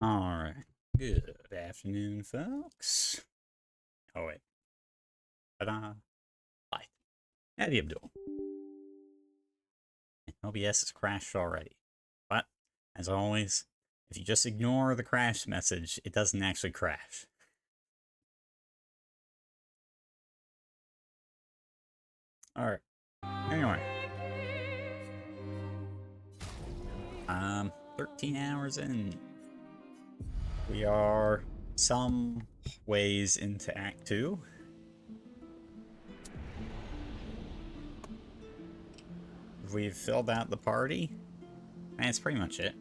Alright, good afternoon, folks. Oh, wait. Ta-da. Hi. Howdy, Abdul. OBS has crashed already. But, as always, if you just ignore the crash message, it doesn't actually crash. Alright. Anyway. 13 hours in. We are some ways into Act 2. We've filled out the party, and that's pretty much it.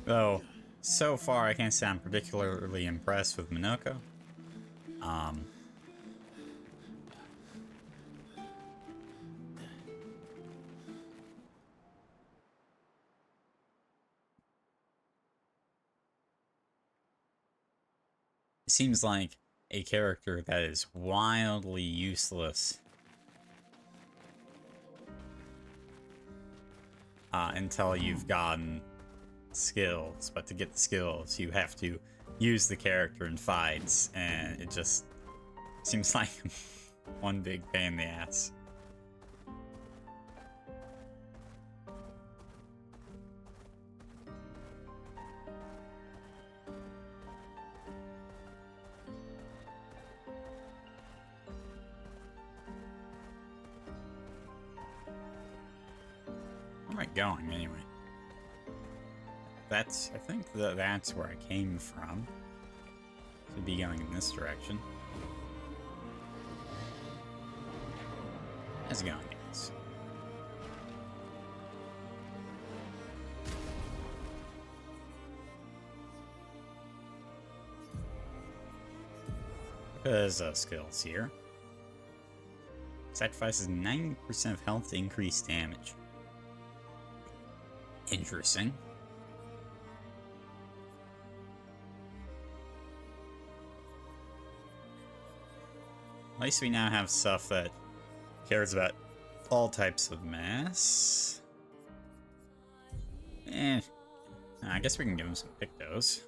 Though, so far I can't say I'm particularly impressed with Minoko. It seems like a character that is wildly useless until you've gotten skills, but to get the skills you have to use the character in fights, and it just seems like one big pain in the ass. Where am I going anyway? I think that's where I came from. To be going in this direction. How's it going, guys? Because skills here. Sacrifices 90% of health to increase damage. Interesting. At least we now have stuff that cares about all types of mass. I guess we can give him some pictos.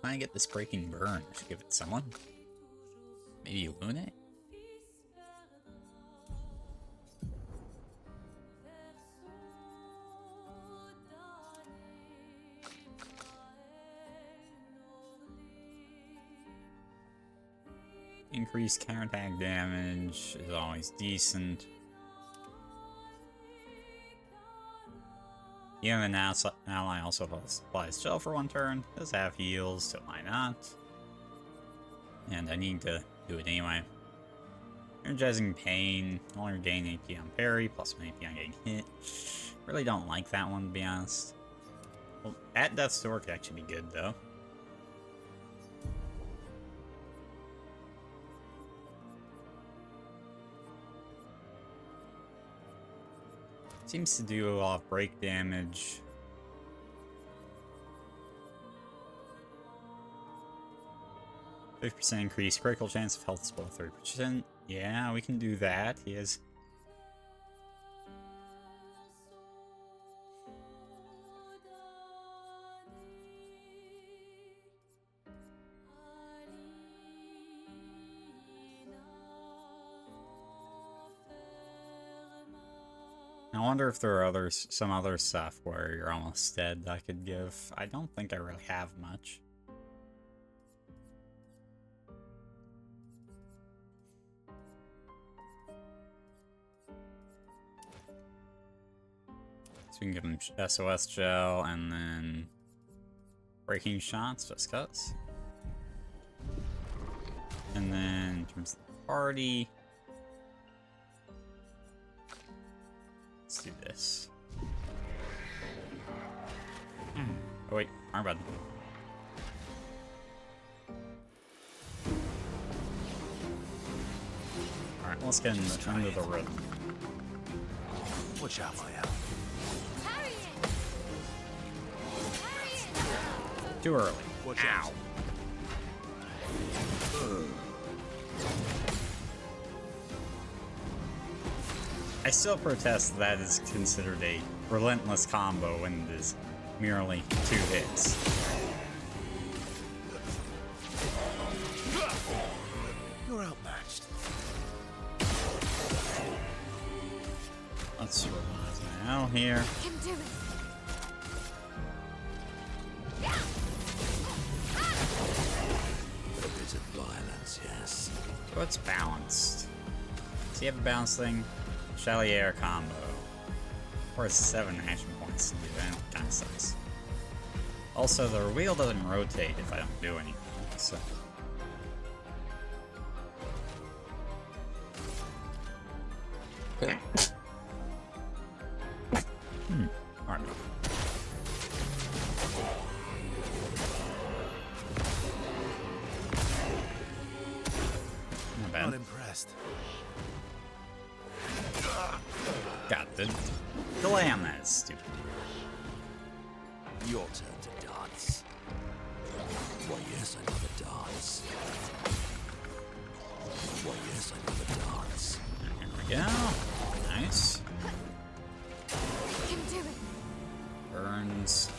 I get this breaking burn. I should give it to someone. Maybe Lune? Increased counterattack damage is always decent. Yeah, and now ally also applies gel for one turn. Does have heals, so why not? And I need to do it anyway. Energizing Pain, only gain AP on parry, plus 1 AP on getting hit. Really don't like that one, to be honest. Well, at Death's Door could actually be good, though. Seems to do a lot of break damage. %50 increase critical chance of health spoil 30%. Yeah, we can do that. He is. I wonder if there are some other stuff where you're almost dead that I could give. I don't think I really have much. So we can give him SOS gel and then breaking shots, just cuts. And then in terms of the party, let's do this. Oh wait, wrong button. Alright, let's get into the rhythm. Watch out, Fire. Too early. Watch Ow. out. I still protest that is considered a relentless combo when it is merely 2 hits. You're outmatched. Let's revive now here. Can do it. A bit of violence, yes. So it's balanced. Does he have a balanced thing? Chalier combo. Or 7 action points to do that. Kinda sucks. Also, the wheel doesn't rotate if I don't do anything, so. Alright. Not bad. Not impressed. Got the delay on that is stupid. Your turn to dance. Why, yes, I love a dance. Why, yes, I love a dance. Here we go. Nice. Can do it. Burns.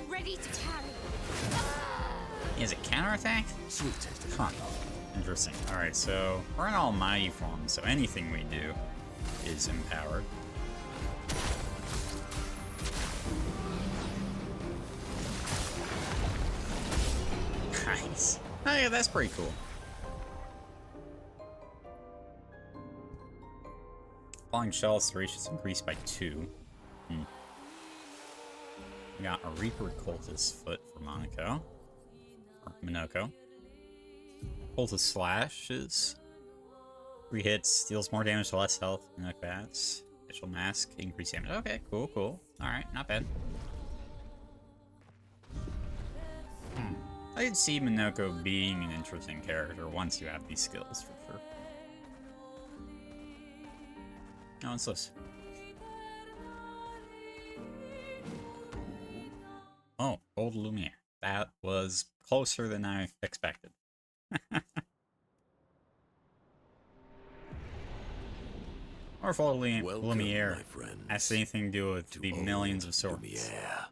Ready to carry. Is it counterattack? Sweet taste of Huh. Interesting. Alright, so we're in almighty form, so anything we do is empowered. Nice. Oh yeah, that's pretty cool. Falling shells reach is increased by 2. We got a Reaper Cultist foot for Monaco. Or Minoko. Cultist Slash is 3 hits, deals more damage to less health. Minoko bats. Official Mask, increase damage. Okay, cool, cool. Alright, not bad. I could see Minoko being an interesting character once you have these skills, for sure. Oh, what's this? Oh, Gold Lumiere. That was closer than I expected. Or for Lumiere has anything to do with the millions of swords. Lumiere.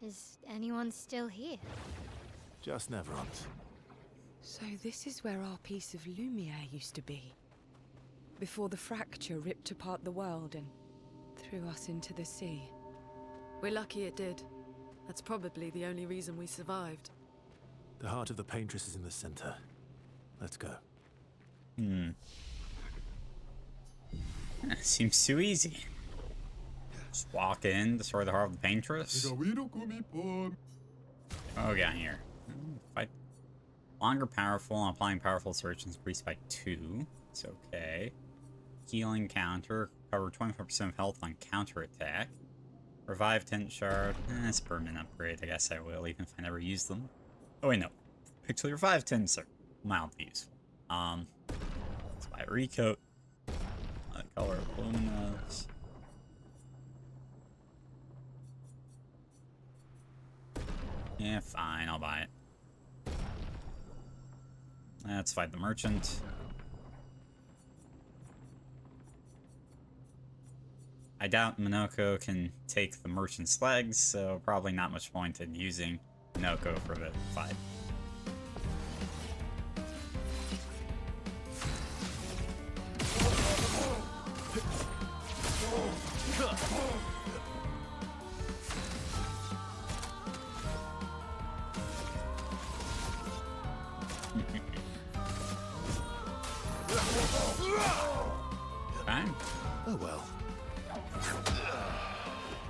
Is anyone still here? Just Neveront. So this is where our piece of Lumiere used to be. Before the fracture ripped apart the world and threw us into the sea. We're lucky it did. That's probably the only reason we survived. The heart of the paintress is in the center. Let's go. Seems too easy. Just walk in, destroy the heart of the paintress. Oh, got here. Fight. Longer powerful, and applying powerful search increased by 2. It's okay. Healing counter, cover 24% of health on counterattack. Revive Tent Shard. It's a permanent upgrade. I guess I will, even if I never use them. Oh wait, no. Actually, Revive Tents are mildly useful. Let's buy a Recoat. Color of Luminous. Yeah, fine, I'll buy it. Let's fight the merchant. I doubt Minoko can take the merchant's legs, so probably not much point in using Minoko for the fight. Fine. Oh well.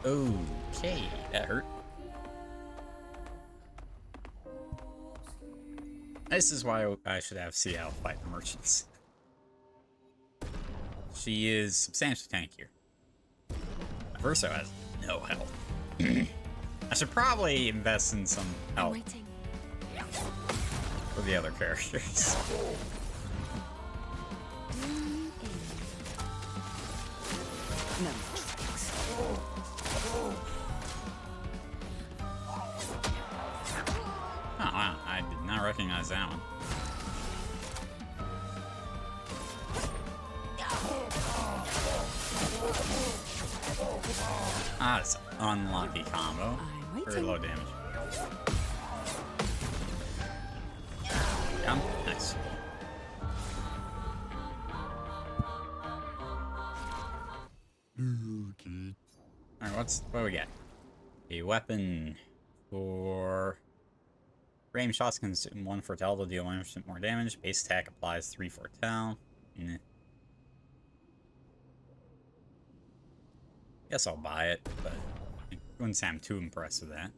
Okay, that hurt. This is why I should have CL fight the merchants. she is substantially tankier. Verso has no health. I should probably invest in some I'm health waiting. for the other characters. No tricks. Oh wow, I did not recognize that one. Ah, it's an unlucky combo. I'm Very waiting. low damage. Yeah, nice. Alright, what do we got? A weapon for range shots consume 1 foretell to deal 1% more damage. Base attack applies 3 foretell. Guess I'll buy it, but I wouldn't say I'm too impressed with that.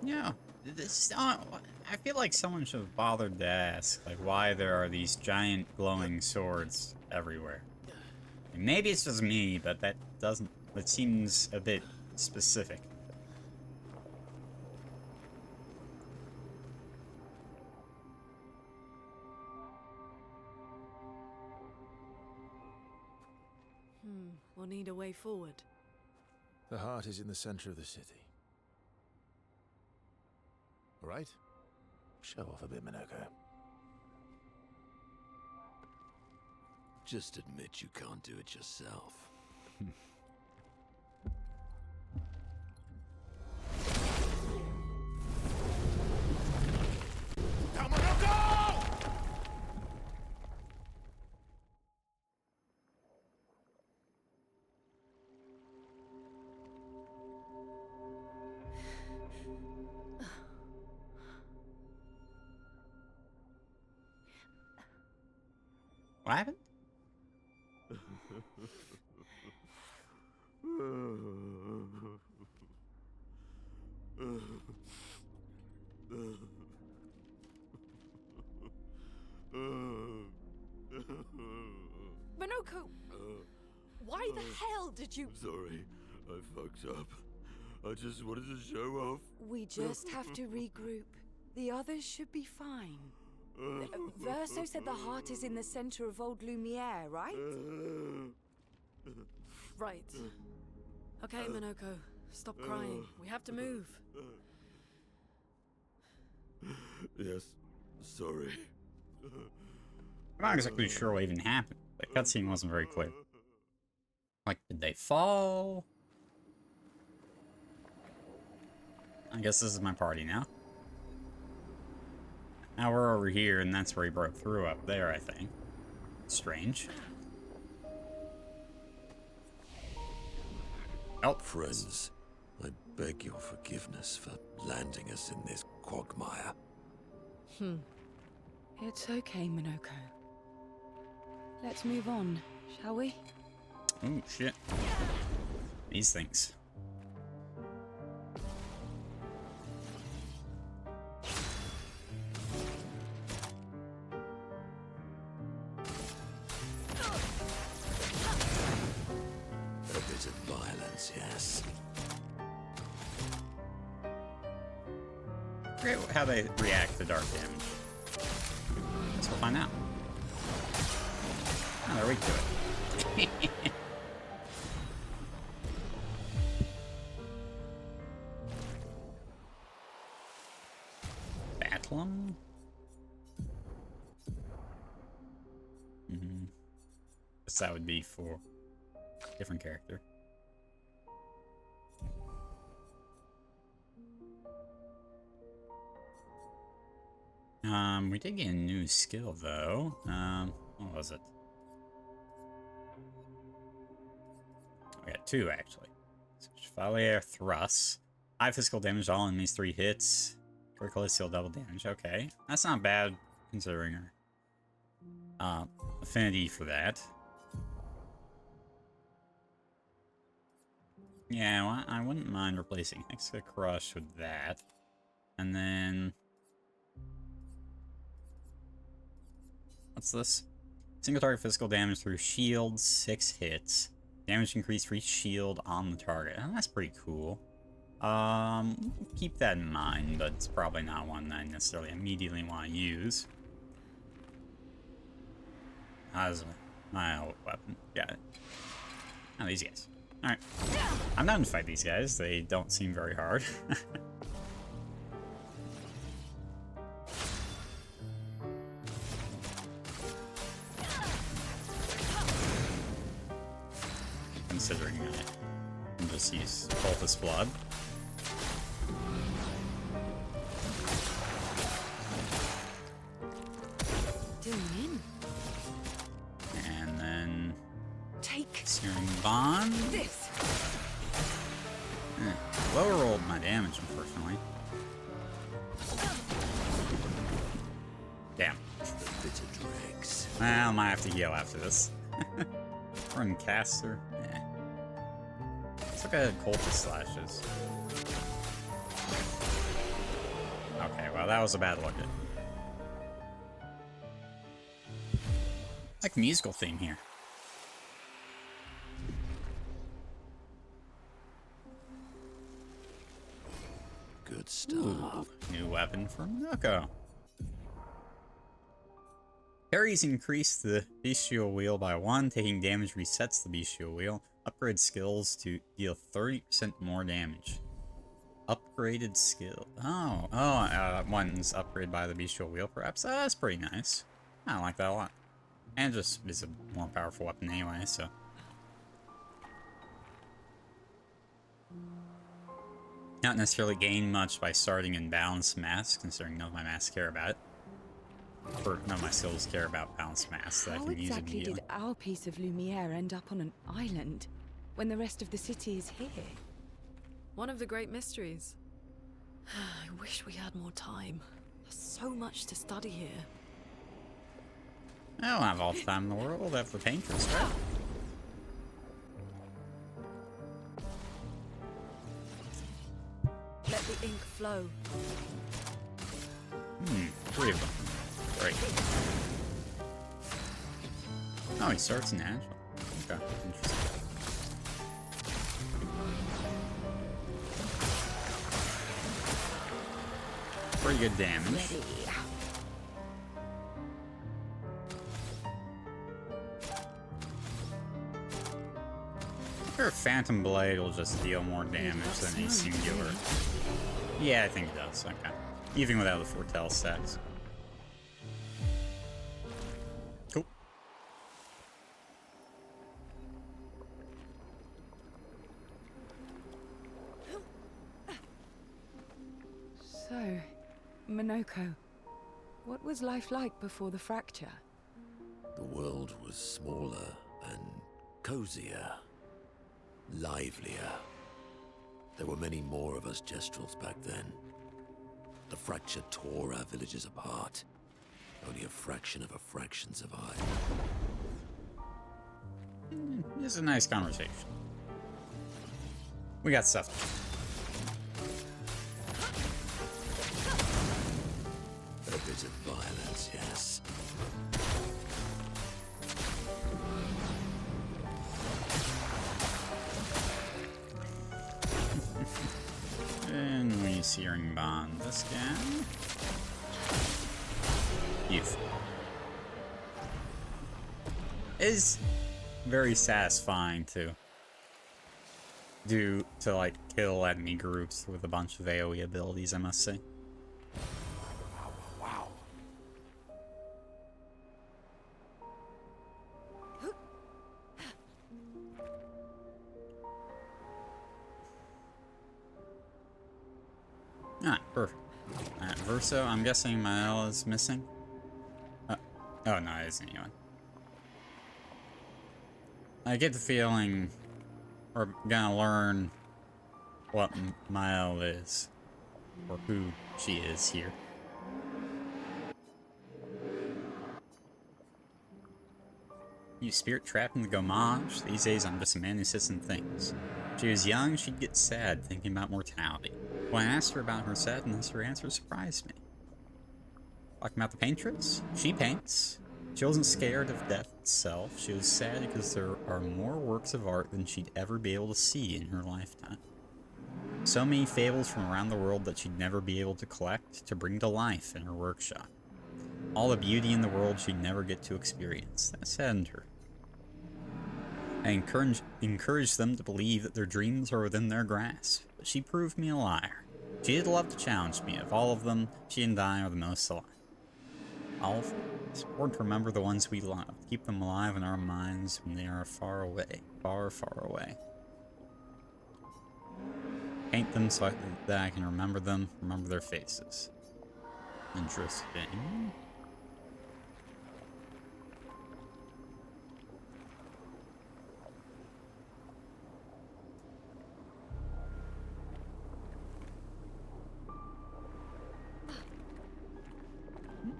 Yeah, this, I feel like someone should have bothered to ask, like, why there are these giant glowing swords everywhere. And maybe it's just me, but that seems a bit specific. We'll need a way forward. The heart is in the center of the city. All right? Show off a bit, Minoko. Just admit you can't do it yourself. What happened? Minoko! Why the hell did you... Sorry, I fucked up. I just wanted to show off. We just have to regroup. The others should be fine. Verso said the heart is in the center of Old Lumiere, right? Right. Okay, Minoko. Stop crying. We have to move. Yes, sorry. I'm not exactly sure what even happened. The cutscene wasn't very clear. Like, did they fall? I guess this is my party now. Now we're over here, and that's where he broke through up there, I think. Strange. Oh, Friends, I beg your forgiveness for landing us in this quagmire. It's okay, Minoko. Let's move on, shall we? oh shit. These things. A bit of violence, yes. I forget how they react to dark damage. Guess we'll find out. Oh, they're weak to it. Batlum? Guess that would be for a different character. We did get a new skill though. What was it? We got 2 actually. Chevalier Thrust. High physical damage, all enemies 3 hits. Critical hits deal double damage. Okay. That's not bad considering our affinity for that. Yeah, well, I wouldn't mind replacing Hexa Crush with that. And then... what's this? Single target physical damage through shield, 6 hits. Damage increased for each shield on the target. Oh, that's pretty cool. Keep that in mind, but it's probably not one that I necessarily immediately want to use. As my old weapon. Got it. Oh, these guys. Alright. I'm down to fight these guys. They don't seem very hard. Considering I can just use Cultist Blood. Doing And then... take Searing Bond. this. Lower rolled my damage, unfortunately. Damn. The bitter dregs. Well, I might have to heal after this. Run caster. Yeah. Let's look at Cultist Slashes. Okay, well, that was a bad look at. Like the musical theme here. Good stuff. Ooh, new weapon from Nuko. Parries increase the bestial wheel by 1. Taking damage resets the bestial wheel. Upgrade skills to deal 30% more damage. Upgraded skill. One's upgraded by the bestial wheel, perhaps. That's pretty nice. I like that a lot. And just is a more powerful weapon anyway, so. Not necessarily gain much by starting in balanced mass, considering none of my masks care about it. Or none of my skills care about balanced mass that I How can use exactly immediately. did our piece of Lumiere end up on an island when the rest of the city is here? One of the great mysteries. I wish we had more time. There's so much to study here. I don't have all the time in the world after painters, right? Let the ink flow. 3 of them. Great. Oh, he starts in agile. Okay, interesting. Pretty good damage. Her Phantom Blade will just deal more damage than a singular. Yeah, I think it does. Okay. Even without the foretell stacks. Cool. So, Monoko, what was life like before the fracture? The world was smaller and cozier. Livelier. There were many more of us Gestrels back then. The fracture tore our villages apart. Only a fraction of a fraction survived. This is a nice conversation. We got stuff. A bit of violence, yes. And we Searing Bond this guy. Youth. Is very satisfying to like kill enemy groups with a bunch of AoE abilities, I must say. Wow. Ah, perfect. Verso, I'm guessing Mael is missing. Oh no, it isn't anyone. I get the feeling we're gonna learn what Mael is, or who she is here. You spirit trapped in the Gomage? These days I'm just a man who sits and thinks. When she was young, she'd get sad thinking about mortality. When I asked her about her sadness, her answer surprised me. Talking about the paintress? She paints. She wasn't scared of death itself. She was sad because there are more works of art than she'd ever be able to see in her lifetime. So many fables from around the world that she'd never be able to collect, to bring to life in her workshop. All the beauty in the world she'd never get to experience. That saddened her. I encouraged them to believe that their dreams are within their grasp, but she proved me a liar. She did love to challenge me. Of all of them, she and I are the most alive. All of them. It's important to remember the ones we love. Keep them alive in our minds when they are far away. Far, far away. Paint them so that I can remember them, remember their faces. Interesting.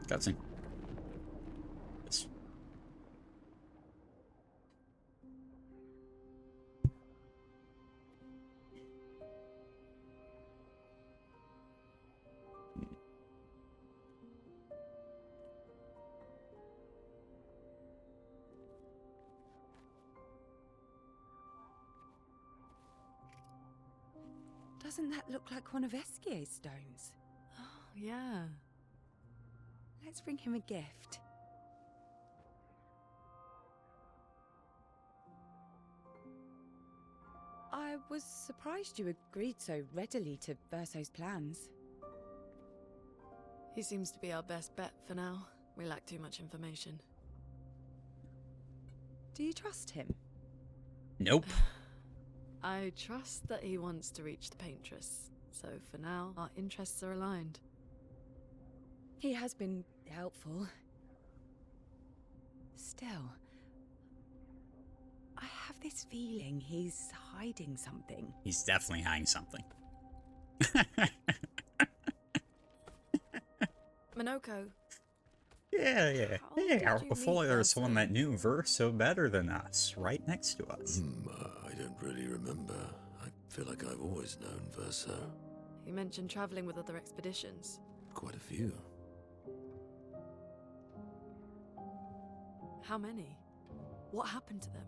Cutscene. Yes. Doesn't that look like one of Esquier's stones? Oh, yeah. Let's bring him a gift. I was surprised you agreed so readily to Verso's plans. He seems to be our best bet for now. We lack too much information. Do you trust him? Nope. I trust that he wants to reach the paintress, so for now, our interests are aligned. He has been helpful. Still, I have this feeling he's hiding something. He's definitely hiding something. Minoko. Yeah. How Hey, did our you before meet there was someone Verso? that knew Verso better than us, right next to us. I don't really remember. I feel like I've always known Verso. You mentioned traveling with other expeditions. Quite a few. How many? What happened to them?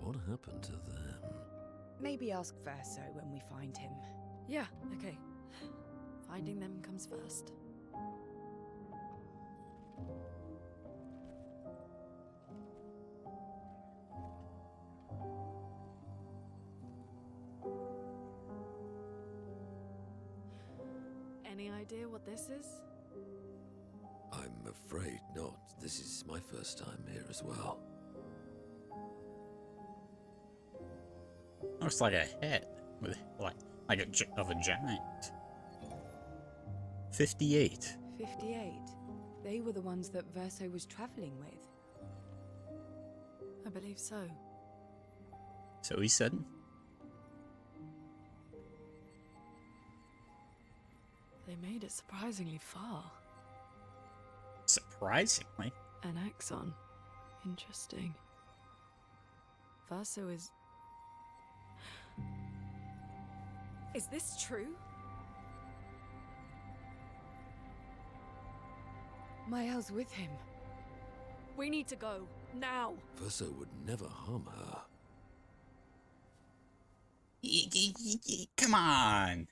What happened to them? Maybe ask Verso when we find him. Yeah, okay. Finding them comes first. Any idea what this is? I'm afraid not. This is my first time here as well. Looks like a head with like of a giant. 58. 58. They were the ones that Verso was traveling with. I believe so. So he said. They made it surprisingly far. Surprisingly. An axon. Interesting. Verso is... Is this true? Mael's with him. We need to go. Now! Verso would never harm her. Come on.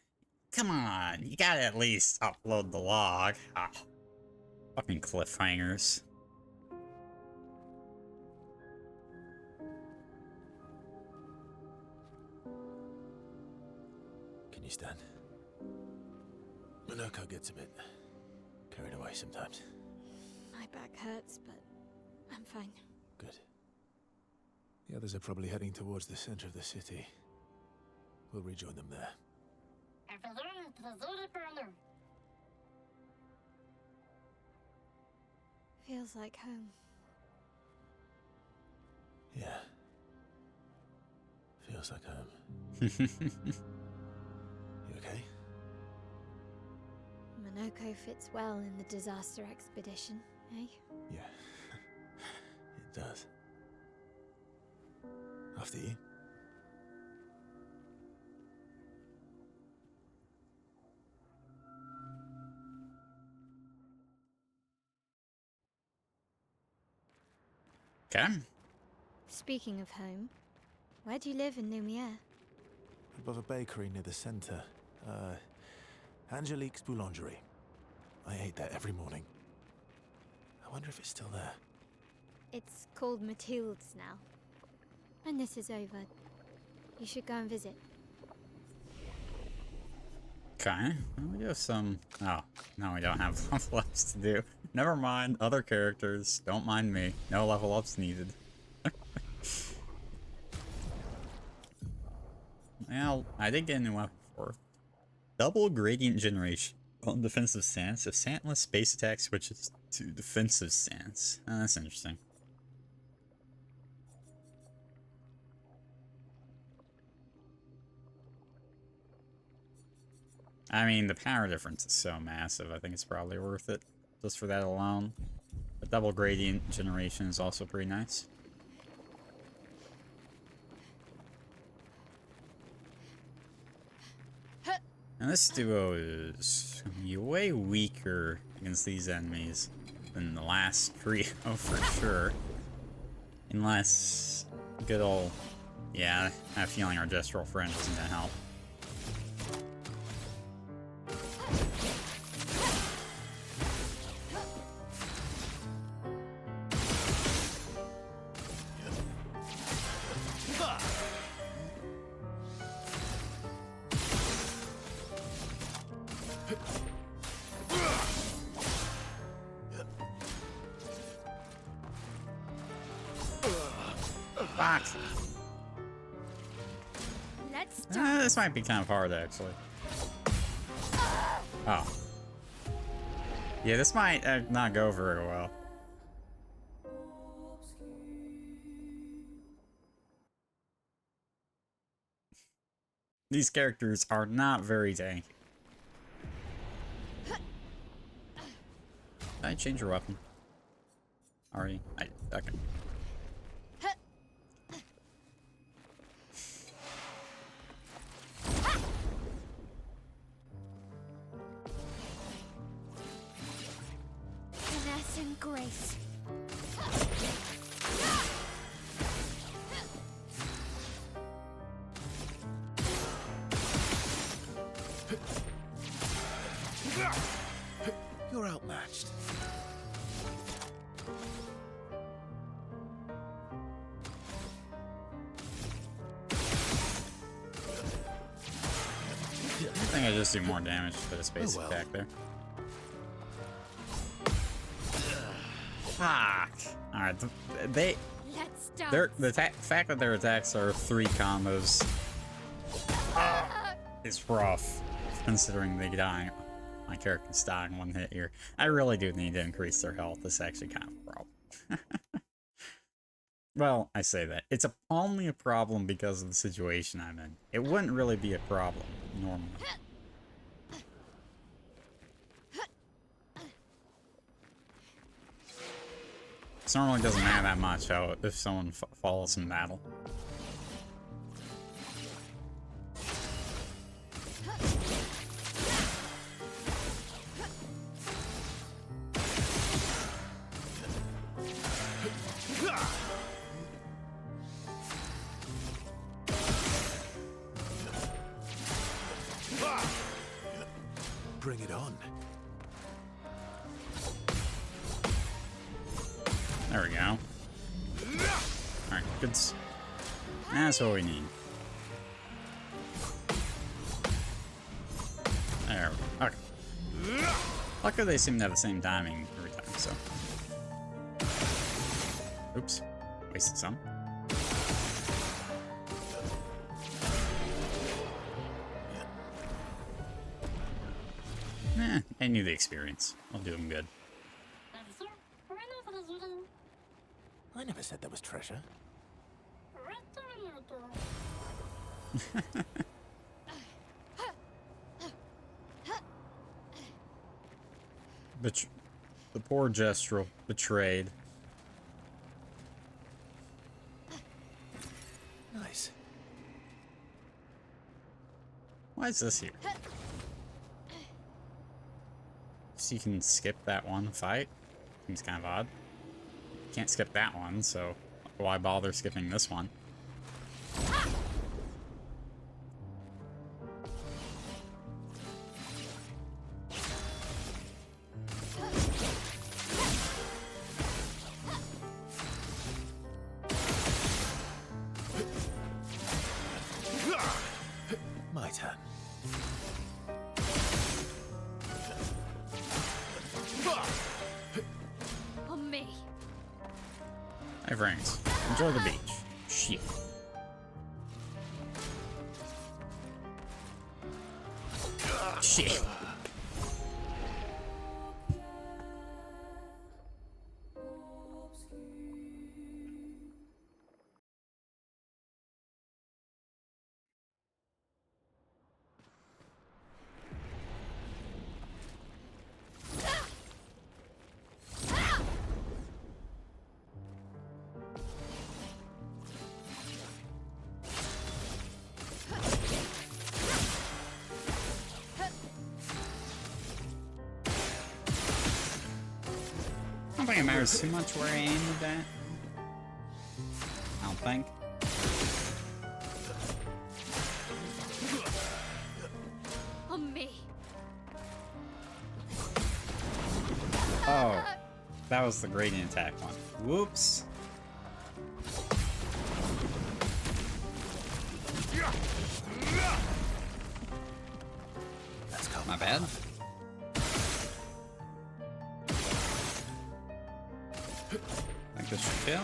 Come on. You gotta at least upload the log. Ah, fucking cliffhangers. Can you stand? Minoko gets a bit carried away sometimes. My back hurts, but I'm fine. Good. The others are probably heading towards the center of the city. We'll rejoin them there. Feels like home. Yeah. Feels like home. You okay? Oko fits well in the disaster expedition, eh? Yeah, it does. After you. Okay. Speaking of home, where do you live in Lumiere? Above a bakery near the center. Angelique's Boulangerie. I ate there every morning. I wonder if it's still there. It's called Mathilde's now. When this is over, you should go and visit. Okay. Well, we have some... Oh, no, we don't have level ups to do. Never mind. Other characters. Don't mind me. No level ups needed. Well, I did get a new weapon for double gradient generation on defensive stance. If Santless space attack switches to defensive stance. Oh, that's interesting. I mean, the power difference is so massive, I think it's probably worth it, just for that alone. The double gradient generation is also pretty nice. And this duo is way weaker against these enemies than the last trio, for sure. Unless good old... Yeah, I have a feeling our gestural friend isn't gonna help. Fuck. This might be kind of hard, actually. Oh. Yeah, this might not go very well. These characters are not very tanky. Did I change your weapon? Already? Okay. Finesse and grace. You're outmatched. I think I just do more damage to the space attack there. Fuck. Alright, Let's start. the fact that their attacks are 3 combos is rough, considering they die. My character's dying 1 hit here. I really do need to increase their health. This is actually kind of a problem. Well, I say that. It's only a problem because of the situation I'm in. It wouldn't really be a problem normally. It normally doesn't matter that much if someone falls in battle. Bring it on. There we go. Alright, good. That's what we need. There we go. Okay. Luckily they seem to have the same timing every time, so. Oops. Wasted some. I knew the experience. I'll do them good. I never said there was treasure. The poor Gestrel betrayed. Nice. Why is this here? So you can skip that one fight? Seems kind of odd. Can't skip that one, so why bother skipping this one? My turn. On me. Hey friends, enjoy the beach. Shit. Shit. I don't think it matters too much where I aim with that. I don't think. On me. Oh, that was the gradient attack one. Whoops. That's cool. My bad. Think this should kill.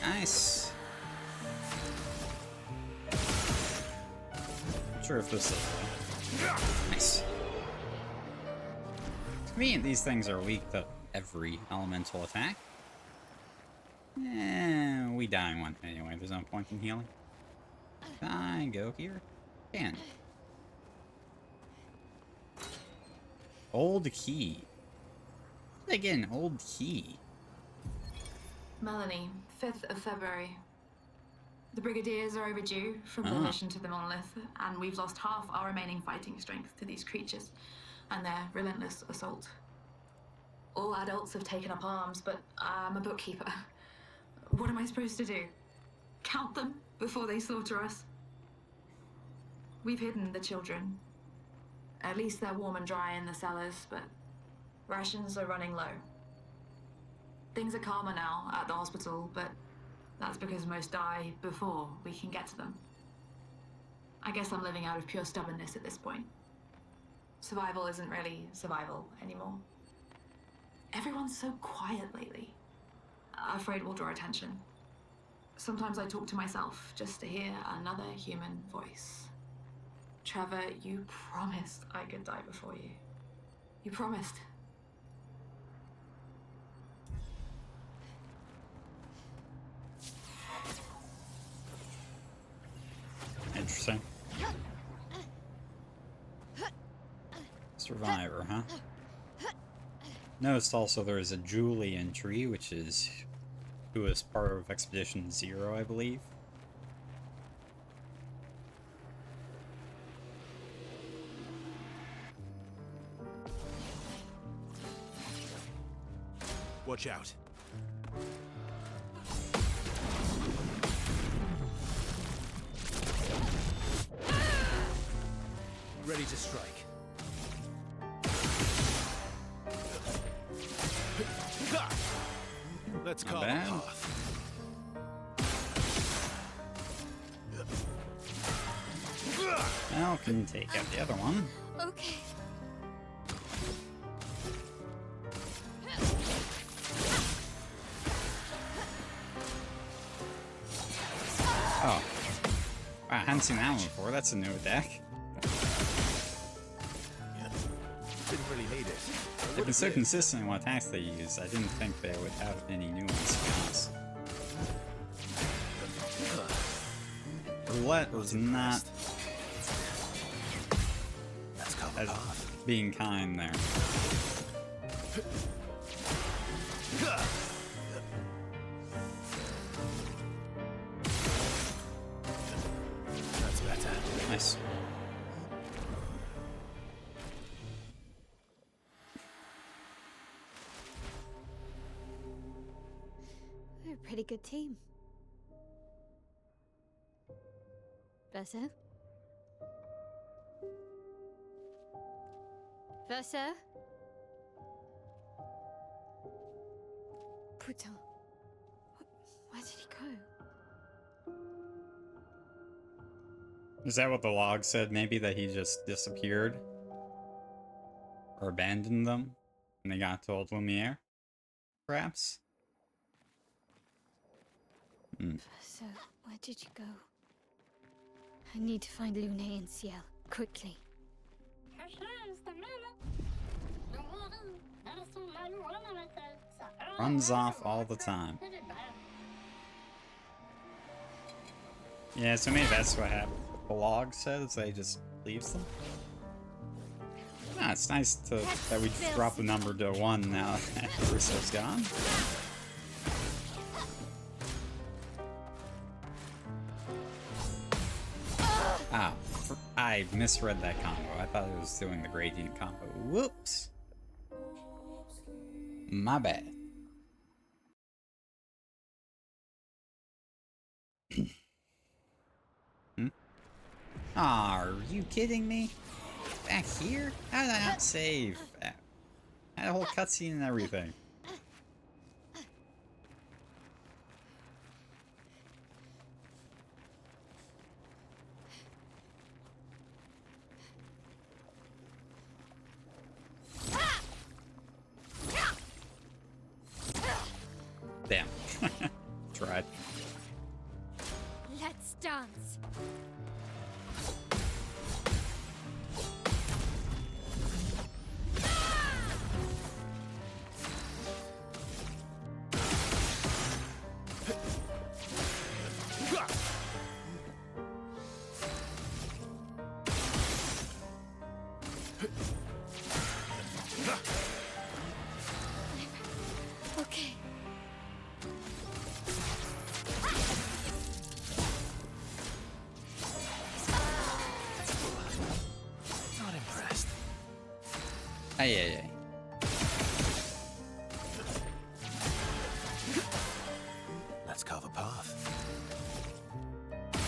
Nice. Not sure if this is. Nice. It's convenient these things are weak to every elemental attack. We die in one anyway. There's no point in healing. Can I go here? Can. Old key. Again, old key. Melanie, 5th of February. The Brigadiers are overdue from their mission to the Monolith, and we've lost half our remaining fighting strength to these creatures and their relentless assault. All adults have taken up arms, but I'm a bookkeeper. What am I supposed to do? Count them before they slaughter us? We've hidden the children. At least they're warm and dry in the cellars, but rations are running low. Things are calmer now at the hospital, but that's because most die before we can get to them. I guess I'm living out of pure stubbornness at this point. Survival isn't really survival anymore. Everyone's so quiet lately. Afraid we'll draw attention. Sometimes I talk to myself just to hear another human voice. Trevor, you promised I could die before you. You promised. Interesting. Survivor, huh? Noticed also there is a Julie entry, which is who was part of Expedition 0, I believe. Watch out. Ready to strike. Let's Not call the bad. path. Now can take out the other one. Okay. Oh. Wow, I hadn't seen that one before. That's a new attack. Didn't really need it. They've been so consistent in what attacks they use, I didn't think they would have any new ones, to be honest. Roulette was not Let's call the as path. being kind there. That's better. Nice. We're a pretty good team. Verso? Verso? Putain. Where did he go? Is that what the log said? Maybe that he just disappeared? Or abandoned them? And they got to Old Lumiere? Perhaps? Verso, where did you go? I need to find Lune and Ciel, quickly. Runs off all the time. Yeah, so maybe that's what happened. The log says they just leaves them. Ah, it's nice that we drop the number to 1 now that Russo's gone. Ah, I misread that combo. I thought it was doing the gradient combo. Whoops. My bad. Aw, are you kidding me? Back here? How did I not save? I had a whole cutscene and everything. Damn. Tried. Let's dance. Okay. Not impressed. Ay. Let's carve a path.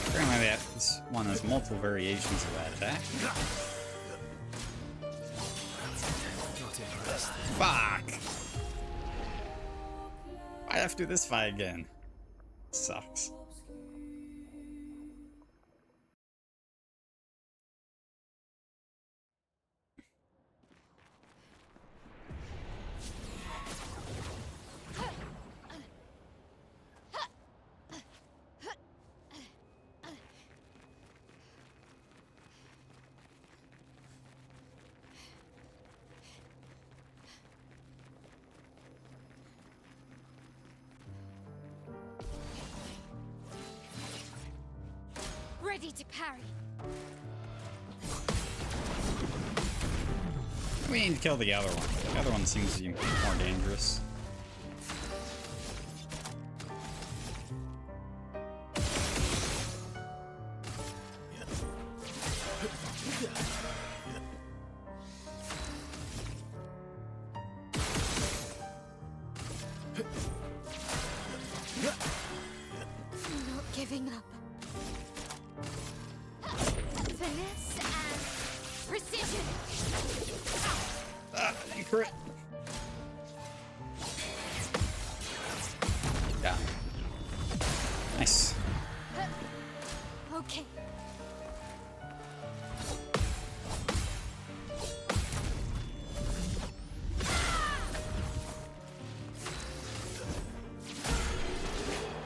Apparently this one has multiple variations of that attack. Not impressed. Fuck! Why'd I have to do this fight again? Sucks. Ready to parry. We need to kill the other one. The other one seems to be more dangerous. I'm not giving up. Finesse and precision. Ah, crit. Yeah. Nice. Okay.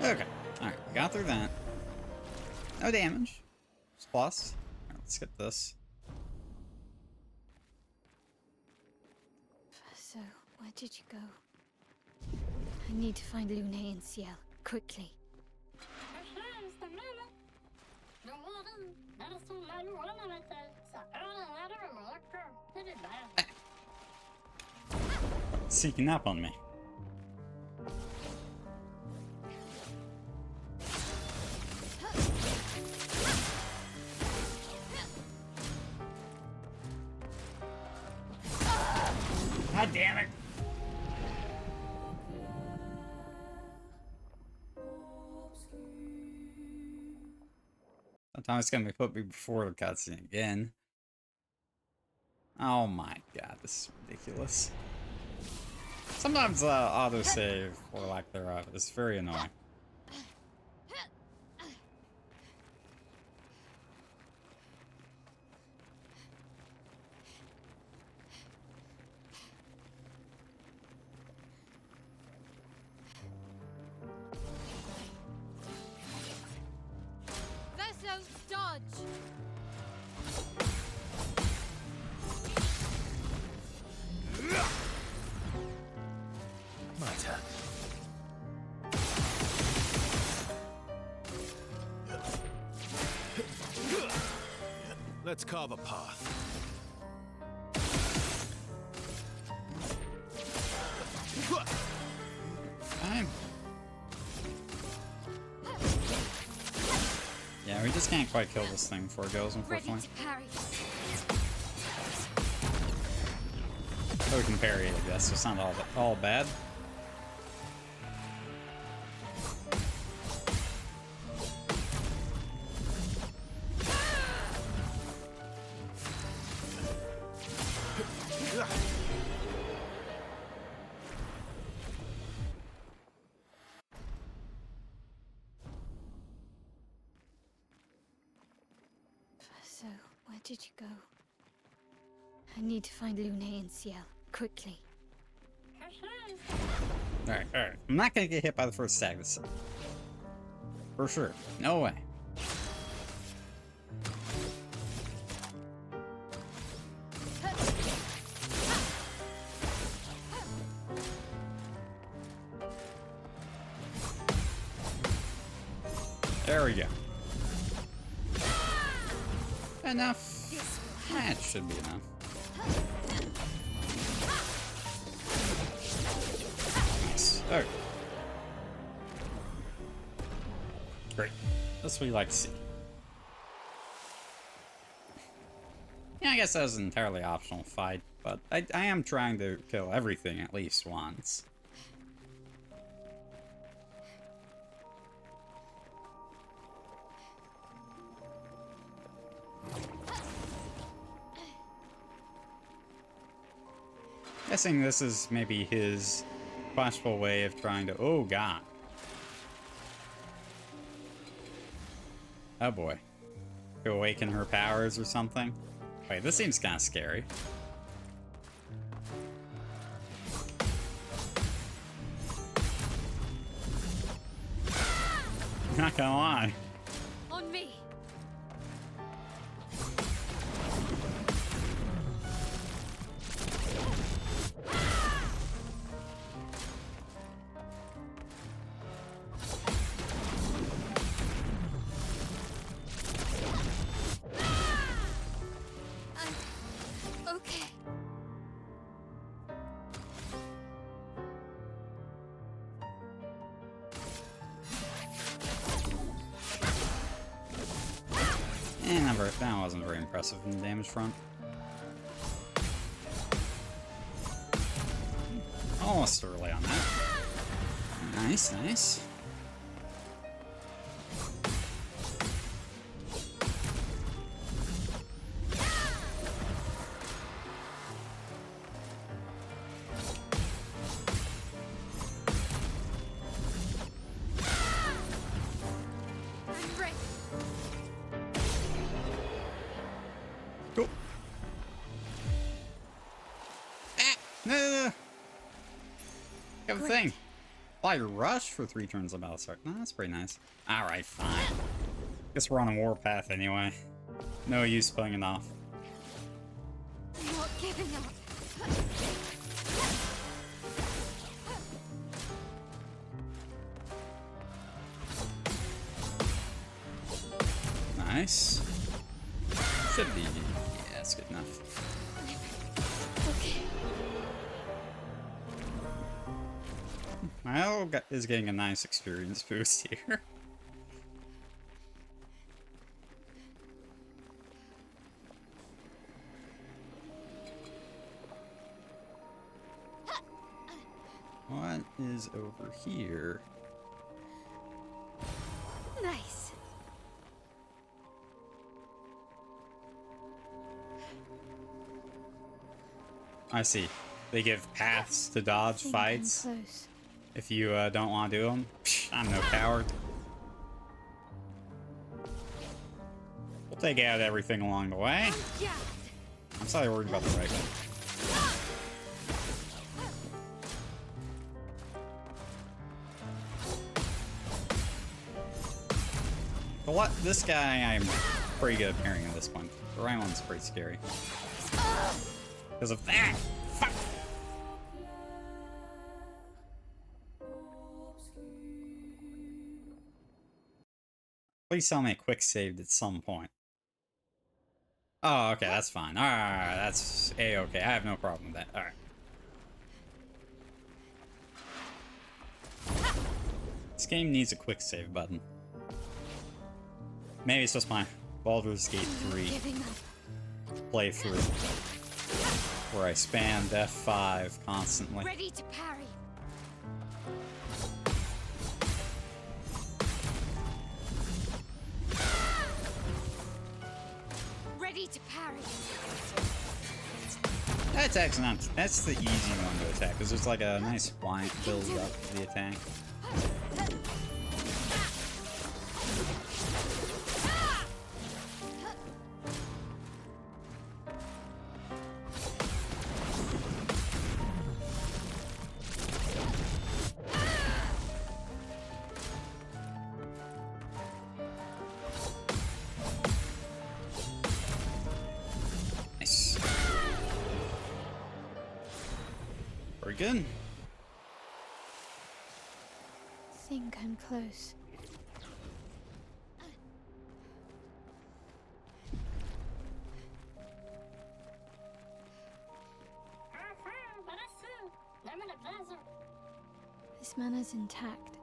Okay. Alright, we got through that. No damage. It's plus. Alright, let's get this. So, where did you go? I need to find Lune and Ciel, quickly. sneaking up on me. God damn it! Sometimes it's gonna be put me before the cutscene again. Oh my god, this is ridiculous. Sometimes autosave, or lack thereof, is very annoying. Vessels dodge! My turn. Let's carve a path. Fine. Yeah, we just can't quite kill this thing before it goes, Ready unfortunately. to parry. So we can parry it, I guess, so it's not all bad. So, where did you go? I need to find Lune and Ciel, quickly. Alright, alright. I'm not gonna get hit by the first stag this time. For sure. No way. There we go. Enough. That should be enough. Nice. Oh. Great. That's what we like to see. Yeah, I guess that was an entirely optional fight, but I am trying to kill everything at least once. Guessing this is maybe his possible way of trying to... Oh, God. Oh, boy. To awaken her powers or something? Wait, this seems kind of scary. Not gonna lie. On me! Okay. That wasn't very impressive from the damage front. Almost early on that. Nice, nice. I'm ready. Go. Ah! No. Got the thing. Apply your rush for 3 turns of battle start. No, that's pretty nice. Alright, fine. Guess we're on a warpath anyway. No use putting it off. I'm not giving up. Nice. Should be. Yeah, that's good enough. Okay. Milo is getting a nice experience boost here. What is over here? Nice. I see. They give paths to dodge Think I'm fights close. if you don't want to do them. I'm no coward. We'll take out everything along the way. Yeah. I'm sorry worried about the right one. But what? This guy, I'm pretty good at parrying at this point. The right one's pretty scary. Because of that! Fuck! Please tell me a quick saved at some point. Oh, okay, that's fine. Alright, that's A-okay. I have no problem with that. Alright. This game needs a quick save button. Maybe it's just my Baldur's Gate 3 playthrough, where I spammed F5 constantly. Ready to parry. Ready to parry. That attack's not. That's the easy one to attack, because there's like a nice blind build up to the attack. Nice. Very good. Think I'm close. This mana's intact.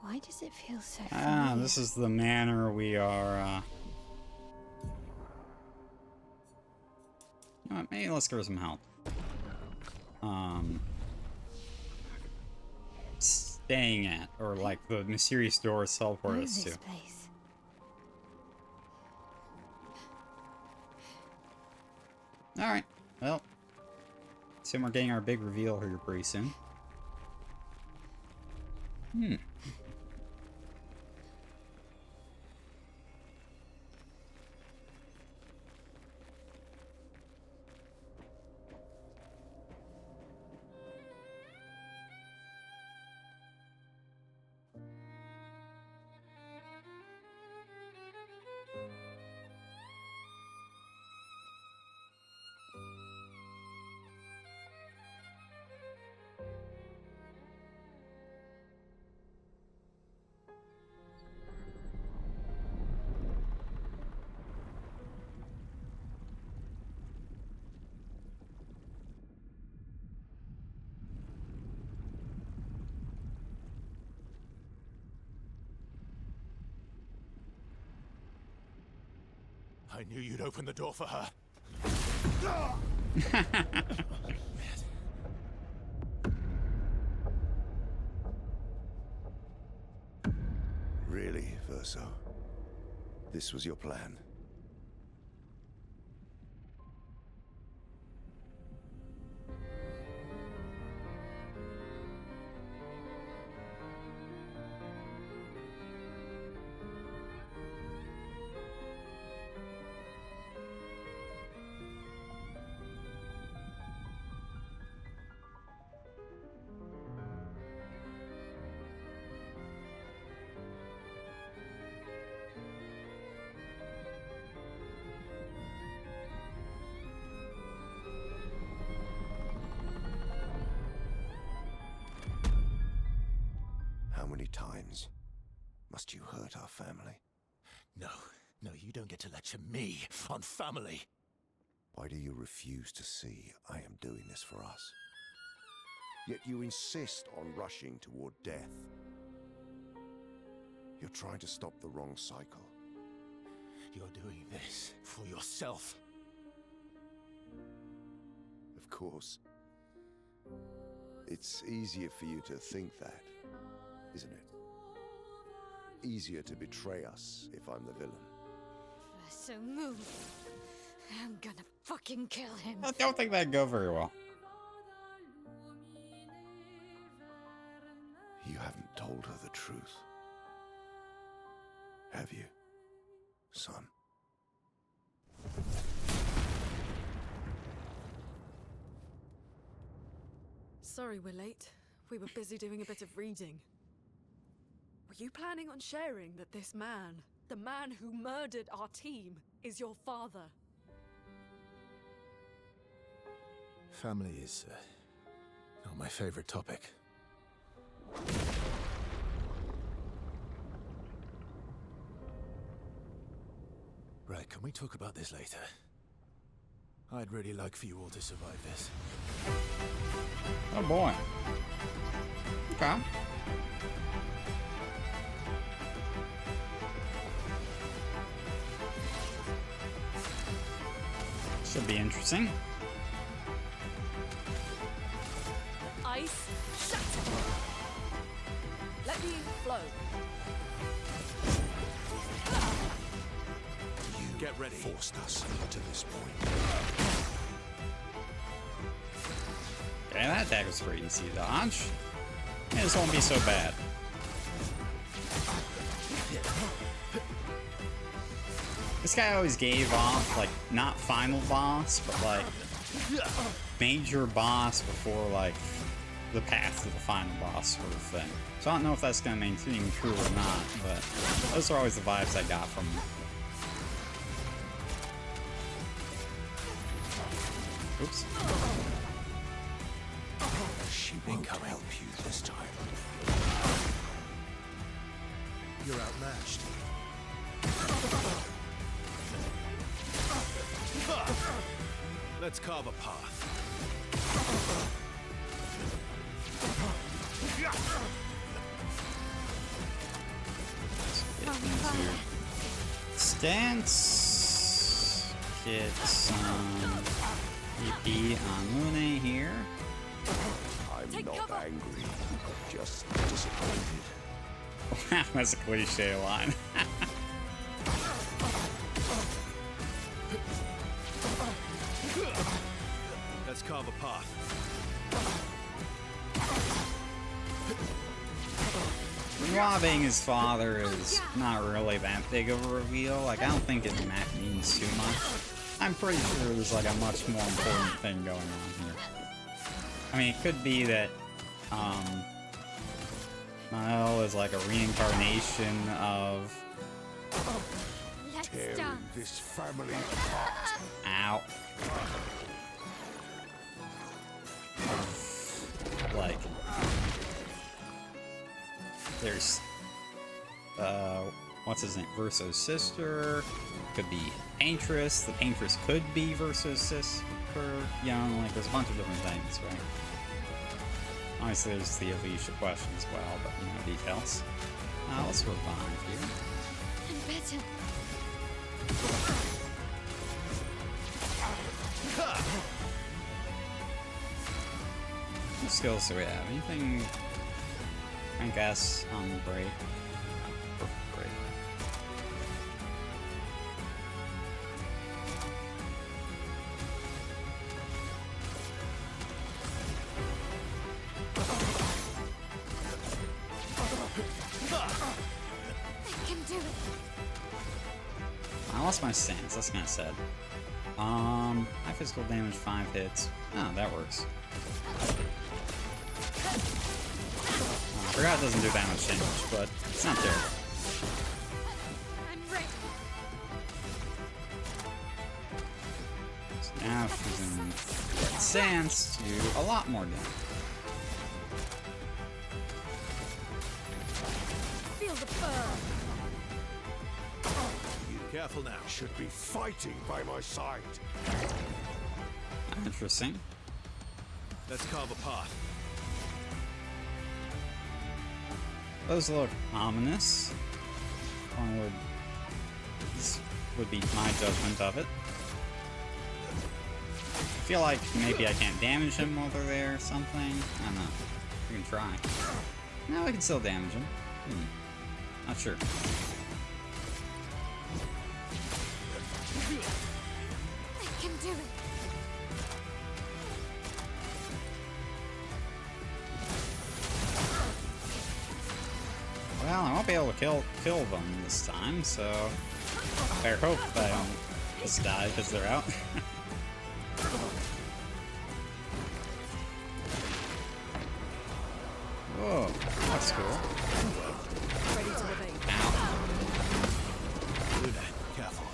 Why does it feel so familiar? This is the manor we are, You know what, maybe let's give her some help. Staying at, or like the mysterious doors teleport Know us this to. place. Alright, well. Assume we're getting our big reveal here pretty soon. I knew you'd open the door for her. Really, Verso? This was your plan? How many times must you hurt our family? No, you don't get to lecture me on family. Why do you refuse to see I am doing this for us? yet you insist on rushing toward death. You're trying to stop the wrong cycle. You're doing this for yourself. Of course. It's easier for you to think that, isn't it? Easier to betray us if I'm the villain. So move. I'm gonna fucking kill him. I don't think that'd go very well. You haven't told her the truth. Have you, son? Sorry we're late. We were busy doing a bit of reading. Were you planning on sharing that this man, the man who murdered our team, is your father? Family is not my favorite topic. Right, can we talk about this later? I'd really like for you all to survive this. Oh boy. Okay. Should be interesting. Ice, shatter! Let the ink flow. You Get ready. forced us to this point. Okay, that attack was pretty easy to dodge. Yeah, this won't be so bad. This guy always gave off, like, not final boss, but, like, major boss before, like, the path to the final boss sort of thing. So I don't know if that's going to maintain true or not, but those are always the vibes I got from him. Oops. She won't help you this time. You're outmatched. Let's carve a path. Stance. Get some EP on Lune here. I'm Take not cover. angry, just disappointed. That's a cliche line. Let's carve a path. Robbing his father is not really that big of a reveal. Like, I don't think it means too much. I'm pretty sure there's like a much more important thing going on here. I mean, it could be that Mael is like a reincarnation of Let's Tearing dance. this family apart. Ow. Like, there's, what's his name? Verso's sister. Could be Paintress. The Paintress could be Verso's sister. You know, like, there's a bunch of different things, right? Obviously, there's the Alicia question as well, but, you know, details. Let's revive here. And better. What skills do we have? Anything? Rank S on the break. Perfect break. I can do it. I lost my stance, that's kinda sad. High physical damage, 5 hits. Oh, that works. I forgot it doesn't do that much damage, but it's not terrible. I'm ready. So now she's in stance to do a lot more damage. Feel the burn. Careful now. Should be fighting by my side. Interesting. Let's carve a path. Those look ominous. This would be my judgment of it. I feel like maybe I can't damage him while they're there or something. I don't know. We can try. No, we can still damage him. Not sure. I can do it. Well, I won't be able to kill them this time, so I hope I don't just die because they're out. Whoa, that's cool. Ready to evade. Ow. Careful.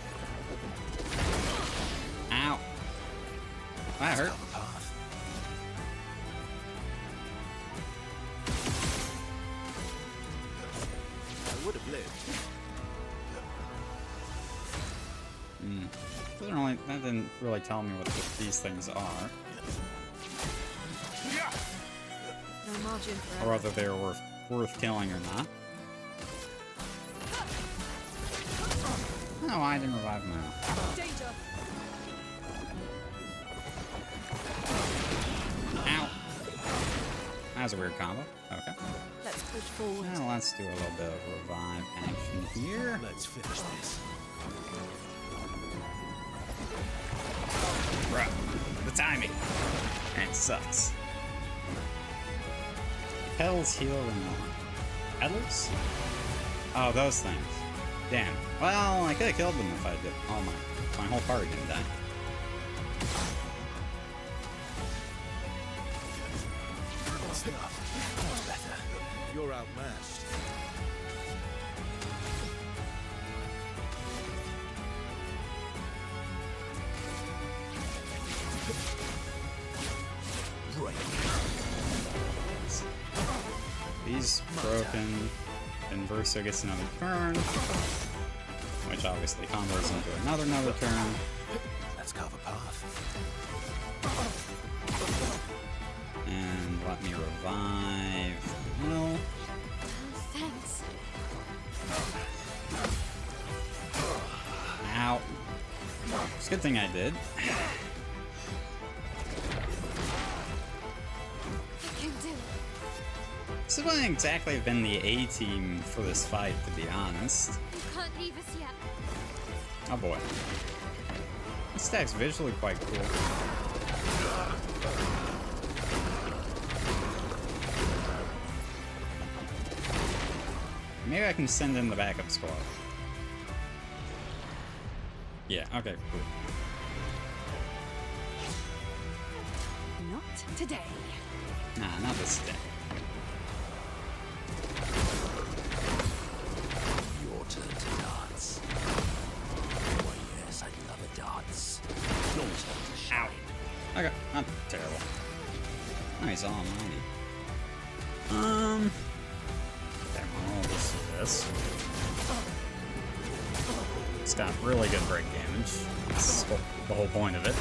Ow. That hurt. Cover path. I would have lived. That didn't really tell me what these things are, No margin for or error. whether they were worth killing or not. No, I didn't revive him now. Danger! Ow. That was a weird combo. Okay. Let's push forward. Now let's do a little bit of revive action here. Let's finish this. Bruh. The timing. It sucks. Petals heal or not? Petals? Oh, those things. Damn. Well, I could have killed them if I did. Oh my whole party didn't die. That's enough. That's better. You're outmatched. Right. He's broken. Then Verso gets another turn. Which obviously combos into another turn. Let's cover path. And let me revive. Well, Oh, thanks. ow. It's a good thing I did. I can do it. This wouldn't exactly have been the A-team for this fight, to be honest. You can't leave us yet. Oh boy. This stack's visually quite cool. Maybe I can send in the backup squad. Yeah, okay, cool. Not today. Nah, not this day. Your turn to dance. Oh yes, I love a dance. Your turn to shine. Okay, not terrible. Nice almighty. Okay, I'll just do this. It's got really good break damage. That's the whole point of it.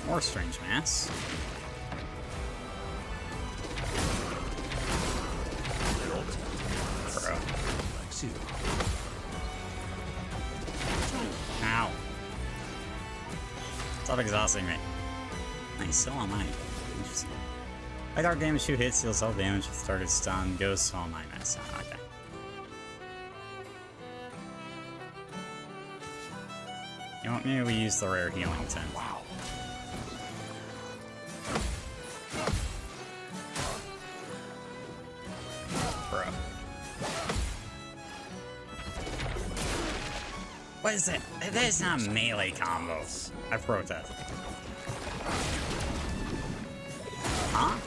More strange mass. Bro. Likes you. Ow. Stop exhausting me. Nice, so am I. Interesting. High dark damage, 2 hits, deals all damage if target stun, goes so am I. Nice. Okay. You know what? Maybe we use the rare healing tent. Wow. Bro. What is it? That is not melee combos. I protest. Huh?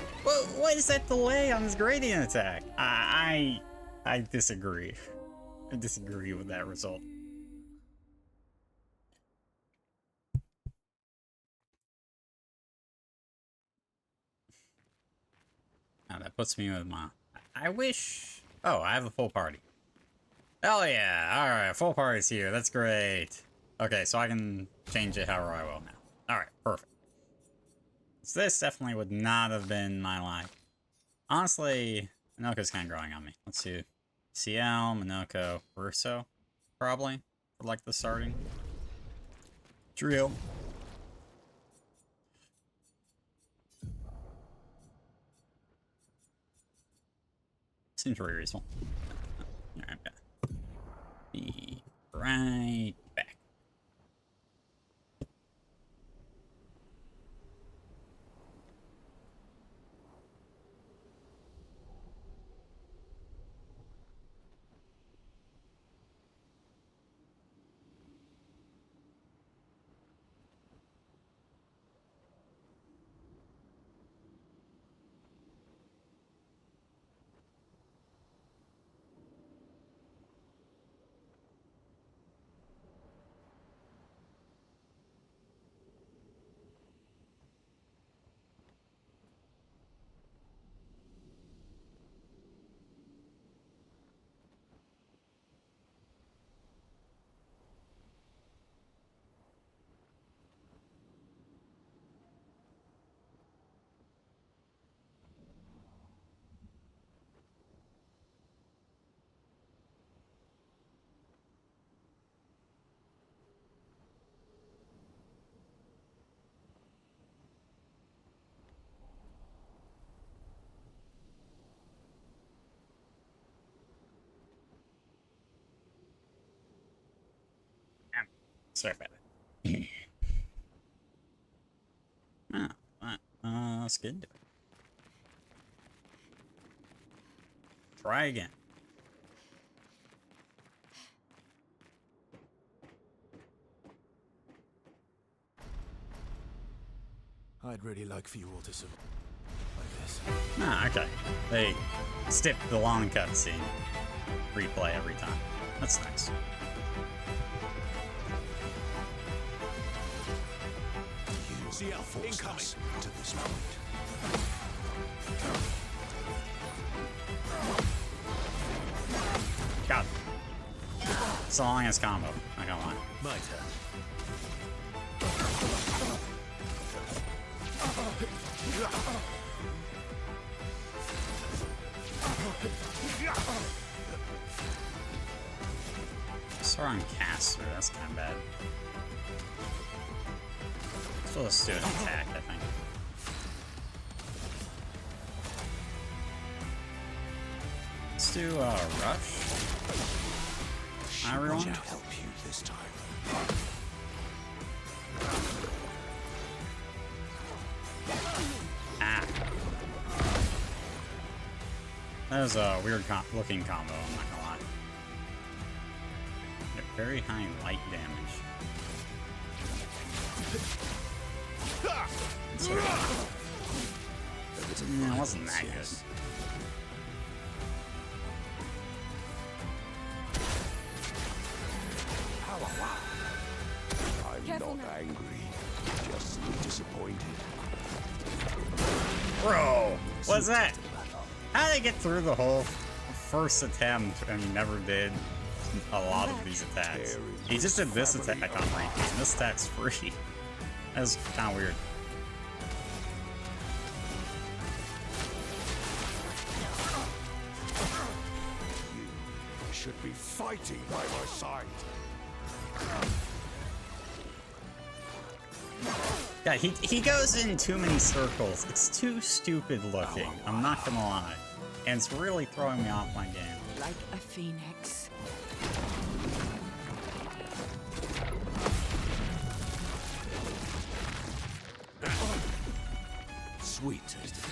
What is that delay on this gradient attack? I disagree. I disagree with that result. Now that puts me with my... I wish... Oh, I have a full party. Hell yeah! Alright, full party's here. That's great. Okay, so I can change it however I will now. Alright, perfect. So this definitely would not have been my like. Honestly, Minoko's kind of growing on me. Let's see. CL, Minoko, Russo, probably, for like the starting trio. Seems very reasonable. Alright, be right back. Sorry about it. Let's get into it. Try again. I'd really like for you all to survive like this. Ah, okay. They skip the long cutscene. Replay every time. That's nice. See how incoming to this point. God. It's the longest combo, not gonna lie. My turn. Strong caster, that's kind of bad. So let's do an attack, I think. Let's do rush. Everyone. To help you this time. Ah. That was a weird looking combo, I'm not gonna lie. Very high light damage. It wasn't that good. I'm not angry, just disappointed. Bro, what's that? How did I get through the whole first attempt and never did a lot of these attacks? He just did this attack on repeat, and this attack's free. That's kind of weird. You should be fighting by my side. Yeah, he goes in too many circles. It's too stupid looking. I'm not gonna lie. And it's really throwing me off my game. Like a phoenix. Sweet taste of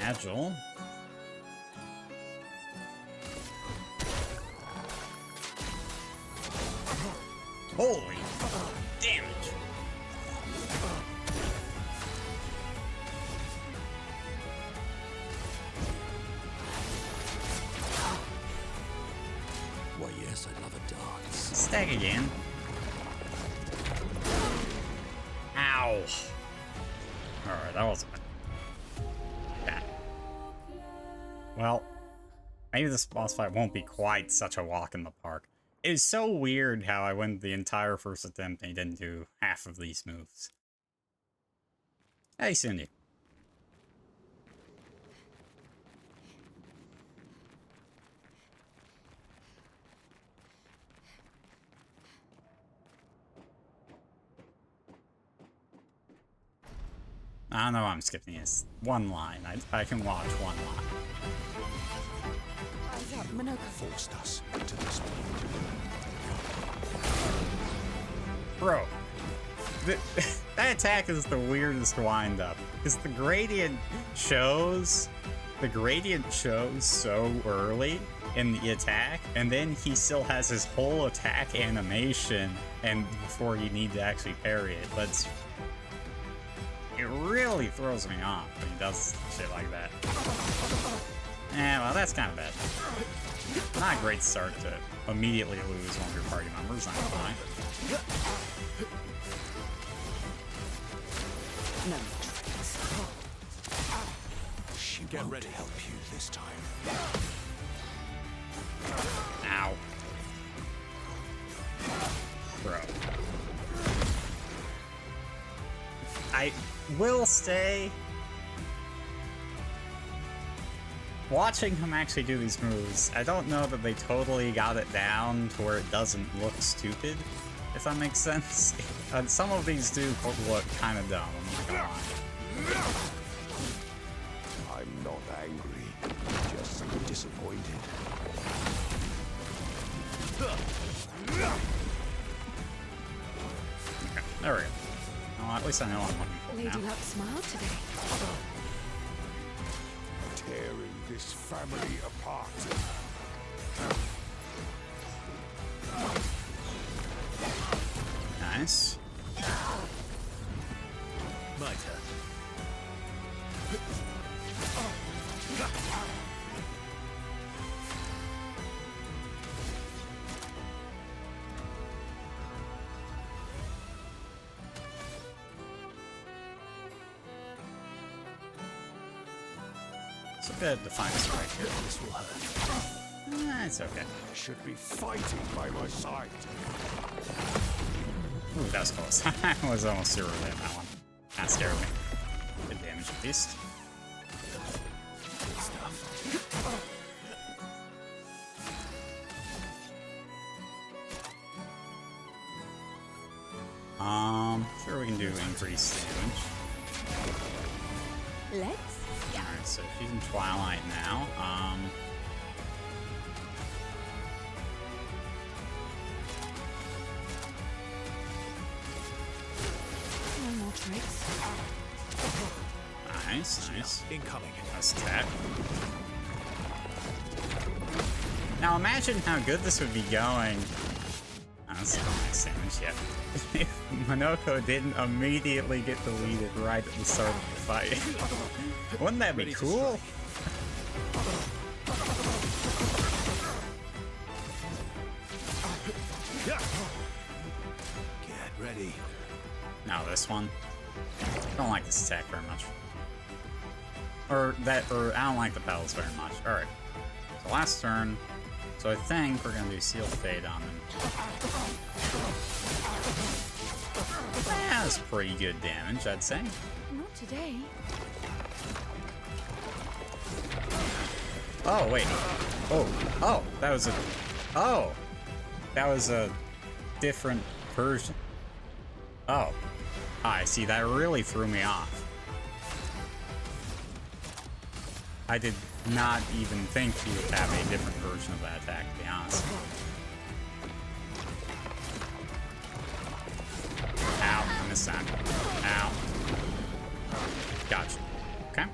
Agile. Holy damage. Why, yes, I love a dance. Stack again. Ow. Alright, that wasn't bad. Well, maybe this boss fight won't be quite such a walk in the park. It was so weird how I went the entire first attempt and he didn't do half of these moves. Hey, Cindy. I don't know why I'm skipping this. One line. I can watch one line. Eyes up, Minoka. Forced us to this point. Bro. That attack is the weirdest wind-up. Because the gradient shows so early in the attack, and then he still has his whole attack animation and before you need to actually parry it. But it really throws me off when he does shit like that. Well, that's kind of bad. Not a great start to immediately lose one of your party members, I'm fine. No tricks. She won't help you this time. Ow. Bro. I will say, watching him actually do these moves, I don't know that they totally got it down to where it doesn't look stupid, if that makes sense. Some of these do look kind of dumb, I'm not gonna lie. I'm not angry, just disappointed. Okay, there we go. Well, at least I know what I'm looking for Lady now. Luck smiled today. Tearing this family apart. Nice. My turn. So good to find this right here. This will hurt. It's okay. I should be fighting by my side. Ooh, that was close. I was almost zero in that one. That scared me. Good damage at least. Good stuff. Sure we can do increased damage. Let's. Alright, so she's in Twilight now. No more tricks. Nice. Incoming. Nice attack. Now imagine how good this would be going. Oh, that's not nice damage yet. If Monoko didn't immediately get deleted right at the start of the fight. Wouldn't that be cool? Get ready. Now this one. I don't like this attack very much. Or I don't like the petals very much. Alright. So last turn. So I think we're gonna do Seal Fade on him. That's pretty good damage, I'd say. Not today. Oh, wait. Oh, that was a... Oh! That was a different version. Oh. I see, that really threw me off. I did not even think he would have a different version of that attack, to be honest. Ow, I missed that. Ow. Gotcha. Okay.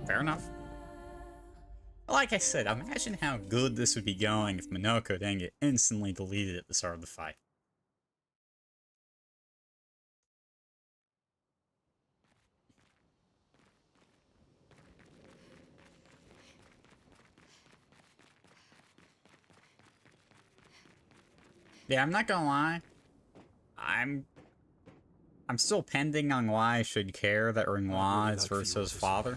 Fair enough. Like I said, imagine how good this would be going if Monoko didn't get instantly deleted at the start of the fight. Yeah, I'm not gonna lie. I'm still pending on why I should care that Ringhua is Verso's father.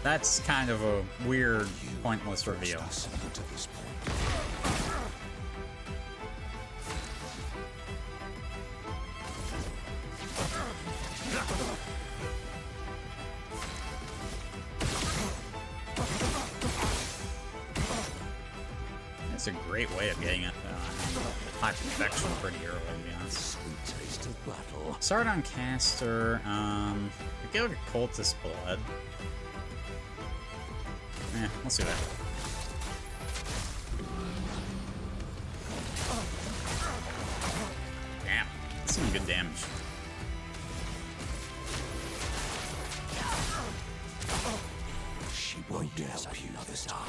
That's kind of a weird, pointless reveal. Us to this point. It's a great way of getting it high perfection pretty early, to be honest. Sweet taste of battle. Start on caster. We go to cultist blood. Yeah, let's do that. Damn, that's some good damage. She won't help you this time.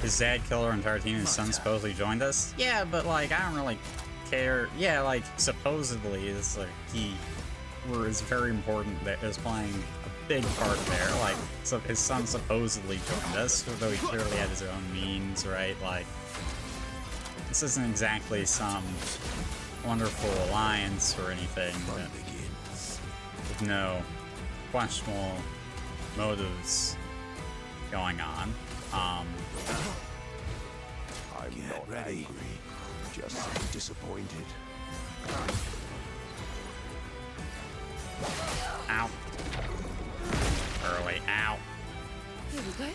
His dad killed our entire team and his son supposedly joined us? Yeah, but like, I don't really care. Yeah, like, supposedly is like, he is very important that is playing a big part there. Like, so his son supposedly joined us, although he clearly had his own means, right? Like, this isn't exactly some wonderful alliance or anything that, with no questionable motives going on. I'm not angry, just disappointed. Ow. Early. Ow. Here we go.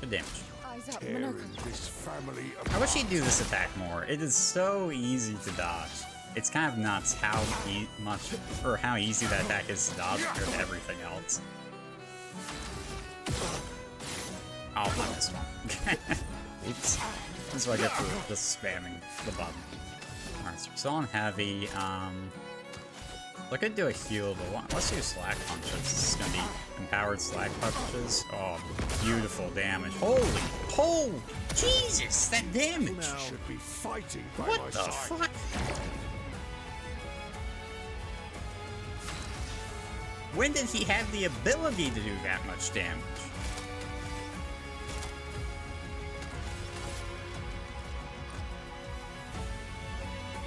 Good damage. Eyes up, Tearing Monaco. this family I wish he'd apart. do this attack more. It is so easy to dodge. It's kind of nuts how how easy that attack is to dodge compared to everything else. Oh, I missed one. Oops. That's what I get for just spamming the button. Alright, so we're still on heavy. Look at do a heal, but let's do slack punches. This is gonna be empowered slack punches. Oh, beautiful damage. Holy, Jesus, that damage! You should be fighting by What my the side. fuck? When did he have the ability to do that much damage?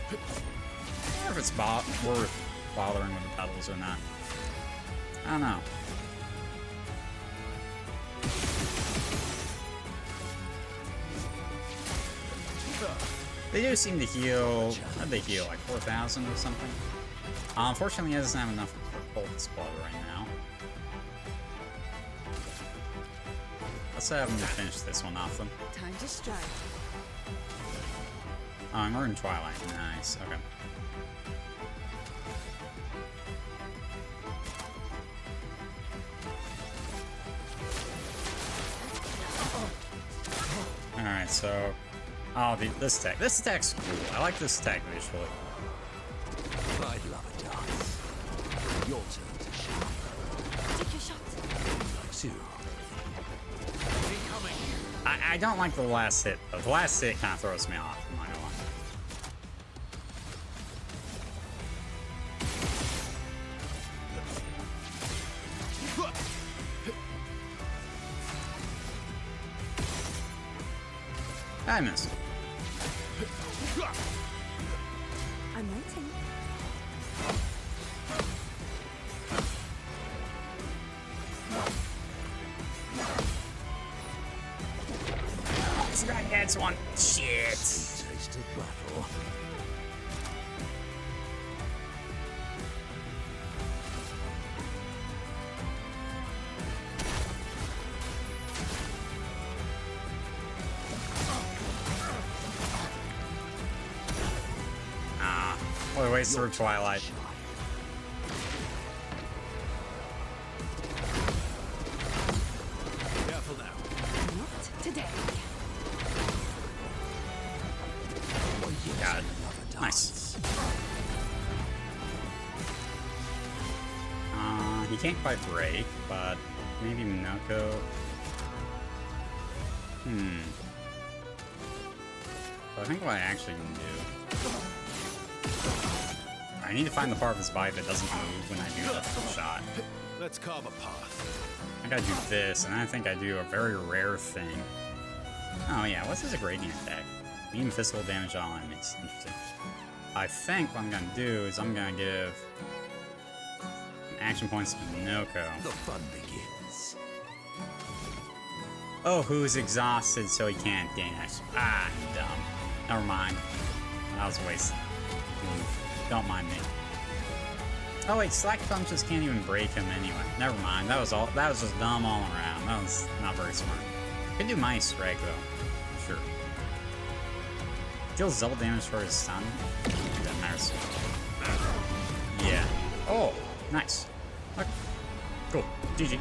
I wonder if it's worth bothering with the pedals or not. I don't know. They do seem to heal. How'd they heal? Like 4,000 or something? Unfortunately, he doesn't have enough for cultist blood right now. Let's have him finish this one off them. Time to strike. Oh, and we're in Twilight. Nice. Okay. Alright, so... Oh, this attack. This attack's cool. I like this attack visually. I'd love a dance. Your turn to shine. Take your shot. Like you. I don't like the last hit, though. The last hit kind of throws me off, I'm not gonna lie. I missed. I'm waiting. This guy gets one. Shit. Taste of battle. Boy, waits through Twilight. Careful now. Not today. Got it. Nice. He can't quite break, but maybe Minako. So I think what I actually can do. I need to find the part of his body that doesn't move when I do the shot. Let's carve a path. I gotta do this, and I think I do a very rare thing. Oh yeah, what's this gradient attack? Mean physical damage to all enemies. Interesting. I think what I'm gonna do is I'm gonna give some action points to Minoko. The fun begins. Oh, who's exhausted so he can't gain action. Ah, I'm dumb. Never mind. That was a waste. Don't mind me. Oh wait, slack punches can't even break him anyway. Never mind. That was just dumb all around. That was not very smart. Could do Mighty Strike though. Sure. Deals double damage for his stun. That matters. Yeah. Oh, nice. Okay. Cool. GG.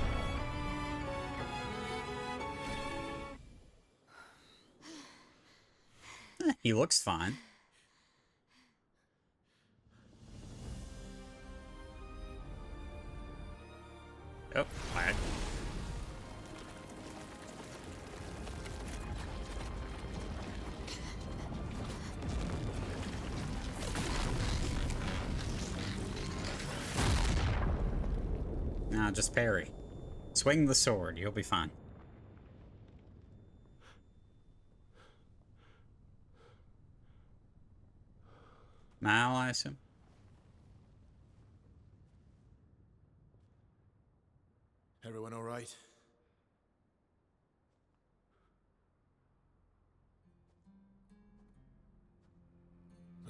He looks fine. Oh, alright. Now just parry. Swing the sword, you'll be fine. Mal, I assume. Everyone all right?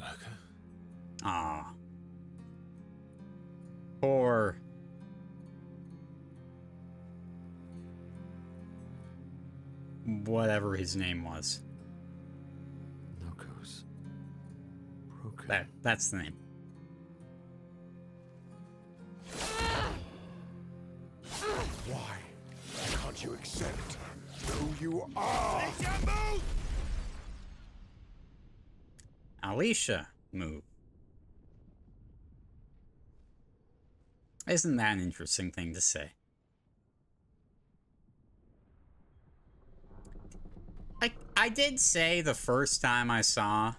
Laka? Ah. Poor. Whatever his name was. Noko's broken. That's the name. Why can't you accept who you are? Alicia, move. Isn't that an interesting thing to say? I did say the first time I saw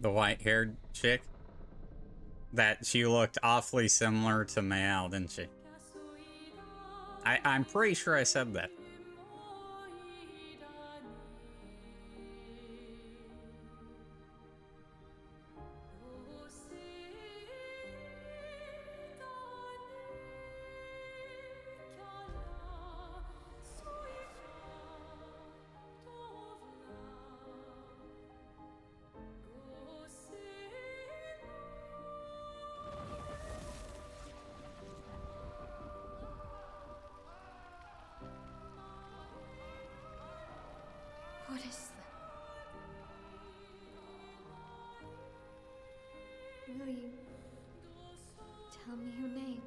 the white-haired chick that she looked awfully similar to Mayal, didn't she? I'm pretty sure I said that. What is that? Will you tell me your name?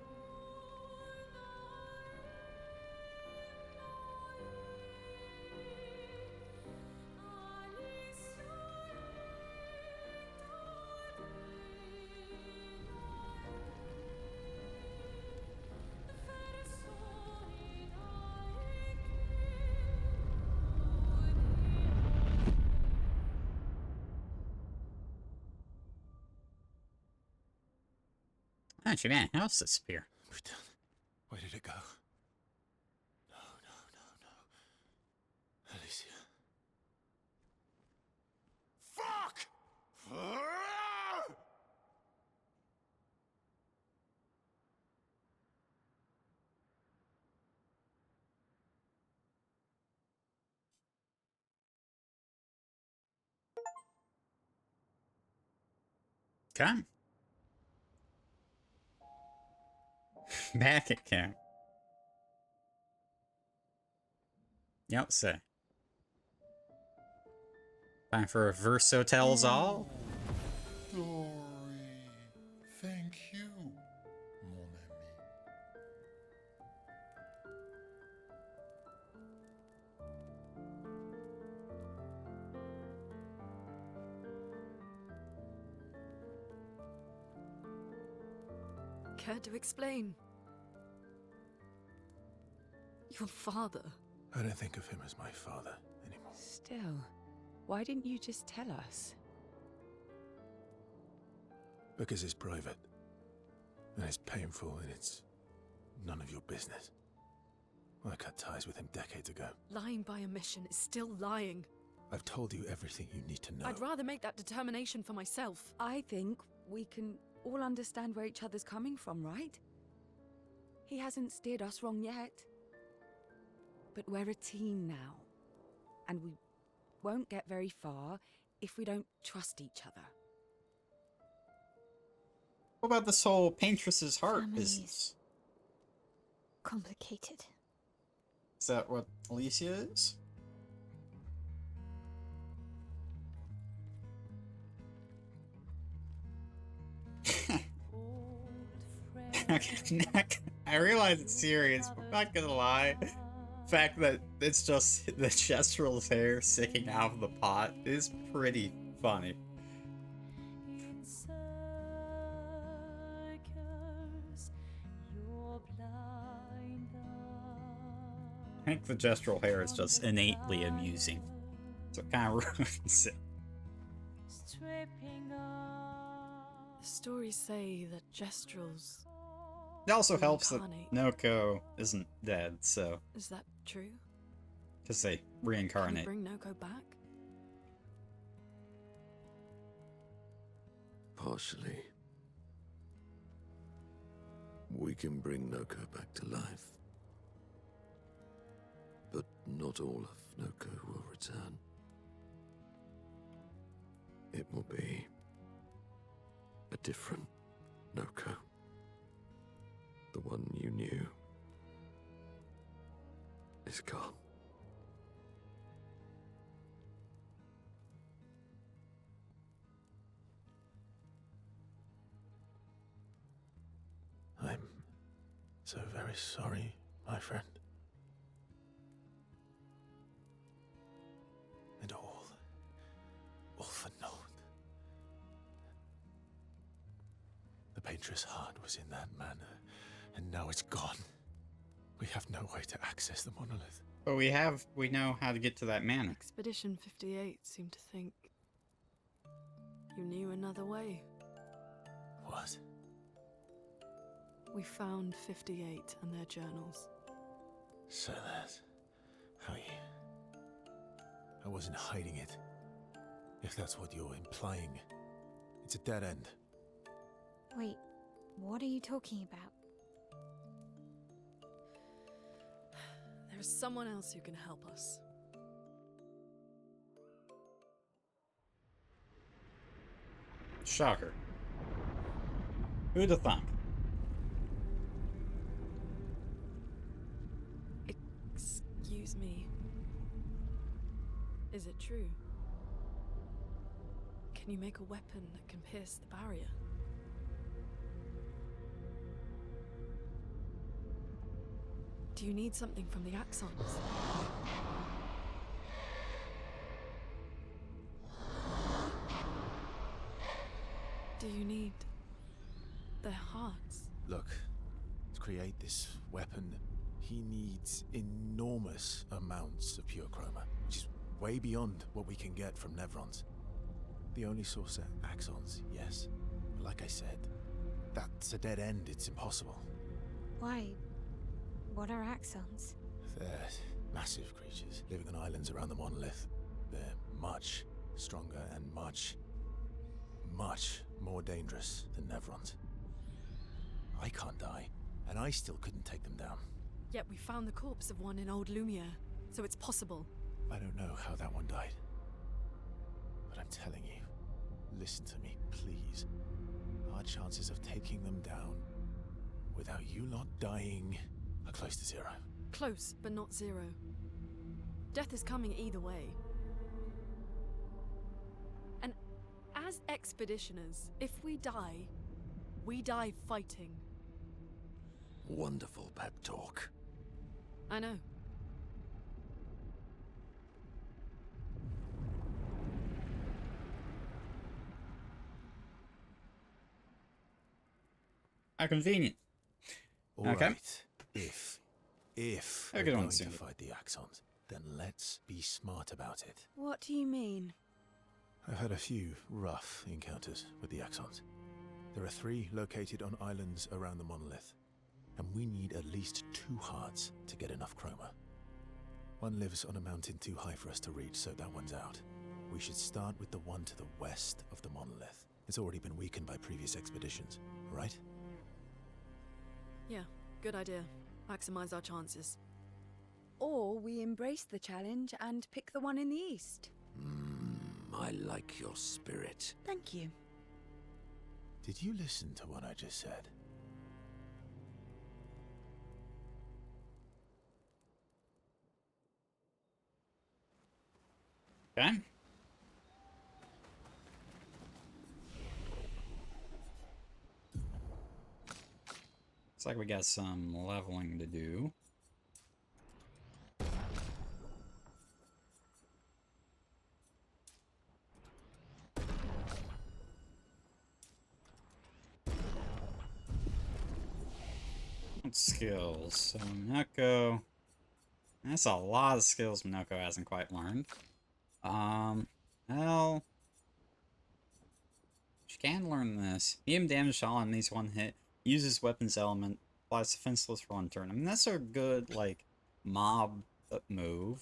Actually, man, how's this spear? Where did it go? No. Alicia. Fuck! Okay. Back at camp. Yep, say. Time for a Verso tells all. Dory, thank you, mon ami. Care to explain? Your father. I don't think of him as my father anymore. Still, why didn't you just tell us? Because it's private. And it's painful and it's none of your business. I cut ties with him decades ago. Lying by omission is still lying. I've told you everything you need to know. I'd rather make that determination for myself. I think we can all understand where each other's coming from, right? He hasn't steered us wrong yet. But we're a team now. And we won't get very far if we don't trust each other. What about this whole Paintress's heart Family is business? complicated. Is that what Alicia is? Okay, I realize it's serious, but I'm not gonna lie. The fact that it's just the Chestrel's hair sticking out of the pot is pretty funny. I think the gestural hair is just innately amusing, so it kind of ruins it. The stories say that Gestrels... It also helps that reincarnate. Noko isn't dead, so... Is that true? Because they Can we reincarnate. bring Noko back? Partially. We can bring Noko back to life. But not all of Noko will return. It will be a different Noko. The one you knew is gone. I'm so very sorry, my friend. And all for naught. The Paintress heart was in that manor, and now it's gone. We have no way to access the monolith. But we know how to get to that manor. Expedition 58 seemed to think you knew another way. What? We found 58 and their journals. So that's how you... I wasn't hiding it. If that's what you're implying. It's a dead end. Wait, what are you talking about? There is someone else who can help us. Shocker. Who'd have thunk? Excuse me. Is it true? Can you make a weapon that can pierce the barrier? Do you need something from the Axons? Do you need their hearts? Look, to create this weapon, he needs enormous amounts of pure chroma, which is way beyond what we can get from Nevrons. The only source are Axons, yes. But like I said, that's a dead end. It's impossible. Why? What are Axons? They're massive creatures living on islands around the monolith. They're much stronger and much more dangerous than Nevrons. I can't die, and I still couldn't take them down. Yet we found the corpse of one in Old Lumiere, so it's possible. I don't know how that one died. But I'm telling you, listen to me, please. Our chances of taking them down without you lot dying are close to zero. Close, but not zero. Death is coming either way. And as expeditioners, if we die fighting. Wonderful pep talk. I know. How convenient. All Okay. right. If Have a we're good one, going to Cindy. fight the Axons, then let's be smart about it. What do you mean? I've had a few rough encounters with the Axons. There are 3 located on islands around the monolith. and we need at least 2 hearts to get enough chroma. One lives on a mountain too high for us to reach, so that one's out. We should start with the one to the west of the monolith. It's already been weakened by previous expeditions, right? Yeah, good idea. Maximize our chances. Or we embrace the challenge and pick the one in the east. I like your spirit. Thank you. Did you listen to what I just said? Okay. Looks like we got some leveling to do. Skills. So Minoko. That's a lot of skills Minoko hasn't quite learned. Well, she can learn this. Medium damage all enemies one hit. Uses weapons element. Applies defenseless for 1 turn. I mean, that's a good, like, mob move.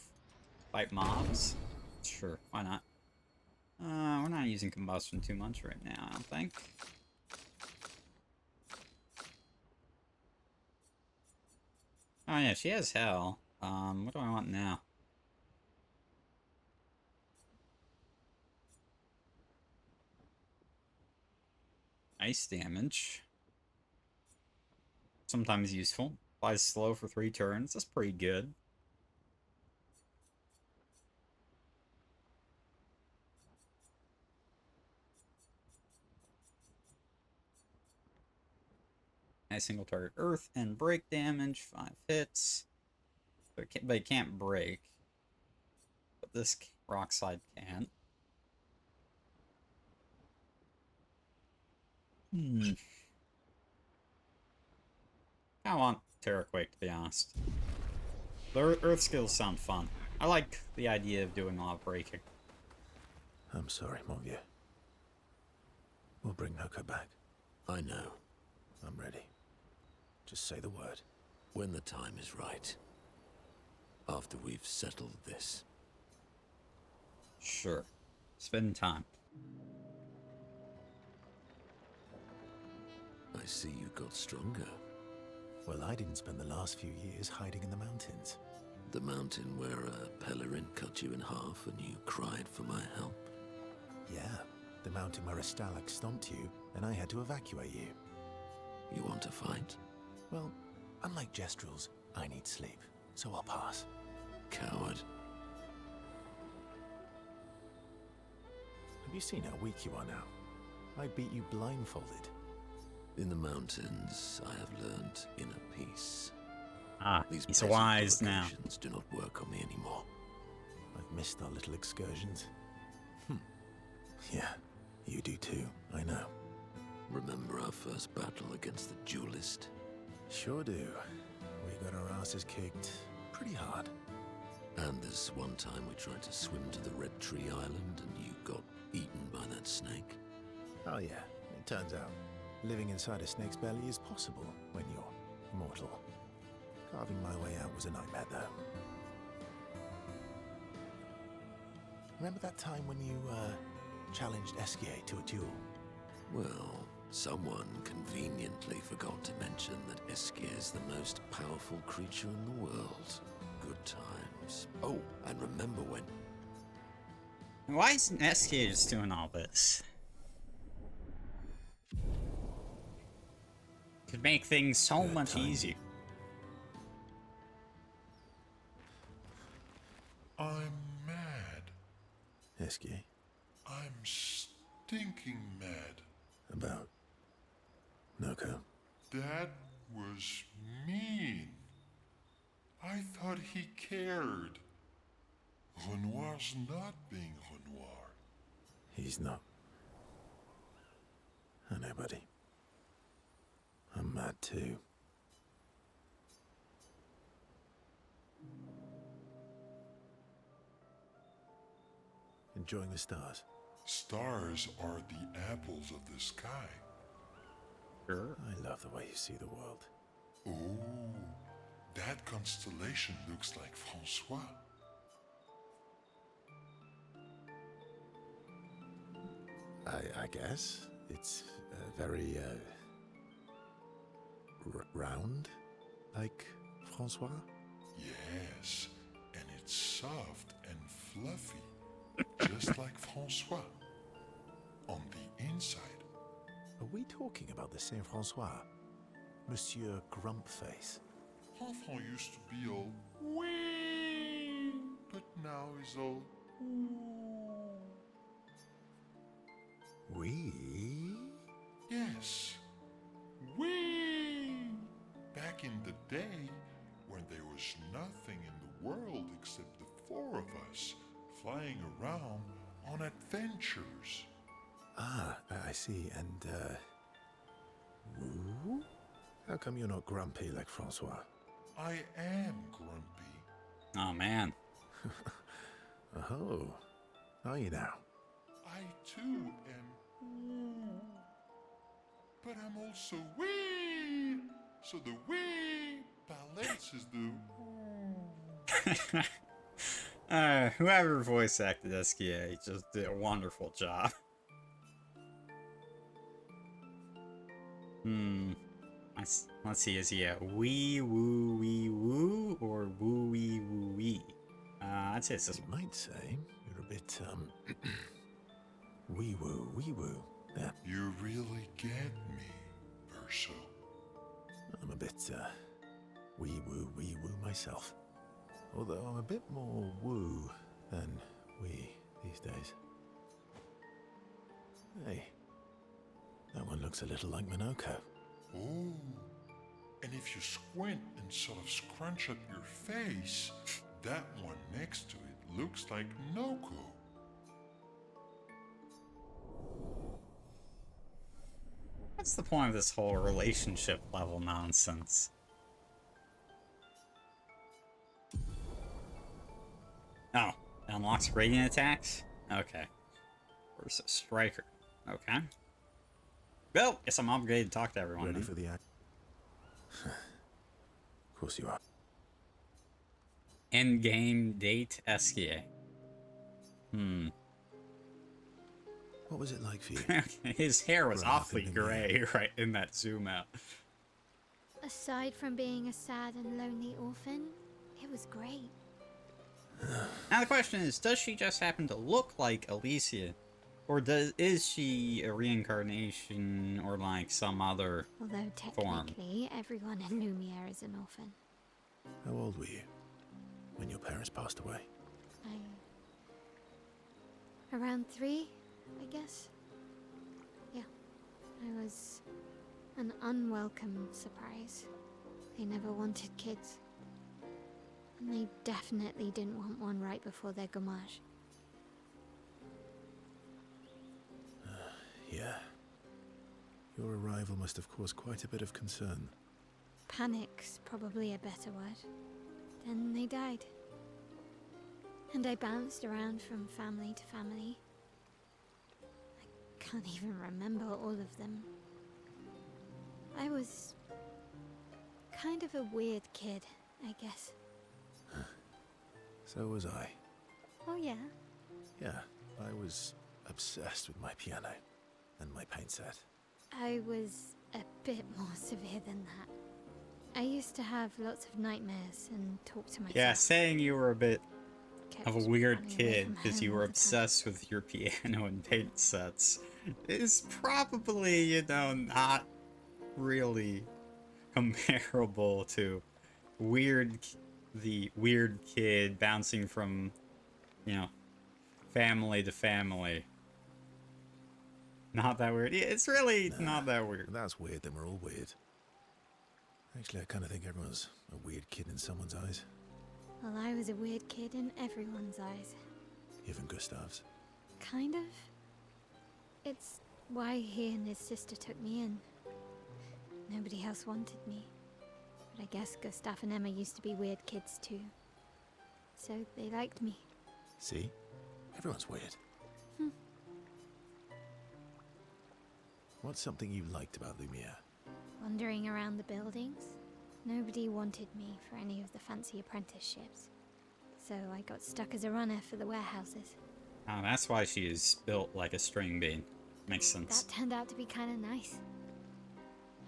Fight mobs. Sure, why not? We're not using combustion too much right now, I don't think. Oh yeah, she has hell. What do I want now? Ice damage. Sometimes useful. Applies slow for 3 turns. That's pretty good. A single target earth and break damage. 5 hits. But it can't break. But this rock slide can. I want Terraquake, to be honest. The earth skills sound fun. I like the idea of doing a lot of breaking. I'm sorry, mon vieux. We'll bring Noko back. I know. I'm ready. Just say the word. When the time is right. After we've settled this. Sure. Spend time. I see you got stronger. Well, I didn't spend the last few years hiding in the mountains. The mountain where a Pellerin cut you in half and you cried for my help. Yeah, the mountain where a Stalag stomped you and I had to evacuate you. You want to fight? Well, unlike Jestrels, I need sleep, so I'll pass. Coward. Have you seen how weak you are now? I beat you blindfolded. In the mountains, I have learned inner peace. Ah, These he's present wise now. provocations do not work on me anymore. I've missed our little excursions. Yeah, you do too, I know. Remember our first battle against the duelist? Sure do. We got our asses kicked pretty hard. And this one time we tried to swim to the Red Tree Island and you got eaten by that snake? Oh yeah, it turns out living inside a snake's belly is possible when you're mortal. Carving my way out was a nightmare though. Remember that time when you, challenged Eskier to a duel? Well, someone conveniently forgot to mention that Eskier is the most powerful creature in the world. Good times. Oh, and remember when... Why isn't Eskier just doing all this? Could make things so much easier. I'm mad. Eskier? I'm stinking mad. About Noko? That was mean. I thought he cared. Renoir's not being Renoir. He's not. I know, buddy. I'm mad too. Enjoying the stars? Stars are the apples of the sky. Sure. I love the way you see the world. Oh, that constellation looks like Francois. I guess. It's very, round, like Francois? Yes, and it's soft and fluffy, just like Francois. On the inside. Are we talking about the same Francois? Monsieur Grumpface? Enfant used to be all wee, but now he's all ooh. We? Yes, wee. Back in the day, when there was nothing in the world except the four of us flying around on adventures. Ah, I see. And, woo? How come you're not grumpy like Francois? I am grumpy. Oh, man. Oh, are you now? I too am woo. But I'm also wee. So the wee balances the woo. Whoever voice acted SKA just did a wonderful job. Let's see, is he a wee woo or woo wee woo wee? I'd say it's this You one. might say you're a bit, wee woo. Yeah, You really get me, Verso. I'm a bit, wee woo myself. Although I'm a bit more woo than wee these days. Hey, that one looks a little like Minoko. Oh, and if you squint and sort of scrunch up your face, that one next to it looks like Noko. What's the point of this whole relationship level nonsense? Oh, it unlocks radiant attacks? Okay. Versus Striker. Okay. Well, guess I'm obligated to talk to everyone. Ready then. for the act? Of course you are. End game date SKA. What was it like for you? His hair was Growing up awfully in gray right in that zoom out. Aside from being a sad and lonely orphan, it was great. Now the question is, does she just happen to look like Alicia? Or is she a reincarnation or like some other Although technically, everyone in Lumiere is an orphan. How old were you when your parents passed away? Around 3, I guess. Yeah, I was an unwelcome surprise. They never wanted kids. And they definitely didn't want one right before their gommage. Yeah. Your arrival must have caused quite a bit of concern. Panic's probably a better word. Then they died. And I bounced around from family to family. I can't even remember all of them. I was kind of a weird kid, I guess. So was I. Oh yeah? Yeah, I was obsessed with my piano and my paint set. I was a bit more severe than that. I used to have lots of nightmares and talk to myself. Yeah, saying you were a bit Kept of a weird running away kid from because home you all were the time. obsessed with your piano and paint sets is probably, you know, not really comparable to the weird kid bouncing from, you know, family to family. Not that weird. Yeah, it's really not that weird. If that's weird, then we're all weird. Actually, I kind of think everyone's a weird kid in someone's eyes. Well, I was a weird kid in everyone's eyes. Even Gustav's. Kind of. It's why he and his sister took me in. Nobody else wanted me. But I guess Gustav and Emma used to be weird kids too. So they liked me. See? Everyone's weird. What's something you liked about Lumiere? Wandering around the buildings. Nobody wanted me for any of the fancy apprenticeships, so I got stuck as a runner for the warehouses. Oh, that's why she is built like a string bean. Makes sense. That turned out to be kind of nice.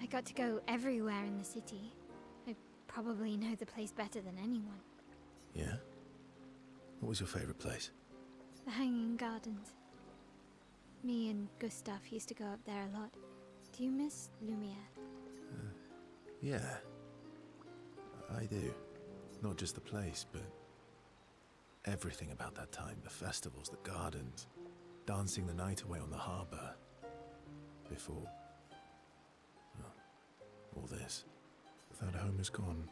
I got to go everywhere in the city. I probably know the place better than anyone. Yeah? What was your favorite place? The Hanging Gardens. Me and Gustav used to go up there a lot. Do you miss Lumiere? Yeah. I do. Not just the place, but everything about that time. The festivals, the gardens, dancing the night away on the harbour. Before... well, all this. That home is gone.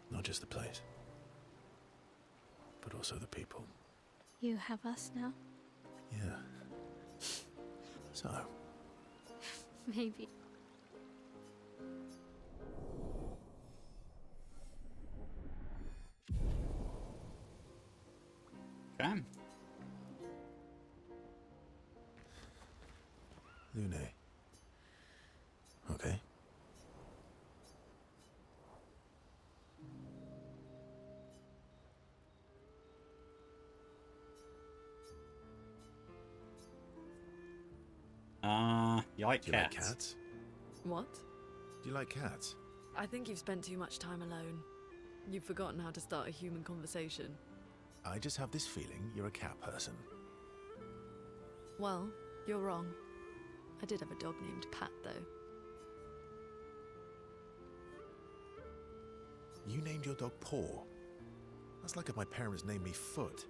Not just the place, but also the people. You have us now? Yeah. So... Maybe. Okay. Lune. Okay. You like Do you like cats? cats? What? Do you like cats? I think you've spent too much time alone. You've forgotten how to start a human conversation. I just have this feeling you're a cat person. Well, you're wrong. I did have a dog named Pat, though. You named your dog Paw. That's like if my parents named me Foot.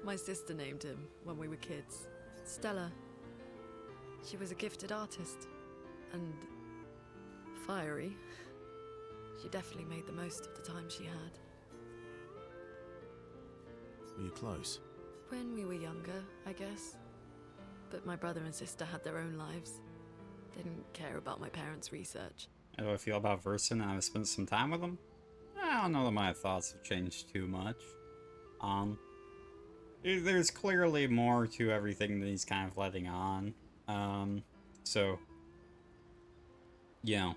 My sister named him when we were kids. Stella. She was a gifted artist. And... fiery. She definitely made the most of the time she had. Were you close? When we were younger, I guess. But my brother and sister had their own lives. They didn't care about my parents' research. How do I feel about Versa now I've spent some time with him? I don't know that my thoughts have changed too much. There's clearly more to everything that he's kind of letting on. So, you know.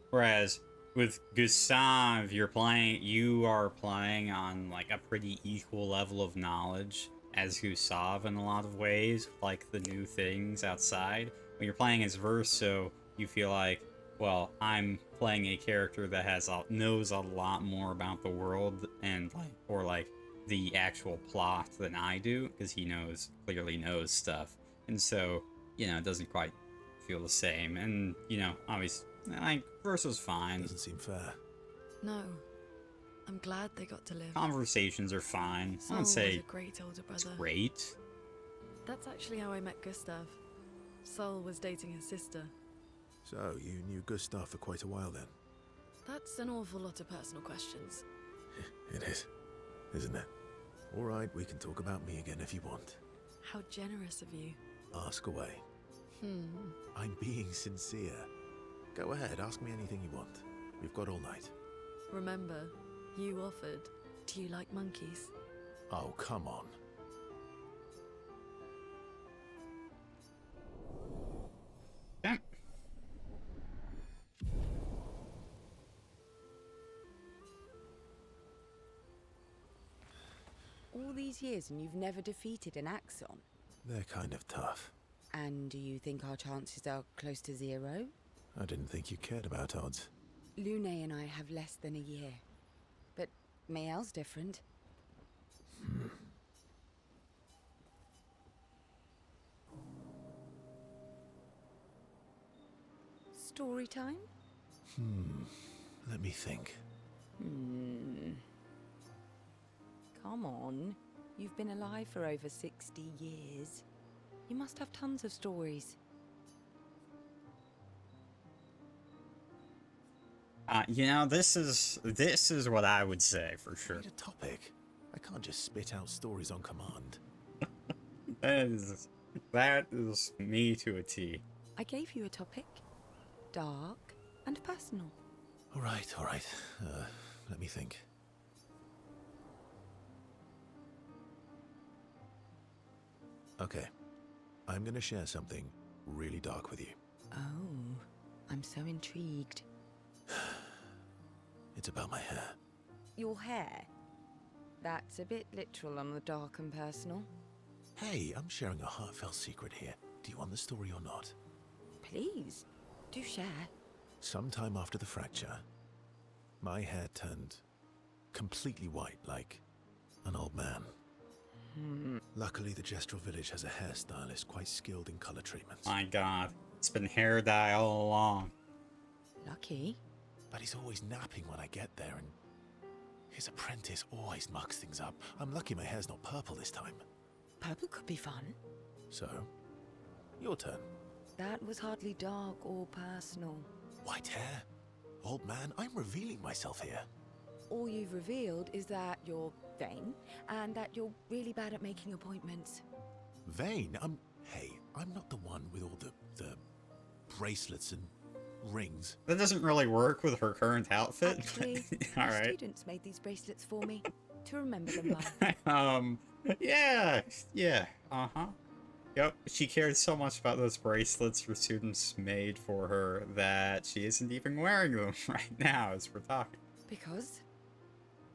Whereas with Gustav, you are playing on like a pretty equal level of knowledge as Gustav in a lot of ways, like the new things outside. When you're playing as Verso, you feel like, well, I'm playing a character that knows a lot more about the world and like the actual plot than I do, because he clearly knows stuff, and so it doesn't quite feel the same. And obviously, like Verso's fine. Doesn't seem fair. No. I'm glad they got to live. Conversations are fine. Sol I would say was a great older brother. it's great. That's actually how I met Gustav. Sol was dating his sister. So, you knew Gustav for quite a while then? That's an awful lot of personal questions. It is, isn't it? Alright, we can talk about me again if you want. How generous of you. Ask away. I'm being sincere. Go ahead, ask me anything you want. We've got all night. Remember, you offered. Do you like monkeys? Oh, come on. Okay. All these years and you've never defeated an Axon? They're kind of tough. And do you think our chances are close to zero? I didn't think you cared about odds. Lune and I have less than a year. But Mael's different. Story time? Let me think. Come on. You've been alive for over 60 years. You must have tons of stories. This is what I would say for sure. Need a topic. I can't just spit out stories on command. That is me to a T. I gave you a topic. Dark and personal. All right. Let me think. Okay. I'm gonna share something really dark with you. Oh, I'm so intrigued. It's about my hair. Your hair? That's a bit literal on the dark and personal. Hey, I'm sharing a heartfelt secret here. Do you want the story or not? Please, do share. Sometime after the fracture, my hair turned completely white, like an old man. Luckily, the Gestural village has a hairstylist quite skilled in color treatments. My god. It's been hair dye all along. Lucky? But he's always napping when I get there, and his apprentice always mucks things up. I'm lucky my hair's not purple this time. Purple could be fun. So, your turn. That was hardly dark or personal. White hair? Old man, I'm revealing myself here. All you've revealed is that you're vain, and that you're really bad at making appointments. Vain? Hey, I'm not the one with all the bracelets and rings. That doesn't really work with her current outfit. Actually, all the right. students made these bracelets for me to remember them by. Yeah, uh-huh. Yep, she cared so much about those bracelets her students made for her that she isn't even wearing them right now as we're talking. Because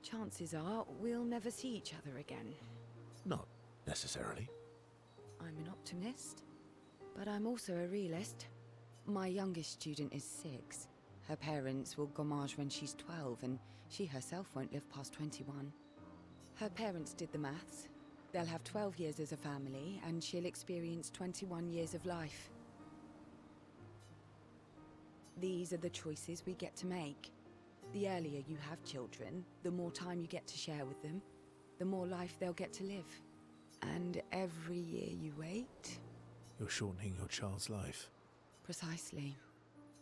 chances are we'll never see each other again. Not necessarily. I'm an optimist, but I'm also a realist. My youngest student is 6. Her parents will gommage when she's 12, and she herself won't live past 21. Her parents did the maths. They'll have 12 years as a family, and she'll experience 21 years of life. These are the choices we get to make. The earlier you have children, the more time you get to share with them, the more life they'll get to live. And every year you wait... You're shortening your child's life. Precisely.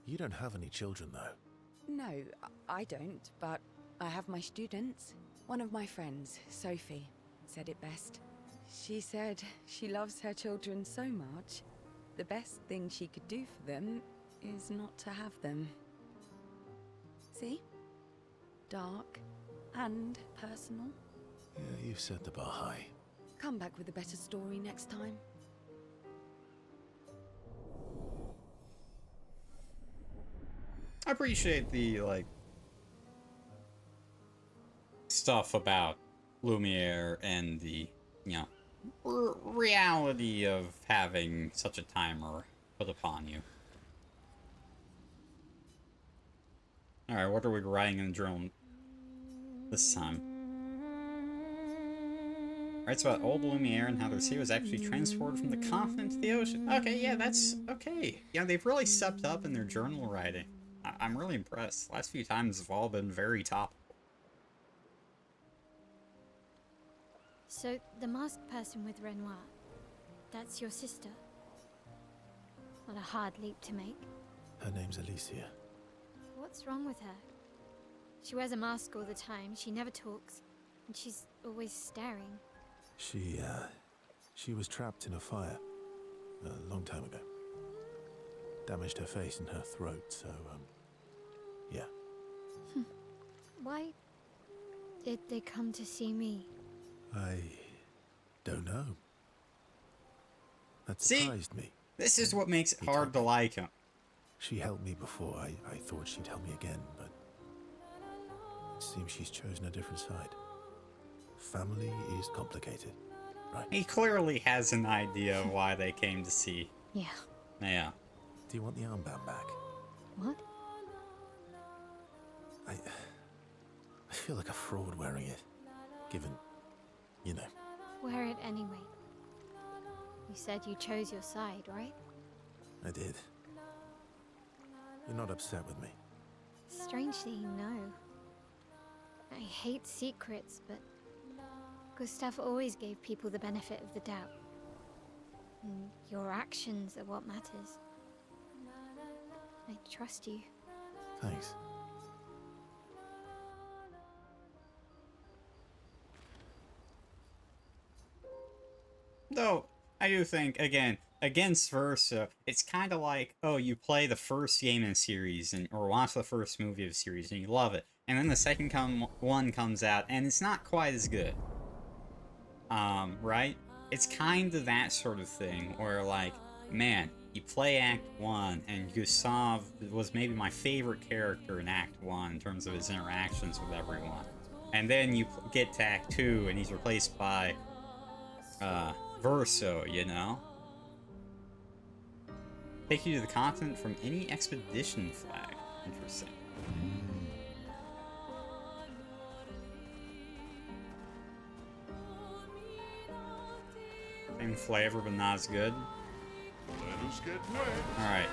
You don't have any children, though. No, I don't, but I have my students. One of my friends, Sophie, said it best. She said she loves her children so much, the best thing she could do for them is not to have them. See? Dark and personal. Yeah, you've set the bar high. Come back with a better story next time. I appreciate the, stuff about Lumiere and the, reality of having such a timer put upon you. Alright, what are we writing in the journal this time? Writes about old Lumiere and how their sea was actually transported from the continent to the ocean. Okay, yeah, that's okay. Yeah, they've really stepped up in their journal writing. I'm really impressed. The last few times have all been very topical. So, the masked person with Renoir, that's your sister? What a hard leap to make. Her name's Alicia. What's wrong with her? She wears a mask all the time, she never talks, and she's always staring. She was trapped in a fire a long time ago. Damaged her face and her throat, so, yeah. Why did they come to see me? I don't know. That See? surprised me. This is what makes it hard to like him. She helped me before. I thought she'd help me again, but it seems she's chosen a different side. Family is complicated, right? He clearly has an idea of why they came to see. Yeah. Yeah. Do you want the armband back? What? I feel like a fraud wearing it, given, Wear it anyway. You said you chose your side, right? I did. You're not upset with me. Strangely, no. I hate secrets, but Gustav always gave people the benefit of the doubt. And your actions are what matters. I trust you. Thanks. Though, I do think, again, against Versa, it's kind of like, oh, you play the first game in a series, or watch the first movie of a series, and you love it. And then the second one comes out, and it's not quite as good. Right? It's kind of that sort of thing, where, man, you play Act 1, and Gustav was maybe my favorite character in Act 1 in terms of his interactions with everyone. And then you get to Act 2, and he's replaced by Verso, you know? Take you to the continent from any expedition flag. Interesting. Same flavor, but not as good. Let us get wet. Alright.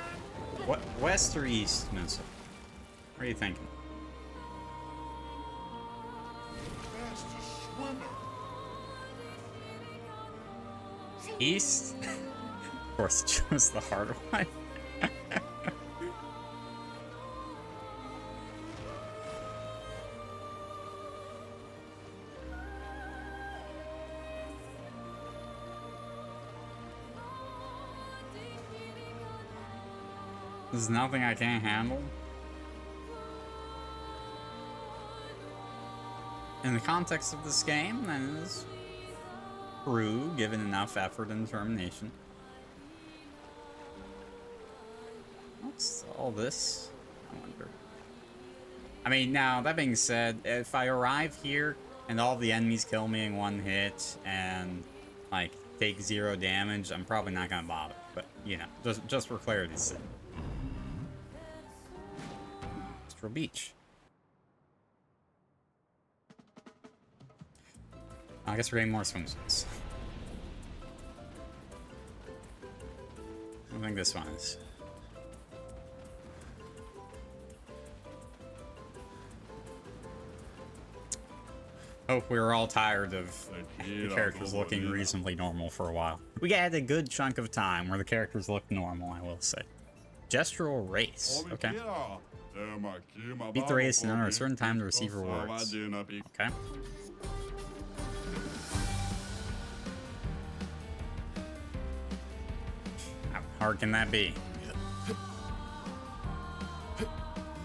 What, west or east, Minnesota? What are you thinking? Fastest swimmer. East? Of course, chose the harder one. There's nothing I can't handle. In the context of this game, that is true, given enough effort and determination. What's all this? I wonder. I mean, now, that being said, if I arrive here and all the enemies kill me in one hit and, like, take 0 damage, I'm probably not gonna bother. But, you know, just for clarity's sake. Astral Beach. I guess we're getting more swimsuits. I think this one is. Hope we were all tired of the characters looking reasonably normal for a while. We had a good chunk of time where the characters looked normal, I will say. Gestural race. Okay. Beat the race and under a certain time to receive rewards. Okay. How hard can that be?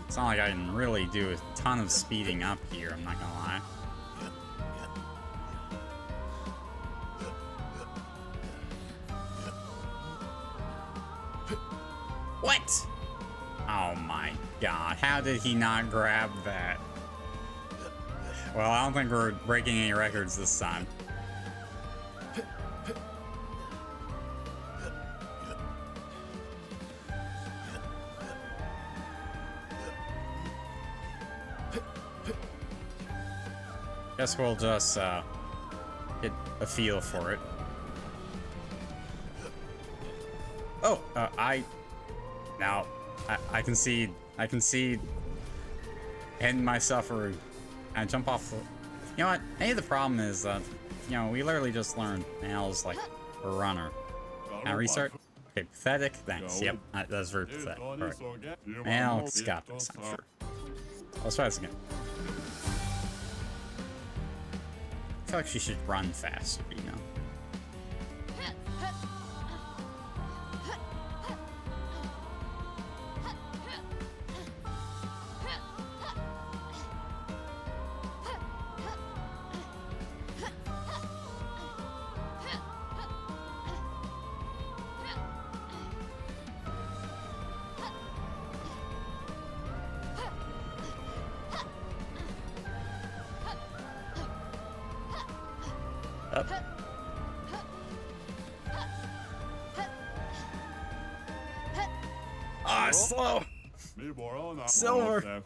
It's not like I can really do a ton of speeding up here, I'm not gonna lie. What? Oh my god, how did he not grab that? Well, I don't think we're breaking any records this time. Guess we'll just get a feel for it. Oh, now I concede. I concede. End my suffering. And jump off the... You know what? Maybe the problem is that, you know, we literally just learned Mal's like a runner. Now restart. Okay, pathetic. Thanks. Yep, that's very pathetic. Alright. Mal's got this, I'm sure. Let's try this again. I feel like she should run faster, you know? Up. Ah, slow. Silver.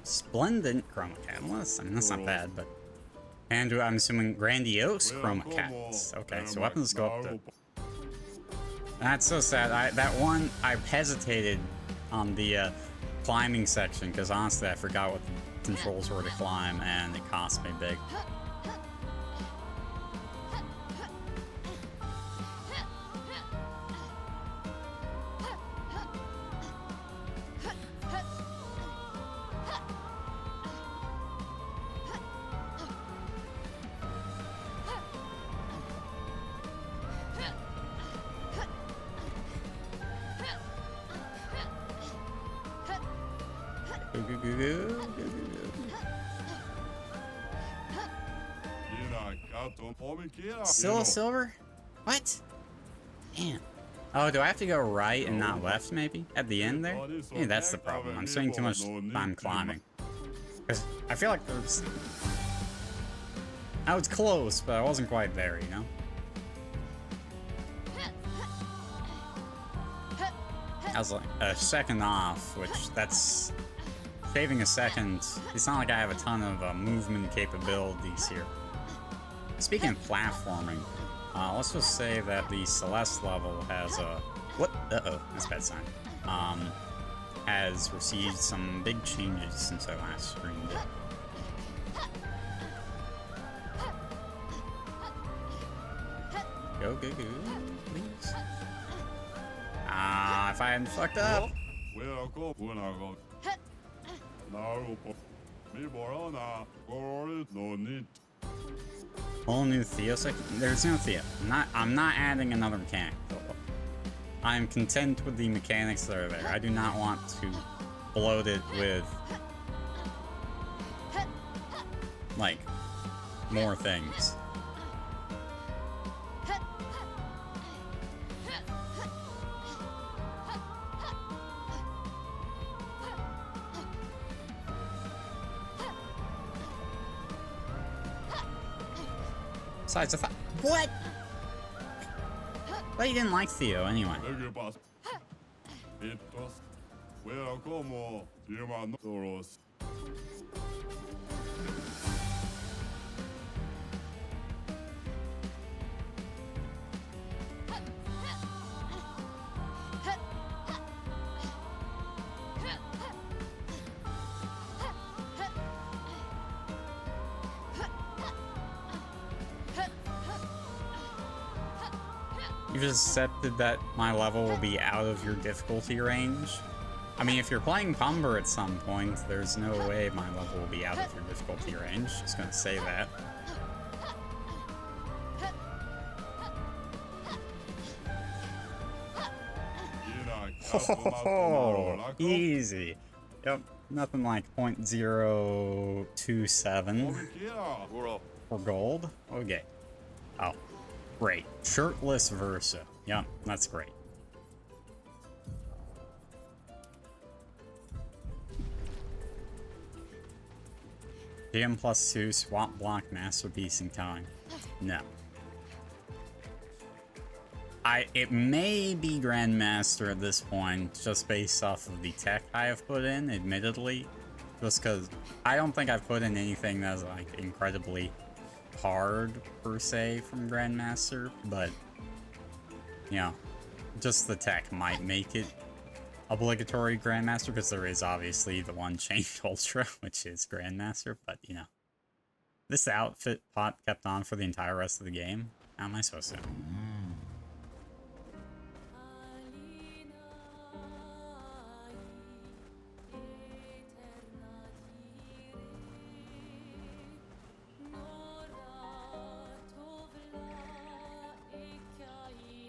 Splendid chroma catalyst. I mean, that's not bad, but. And I'm assuming grandiose chroma catalyst. Okay, so weapons go up to. That's so sad. That one, I hesitated on the climbing section because honestly, I forgot what the controls were to climb, and it cost me big. Still a silver? What? Man. Oh, do I have to go right and not left, maybe? At the end there? Maybe that's the problem. I'm spending too much time climbing. Because I feel like there's... I was close, but I wasn't quite there, you know? I was like a second off, which that's... Shaving a second. It's not like I have a ton of movement capabilities here. Speaking of platforming, let's just say that the Celeste level has a... What? Uh-oh, that's a bad sign. Has received some big changes since I last streamed it. Go, go, go, please. If I hadn't fucked up. Whole new Theo section? There's no Theo. I'm not adding another mechanic. I'm content with the mechanics that are there. I do not want to bloat it with like more things. Besides, I thought, what? Well, you didn't like Theo anyway. You've accepted that my level will be out of your difficulty range. I mean, if you're playing Pumber at some point, there's no way my level will be out of your difficulty range. Just gonna say that. Oh, easy. Yep, nothing like 0.027 for gold. Okay. Oh. Great. Shirtless Versa. Yep, that's great. DM+2 swap block masterpiece in time. No. It may be Grandmaster at this point, just based off of the tech I have put in, admittedly. Just because I don't think I've put in anything that's like incredibly hard per se from Grandmaster, but you know, just the tech might make it obligatory Grandmaster, because there is obviously the one changed Ultra, which is Grandmaster, but you know, this outfit pot kept on for the entire rest of the game. How am I supposed to?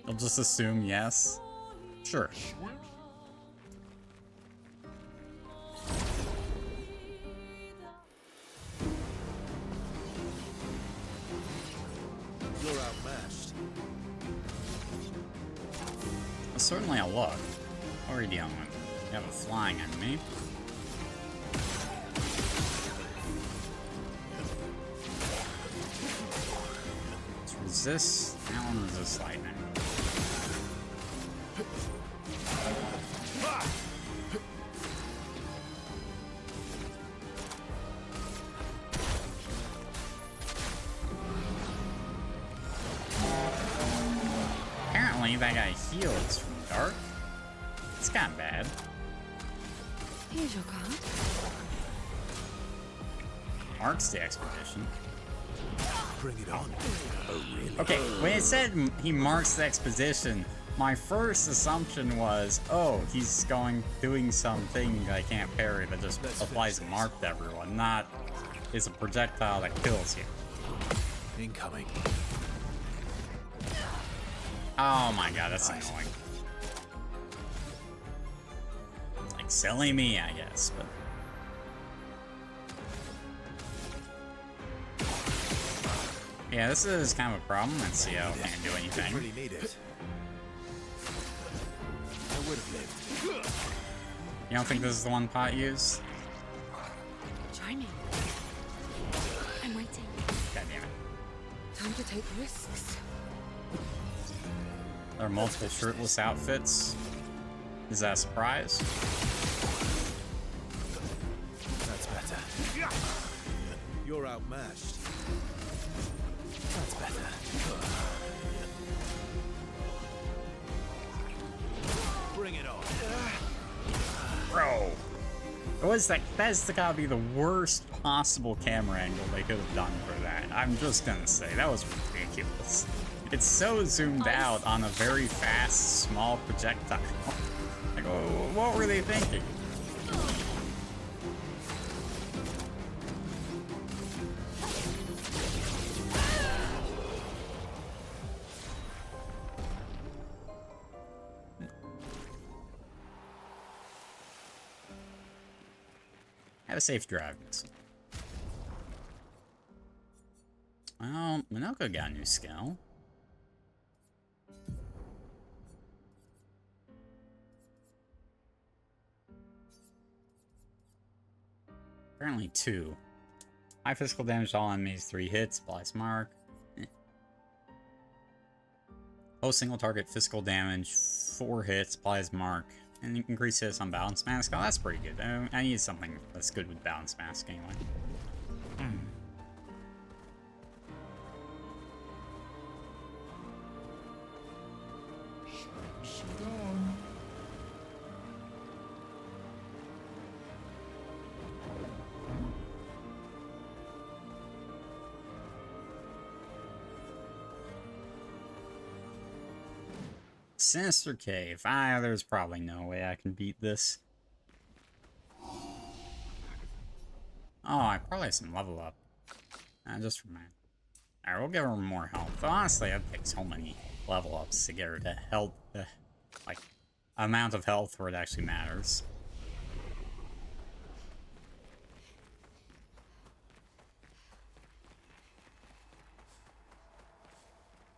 I'll just assume yes. Sure. You're outmatched. That's certainly a look. What are you dealing with? You have a flying enemy. Let's resist. That one resists lightning. Apparently that guy heals from dark. It's kind of bad. Here's your card. Marks the expedition. Bring it on. Oh, really? Okay, when it said he marks the expedition, my first assumption was, oh, he's doing something I can't parry that just applies a mark to everyone, not it's a projectile that kills you. Incoming. Oh my god, that's annoying. It's like silly me, I guess, but... Yeah, this is kind of a problem. Let's see how I can't do anything. Really need it. You don't think this is the one Pot used? Try me. I'm waiting. God damn it. Time to take risks. There are multiple shirtless outfits. Is that a surprise? That's better. You're outmatched. That's better. Bring it on. Bro! That's gotta be the worst possible camera angle they could have done for that. I'm just gonna say, that was ridiculous. It's so zoomed out on a very fast, small projectile. Like, what were they thinking? Have a safe drive, Miss. Well, Minoko got a new skill. Apparently 2. High physical damage to all enemies, 3 hits, applies mark. Low single target physical damage, 4 hits, applies mark. And increase hits on balance mask. Oh, that's pretty good. I need something that's good with balance mask anyway. Sit down. Sinister Cave. There's probably no way I can beat this. Oh, I probably have some level up. Just for a minute. Alright, we'll give her more health. But honestly, I'd take so many level ups to get her to health, like, amount of health where it actually matters.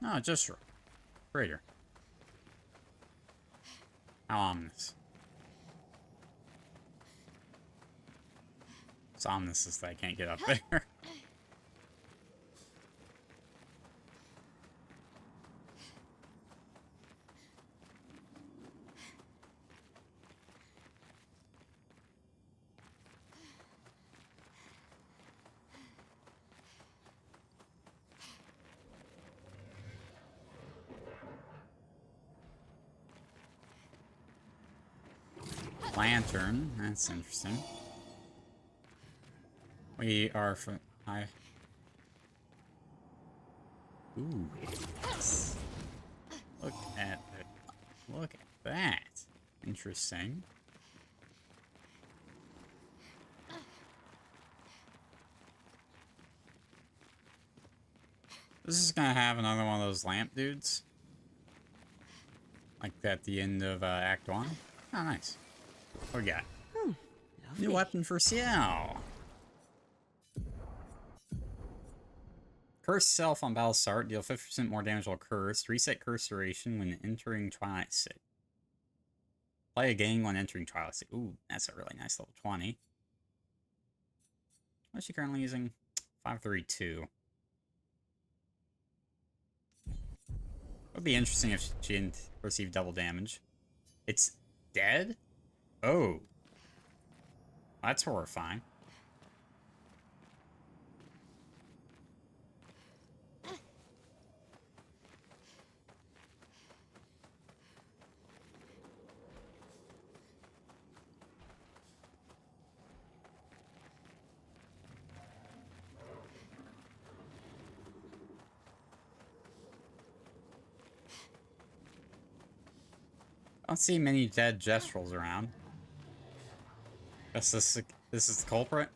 No, just greater. How ominous. It's ominous is that I can't get up there. Lantern, that's interesting. We are from ooh, yes. Look at that. Interesting. This is gonna have another one of those lamp dudes, like at the end of Act 1. Oh, nice. What we got? New weapon for Xiao. Curse self on battle start. Deal 50% more damage while cursed. Reset curse duration when entering Twilight City. Play again when entering Twilight City. Ooh, that's a really nice level 20. What is she currently using? 532. It would be interesting if she didn't receive double damage. It's dead? Oh. That's horrifying. I don't see many dead Jestrals around. Guess this is the culprit?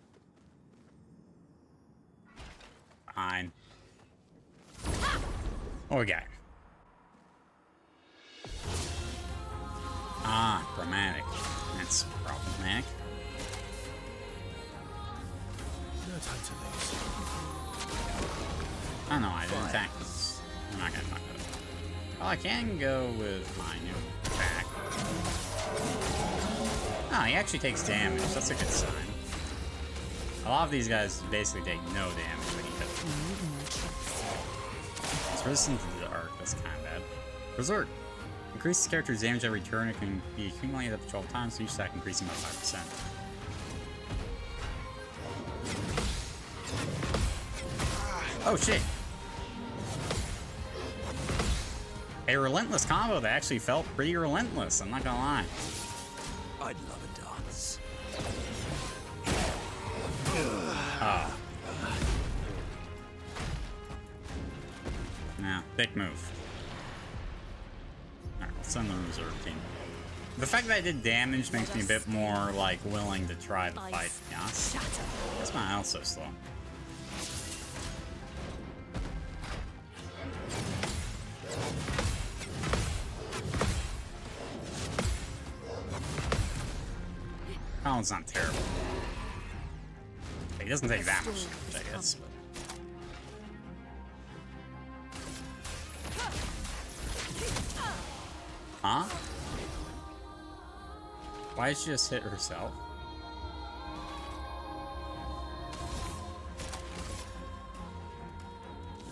Fine. What we got? Ah, chromatic. That's problematic. No time to lose. Oh no, I didn't attack this. I'm not gonna talk about it. Well, I can go with my new attack. Oh, he actually takes damage. That's a good sign. A lot of these guys basically take no damage when he hits them. It's resistant to the arc. That's kind of bad. Berserk. Increases the character's damage every turn. It can be accumulated up to 12 times, so each stack increasing by 5%. Oh shit! A relentless combo that actually felt pretty relentless, I'm not gonna lie. I'd love a dance. Ah. Nah, big move. Alright, let's send the reserve team. The fact that I did damage makes me a bit more, like, willing to try the fight, to be honest. That's my health so slow. Oh, it's not terrible. He doesn't take that much damage, I guess. Huh? Why did she just hit herself?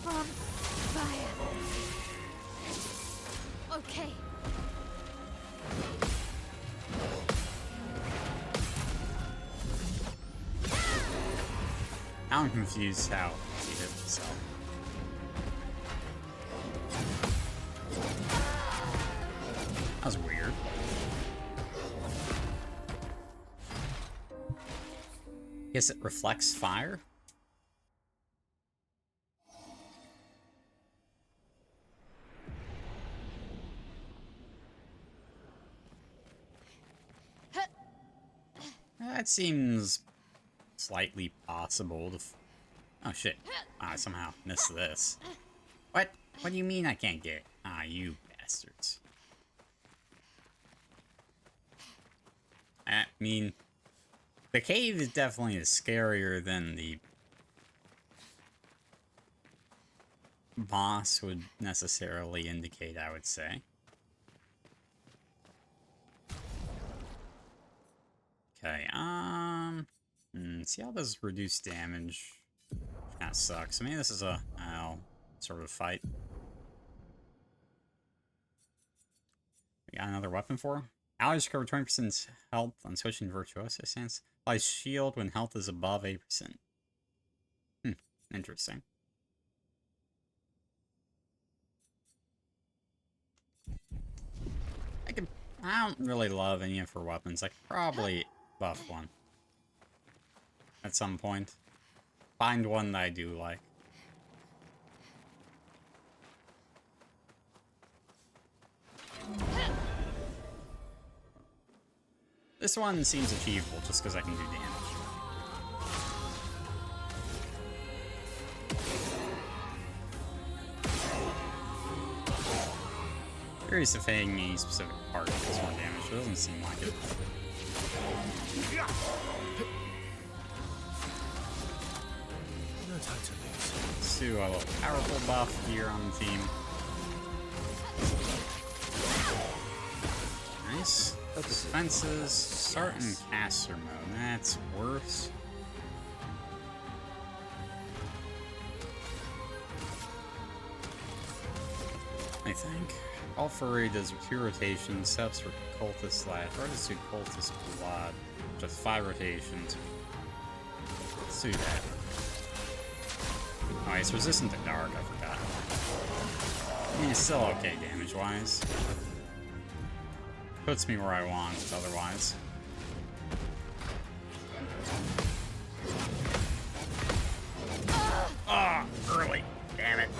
On fire. Okay. Now I'm confused how he hit himself. That was weird. Guess it reflects fire? That seems slightly possible to oh shit. I somehow missed this. What? What do you mean I can't get it? Ah, you bastards. I mean, the cave is definitely scarier than the boss would necessarily indicate, I would say. Okay, see how this reduced damage? Kinda sucks. I mean, this is a sort of fight. We got another weapon for her. Allies recover 20% health on switching Virtuoso stance. Applies shield when health is above 8%. Interesting. I don't really love any of her weapons. I could probably buff one at some point. Find one that I do like. This one seems achievable just because I can do damage. Curious if any specific part does more damage. It doesn't seem like it. No time to lose. Let's do a little powerful buff here on the team. Nice. Defenses. Start in caster mode. That's worse. I think. All furry does 2 rotations, steps for cultist slash. Or just do cultist blood. Just 5 rotations. Let's do that. Oh, it's resistant to dark, I forgot. I mean, it's still okay damage wise. Puts me where I want, otherwise. Ah, early. Damn it.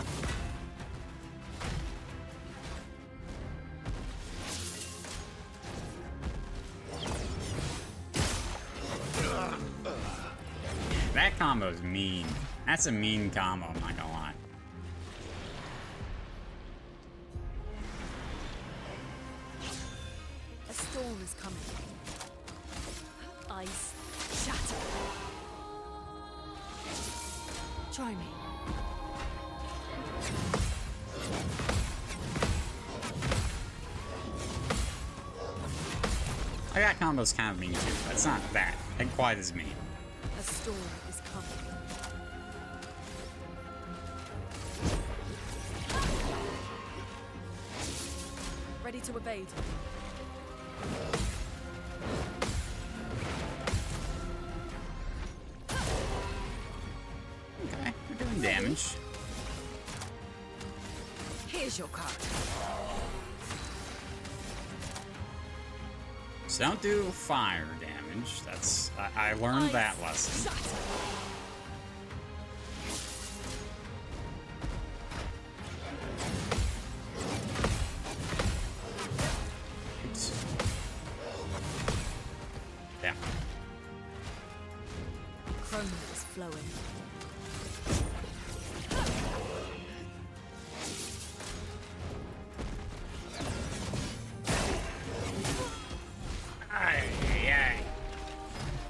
That combo's mean. That's a mean combo, I'm not gonna lie. A storm is coming. Ice shatter. Try me. I got combos kind of mean too, but it's not that. And quite as mean. A storm is coming. Ready to evade. Okay, we're doing damage. Here's your card. So don't do fire damage. That's I learned that lesson. Oops. Yeah. Chroma is flowing.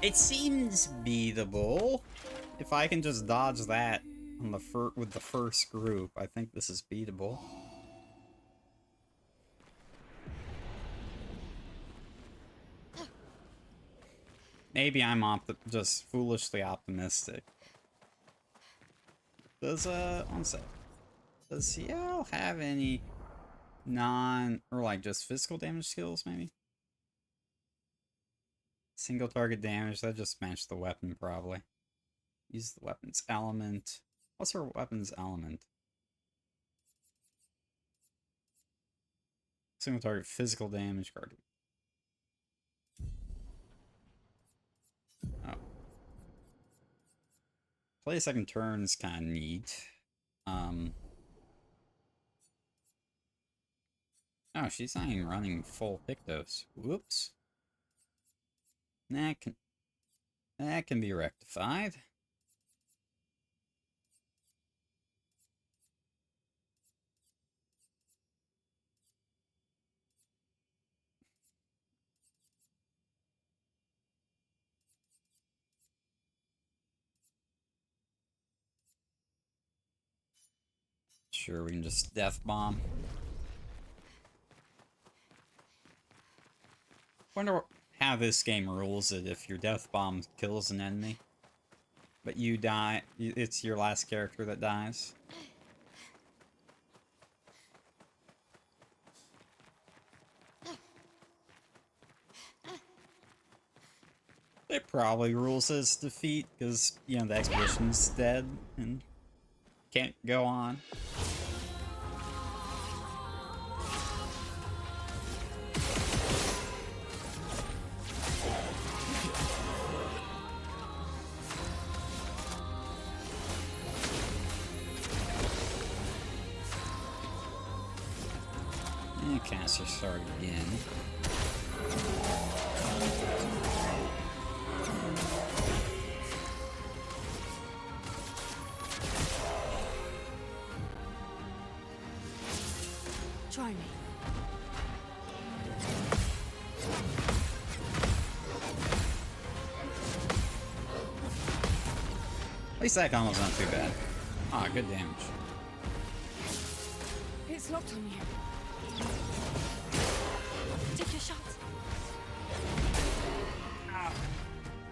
It seems beatable. If I can just dodge that on the with the first group, I think this is beatable. Maybe I'm just foolishly optimistic. Does one sec. Does CL have any or like just physical damage skills maybe? Single target damage, that just matched the weapon probably. Use the weapon's element. What's her weapon's element? Single target physical damage card. Oh. Play a second turn is kind of neat. Oh, she's not even running full Pictos. Whoops. That can be rectified. Sure, we can just death bomb. Wonder how this game rules it if your death bomb kills an enemy, but you die. It's your last character that dies. It probably rules as defeat because, you know, the expedition's dead and can't go on. Caster start again. Try me. At least that combo's not too bad. Ah, good damage. It's locked on you. Take your shot.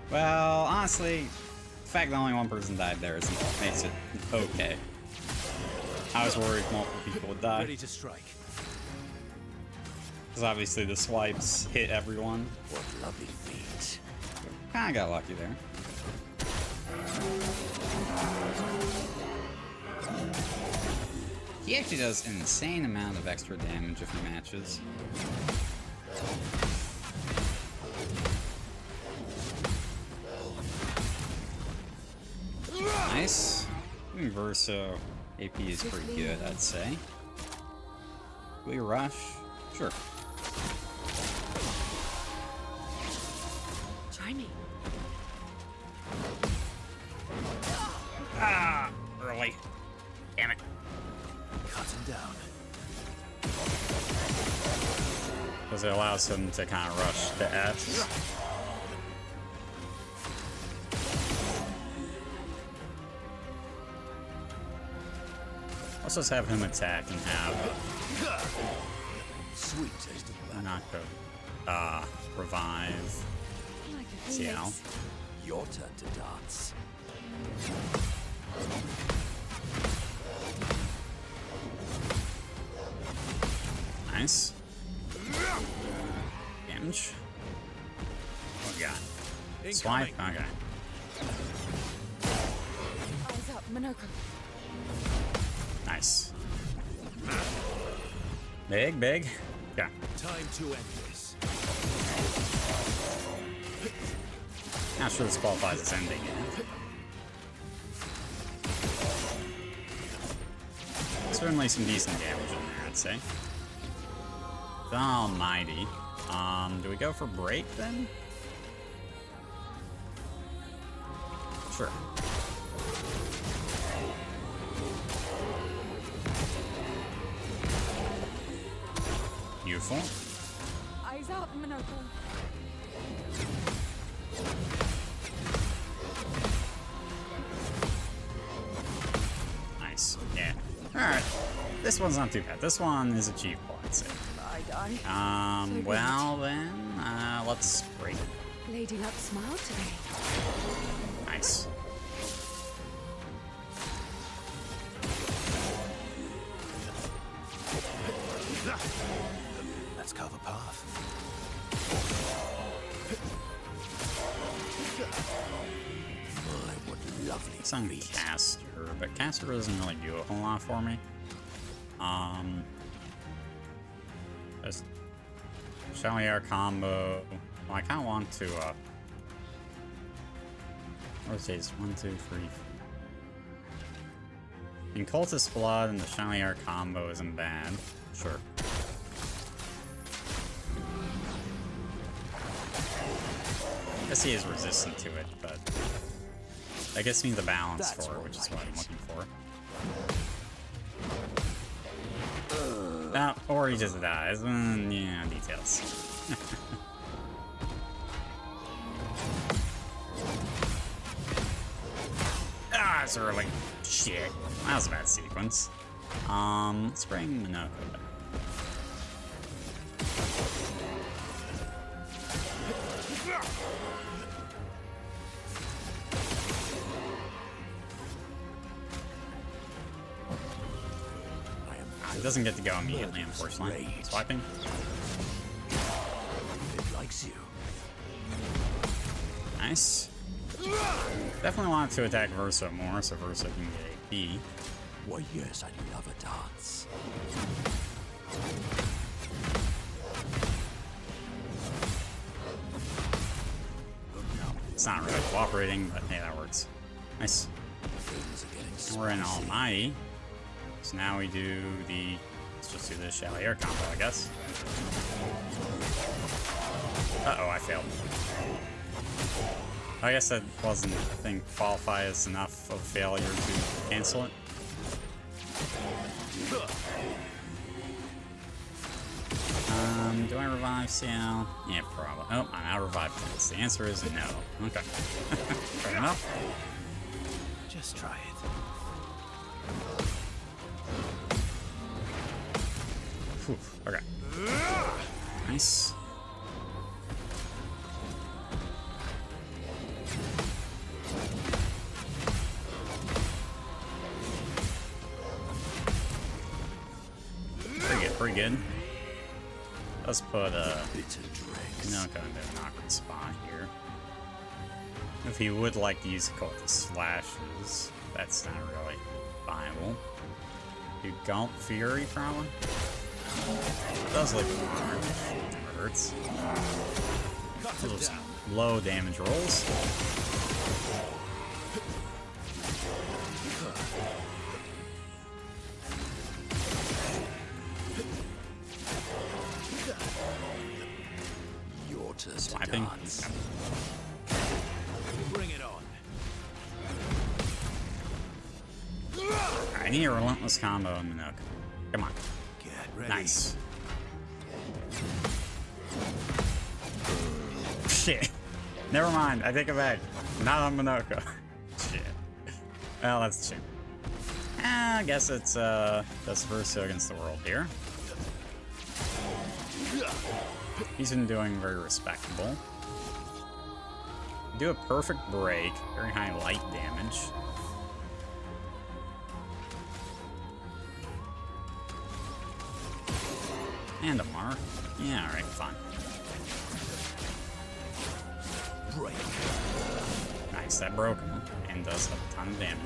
Well, honestly, the fact that only one person died there makes it okay. I was worried multiple people would die. Ready to strike. Because obviously the swipes hit everyone. What lovely feet. Kinda got lucky there. He actually does an insane amount of extra damage if he matches. Nice. Verso AP is pretty good, I'd say. We rush? Sure. Try me. Ah! Early. Damn it. Cut him down. Because it allows him to kind of rush the Fs. Let's just have him attack and have Sweet taste of blood. not go. revive Like a CL. phoenix. Your turn to dance. Nice. Damage. What we got? Swipe? Okay. Eyes up, Minoko. Nice. Big, big. Yeah. Time to end this. Not sure this qualifies as ending yet. Certainly some decent damage in there, I'd say. Almighty. Do we go for break then? Sure. Beautiful. Eyes up, Minoko. Nice. Yeah. Alright. This one's not too bad. This one is achievable, I'd say. I die. Well then, let's break. Lady Luck smiled today. Nice. Let's carve a path. My, what lovely It's on feet. Caster, but Caster doesn't really do a whole lot for me. Just Chalier combo. Well, I kind of want to, what's these? 1, 2, 3, 4. In Cultist Blood and the Chalier combo isn't bad. Sure. I guess he is resistant to it, but that gives me the balance That's for it, what which is I what I'm like. looking for. Or he just dies. Yeah, details. It's early. Shit. That was a bad sequence. Let's bring Minoko back. It doesn't get to go immediately, unfortunately. Swiping. It likes you. Nice. Definitely wanted to attack Verso more, so Verso can get AP. Why, yes, I'd love a dance. It's not really cooperating, but hey, that works. Nice. Things are getting And we're in spicy. Almighty. So now we do the... Let's just do the Chalier combo, I guess. Uh-oh, I failed. I guess that wasn't, I think, qualify as enough of failure to cancel it. Do I revive CL? Yeah, probably. Oh, I'm out of revive points. The answer is no. Okay. Fair enough. Just try it. Whew, okay. Nice. Pretty good. Let's put Bitter dregs. Minoko into an awkward spot here. If he would like to use Cultist Slashes, that's not really viable. Do Gaunt Fury, probably? It does look hard. It hurts. Those are some low damage rolls. Your turn to Swiping. dance. Bring it on. I need a relentless combo on Minoko. Come on. Get ready. Nice. Shit. Never mind. I take it back. Not on Minoko. Shit. Well, that's a shame. I guess it's just Verso against the world here. He's been doing very respectable. Do a perfect break, very high light damage. And a mark. Yeah, alright, fine. Break. Nice, that broke him and does a ton of damage.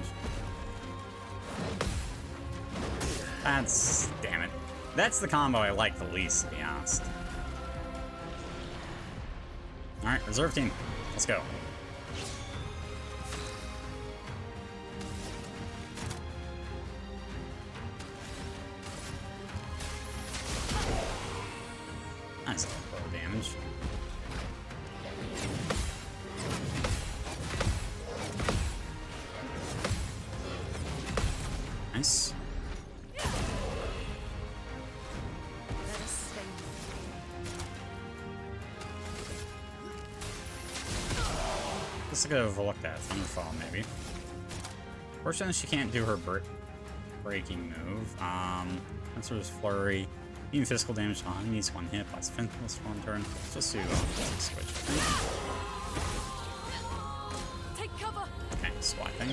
Damn it. That's the combo I like the least, to be honest. Alright, reserve team. Let's go. Nice little damage. Nice. This could have looked at Thunderfall, maybe. Fortunately, she can't do her breaking move. Spencer's Flurry. Even physical damage on enemies, one hit, plus defense for one turn. Just do switch. Take cover. Okay, swiping.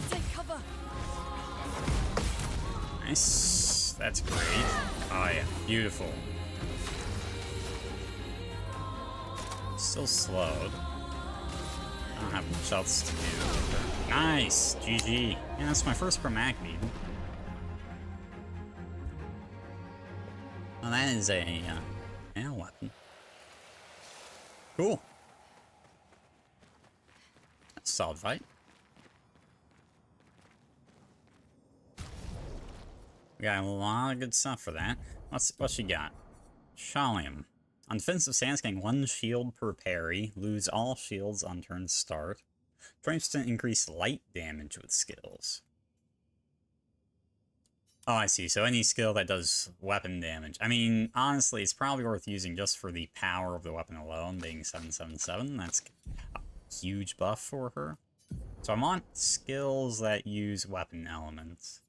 Take cover. Nice. That's great. Oh yeah, beautiful. Still slowed. I don't have much else to do. Nice! GG. Yeah, that's my first chromatic bead. Well, that is a nail weapon. Cool. That's a solid fight. We got a lot of good stuff for that. What she got? Shalium. On defensive stance, gain 1 shield per parry. Lose all shields on turn start. 20% increase light damage with skills. Oh, I see. So any skill that does weapon damage. I mean, honestly, it's probably worth using just for the power of the weapon alone, being 777. That's a huge buff for her. So I want skills that use weapon elements.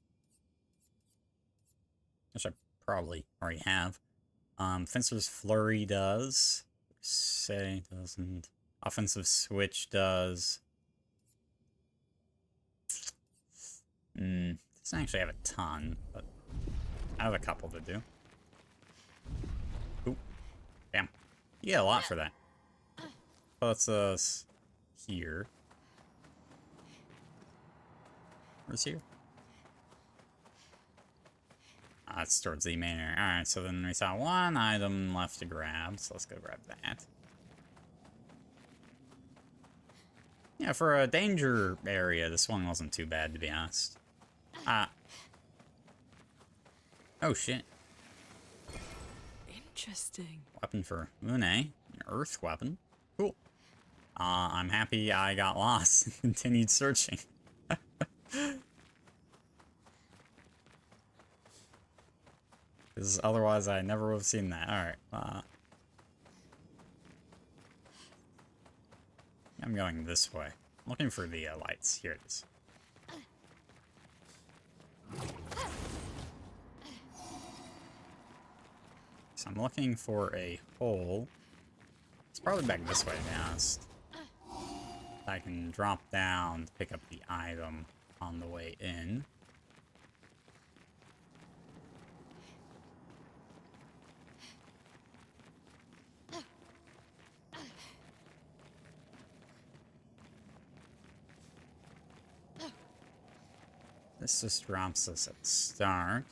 Which I probably already have. Fencer's Flurry does. Say doesn't. Offensive Switch does. Doesn't actually have a ton, but I have a couple to do. Ooh. Damn. You get a lot for that. Puts us here. Where's here? It's towards the main area. Alright, so then we saw one item left to grab, so let's go grab that. Yeah, for a danger area, this one wasn't too bad, to be honest. Oh, shit. Interesting. Weapon for Mune, an earth weapon. Cool. I'm happy I got lost and continued searching. Because otherwise I never would have seen that. Alright. I'm going this way. I'm looking for the lights. Here it is. So I'm looking for a hole. It's probably back this way, to be honest. I can drop down to pick up the item on the way in. This just drops us at start.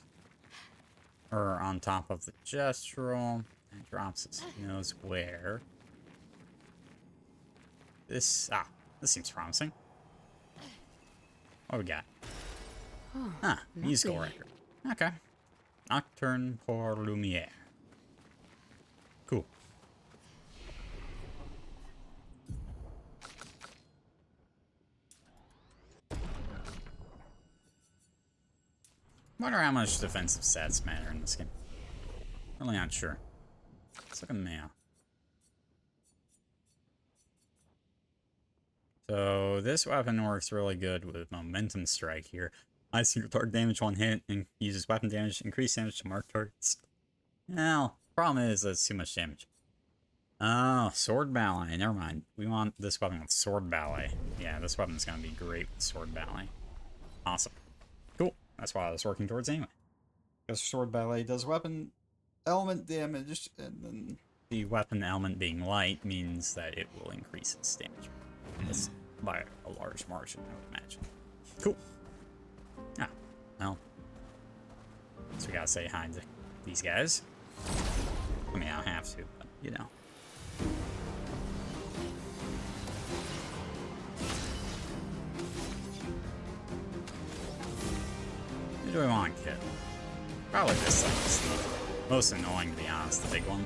Or on top of the gestural. And drops us who knows where. This seems promising. What we got? Oh, musical record. Okay. Nocturne pour Lumière. Cool. Wonder how much defensive stats matter in this game. Really not sure. Let's look at mail. So this weapon works really good with Momentum Strike here. I see target damage one hit and uses weapon damage, increased damage to marked targets. Well, Problem is, that's too much damage. Oh, sword ballet. Never mind. We want this weapon with sword ballet. Yeah, this weapon's gonna be great with sword ballet. Awesome. Cool. That's what I was working towards anyway. Because sword ballet does weapon element damage, and then the weapon element being light means that it will increase its damage. That's by a large margin, I would imagine. Cool. Ah, well. So we gotta say hi to these guys. I mean, I don't have to, but, you know. Who do I want, kid? Probably this thing is the most annoying, to be honest, the big one.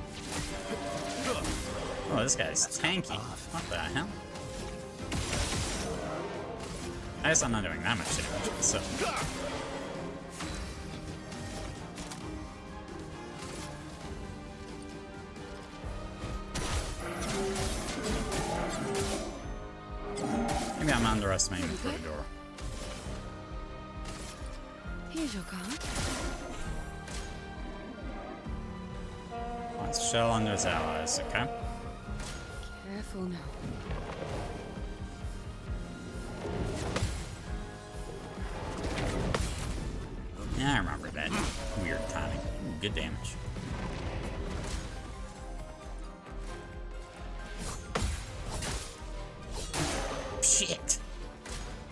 Oh, this guy's tanky. What the hell? I guess I'm not doing that much damage, so... Maybe I'm underestimating the door. Here's your card. Let's shell under his allies, okay? Careful now. Yeah, I remember that. Weird timing. Ooh, good damage. Shit!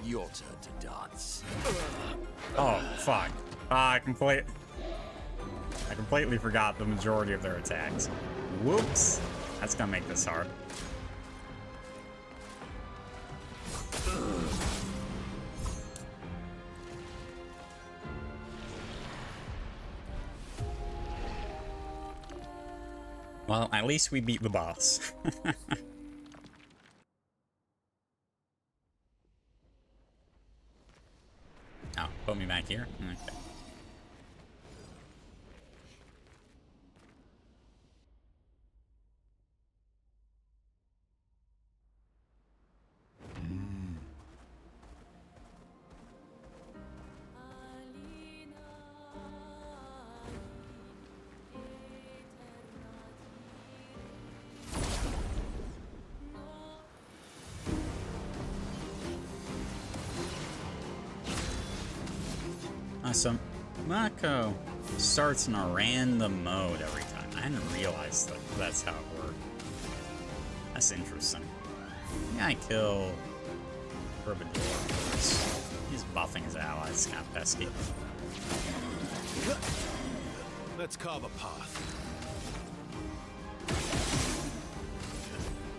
Your turn to dance. Oh, fuck. I completely forgot the majority of their attacks. Whoops. That's gonna make this hard. Well, at least we beat the boss. Oh, put me back here? Okay. So Mako starts in a random mode every time. I didn't realize that that's how it worked. That's interesting. Yeah, I kill Rubador first. He's buffing his allies. It's kind of pesky. Let's carve a path.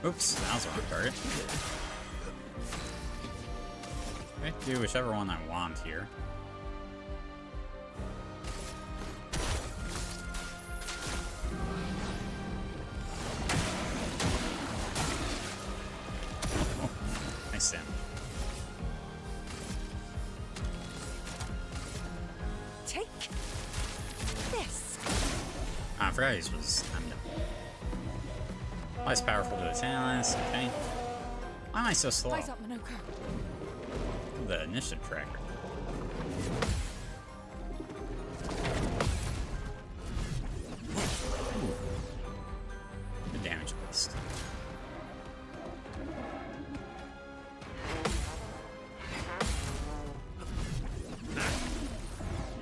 Oops, that was the wrong target. I can do whichever one I want here. Nice damage. Take this. I forgot he was. Less powerful to its allies. Okay. Why am I so slow? Rise up, Minoko. The initiative tracker. The damage list.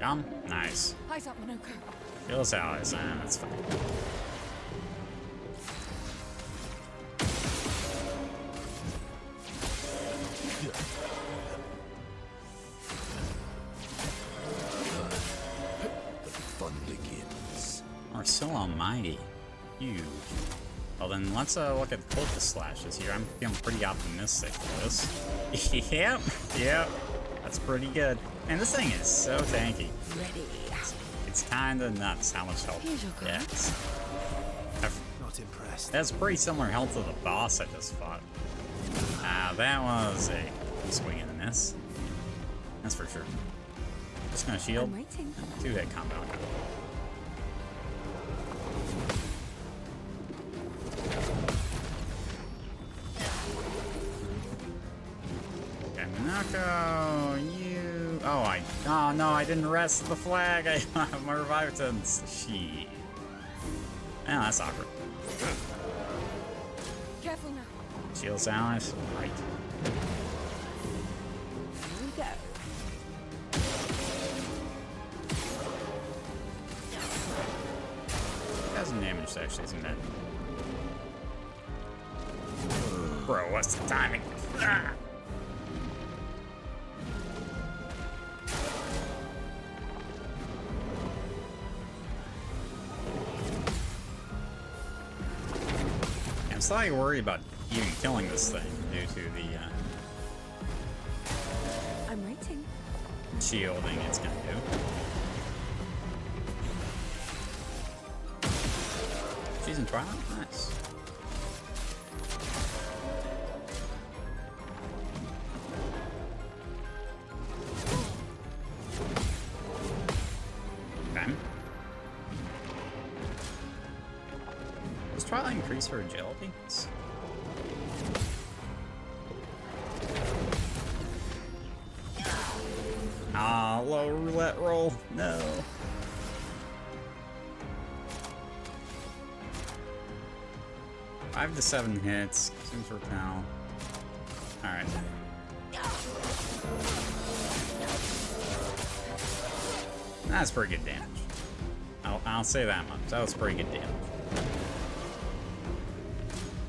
Yum. Nice. Rise up, Minoko. Kill his allies. That's fine. So almighty. Huge. Well then, let's look at the cultist slashes here. I'm feeling pretty optimistic for this. Yep. That's pretty good. And this thing is so tanky. Ready. It's kinda nuts how much health it gets. Not impressed. That's pretty similar health to the boss I just fought. That was a swing and a miss. That's for sure. Just gonna shield. I'm waiting. 2-hit combo. Minako, you... Oh no, I didn't rest the flag. My revivitants. Shit. Yeah, that's awkward. Careful now. Shields allies. Right. Here we go. 1000 damage actually isn't bad. Bro, what's the timing? Ah! I'm slightly worried about even killing this thing due to the I'm waiting. shielding it's gonna do. She's in Twilight? Nice. Okay. Does Twilight increase her agility? Ah, low roulette roll. No. Five to 7 hits. Seems repel. Alright. That's pretty good damage. I'll say that much. That was pretty good damage.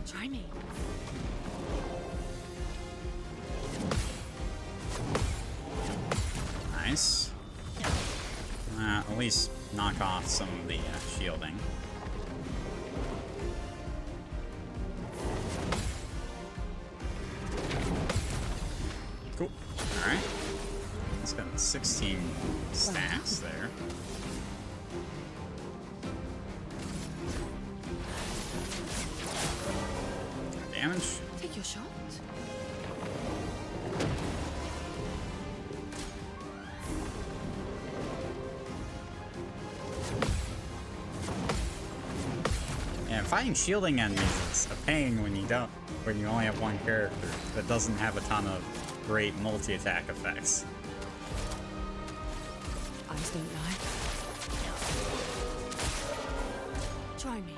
Try me. Nice. At least knock off some of the shielding. Cool. Alright. It's got 16 stacks there. Damage. Take your shot. Yeah, fighting shielding enemies is a pain when you only have one character that doesn't have a ton of great multi-attack effects. Eyes don't lie. Try me.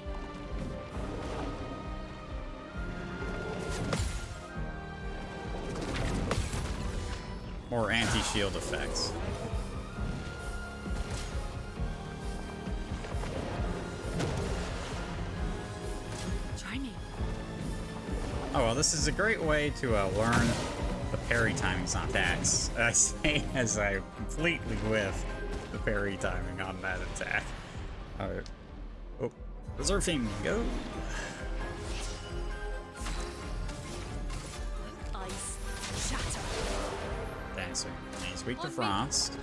Or anti-shield effects. Try me. Oh well, this is a great way to learn the parry timings on attacks. I say as I completely whiff the parry timing on that attack. Alright. Oh, reserve team, go! Ice shatter. Dang, so he's weak to frost.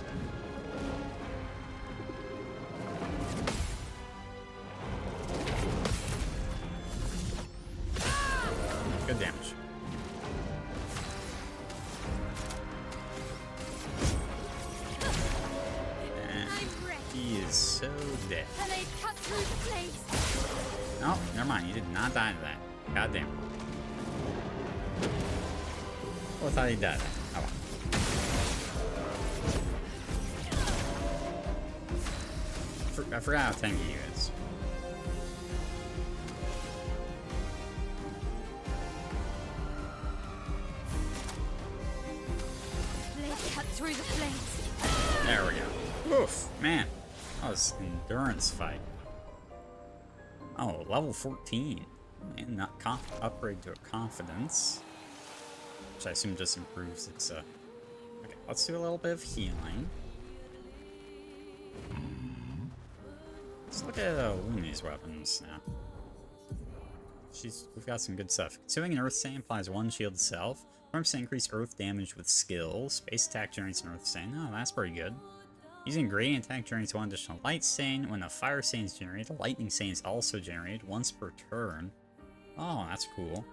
Good damage. And he is so dead. And they cut through the plates. Oh, never mind. You did not die to that. God damn. Well, I thought he died. Oh well. I forgot how tanky he is. Blade cut through the plates. There we go. Oof, man. That was an endurance fight. Oh, level 14. And not upgrade to a confidence. Which I assume just improves its, Okay, let's do a little bit of healing. Let's look at Lumi's weapons now. We've got some good stuff. Consuming an Earth Stain applies 1 shield itself. 1% increased Earth damage with skill. Space attack generates an Earth Stain. Oh, that's pretty good. Using Gradient attack generates 1 additional Light Stain. When a Fire Stain is generated, a Lightning Stain is also generated once per turn. Oh, that's cool.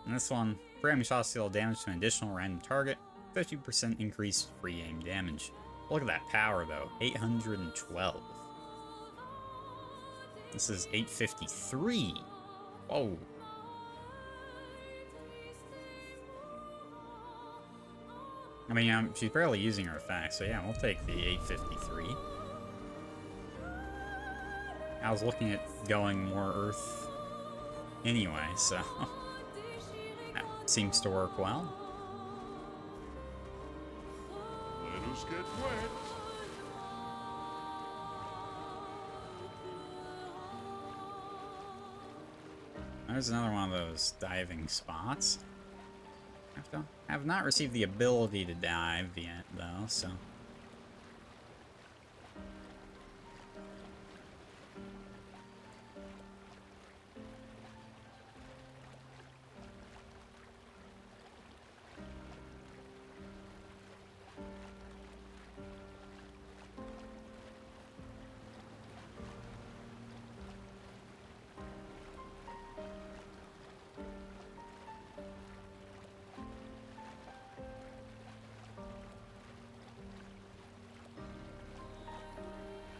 And this one, free aim shots deal damage to an additional random target. 50% increased free aim damage. Look at that power though, 812. This is 853. Whoa. I mean, she's barely using her effects, so yeah, we'll take the 853. I was looking at going more Earth anyway, so that seems to work well. Let us get wet. There's another one of those diving spots. I have not received the ability to dive yet, though, so...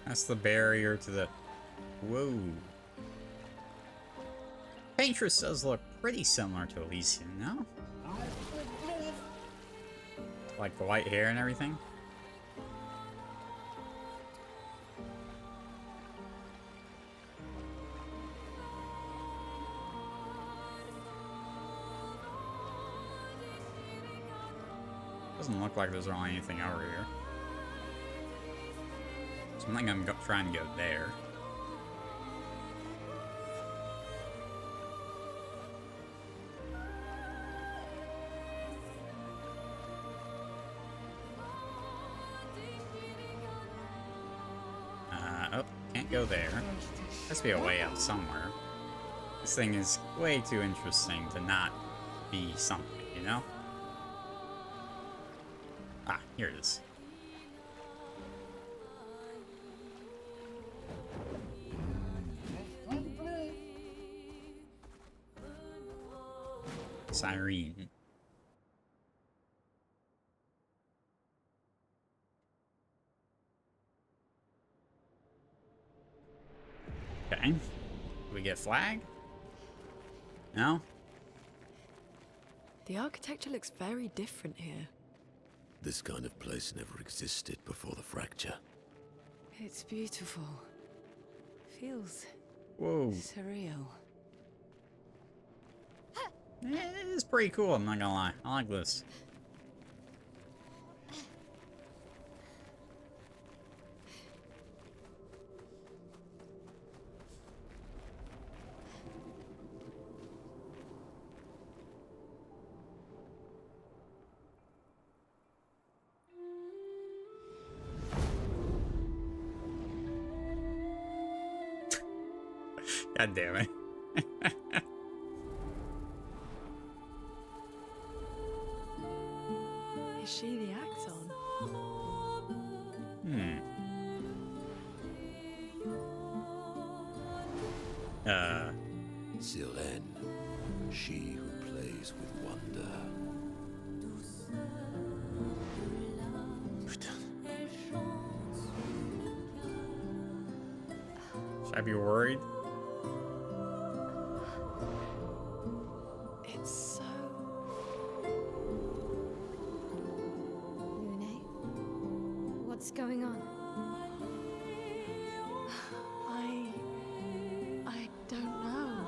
That's the barrier to the... Whoa. Paintress does look pretty similar to Elysium, no? Like the white hair and everything? Doesn't look like there's really anything over here. So I think I'm trying to go there. Oh, can't go there. Has to be a way out somewhere. This thing is way too interesting to not be something, you know? Ah, here it is. Siren. Okay. Do we get flag? No? The architecture looks very different here. This kind of place never existed before the fracture. It's beautiful. Feels Whoa. surreal. It is pretty cool, I'm not gonna lie. I like this. God damn it. Is she the Axon? Sylenne, she who plays with wonder. Should I be worried? It's so... Lune, what's going on? I don't know.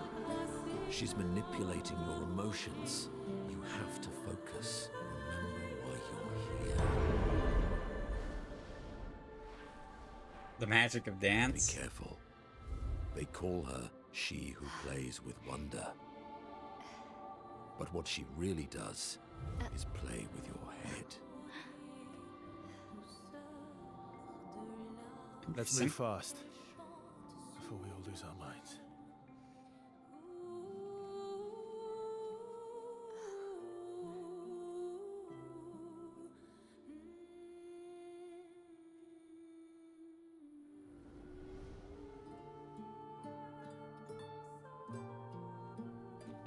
She's manipulating your emotions. You have to focus. Remember why you're here. The magic of dance? Be careful. They call her she who plays with wonder. But what she really does is play with your head. Let's move fast before we all lose our minds.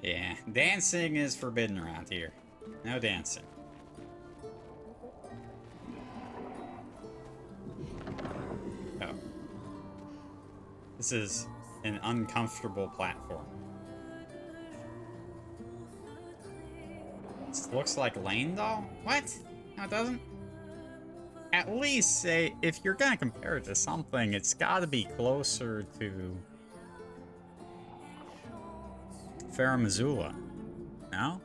Yeah, dancing is forbidden around here. No dancing. Oh. This is an uncomfortable platform. This looks like Lane Doll? What? No, it doesn't? at least say, if you're gonna compare it to something, it's gotta be closer to Farum Azula. No?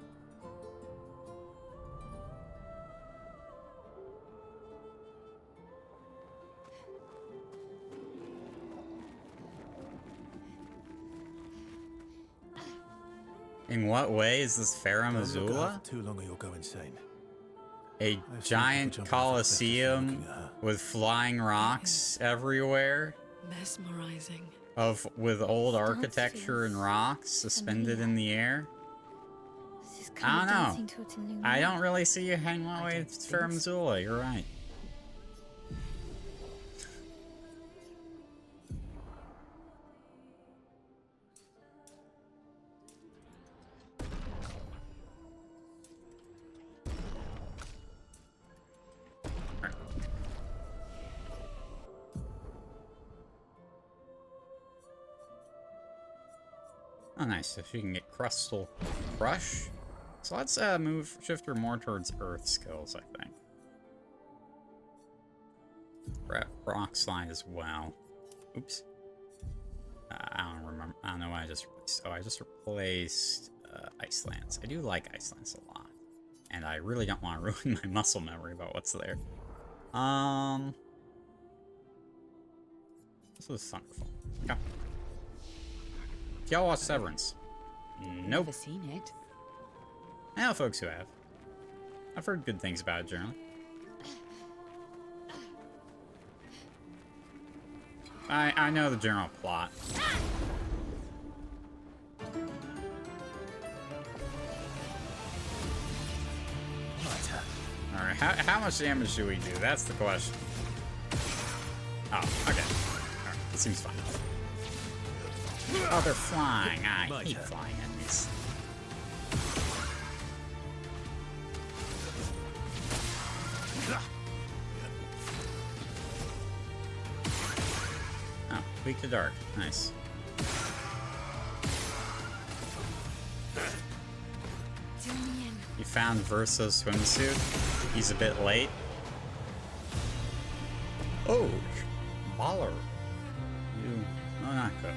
In what way is this Farum Don't look at her Azula? for too long or you'll go insane. A giant coliseum with flying rocks everywhere, Mesmerizing. with old Stop architecture and feels rocks suspended familiar. in the air. This is I kind of don't know. dancing towards a new I world. don't really see you hanging out with Farum Azula, you're right. Oh, nice. So she can get Crustal Crush. So let's shift her more towards Earth skills, I think. Rock Slide as well. Oops. I don't remember. I don't know what I just replaced. Oh, I just replaced Ice Lance. I do like Ice Lance a lot. And I really don't want to ruin my muscle memory about what's there. This was Thunderfall. Okay. Y'all watch Severance? Nope. Never seen it. I know folks who have. I've heard good things about it generally. I know the general plot. Alright, how much damage do we do? That's the question. Oh, okay. Alright, it seems fine. Oh, they're flying. I hate flying enemies. Oh, weak to dark. Nice. You found Verso's swimsuit. He's a bit late. Oh, baller. You, not good.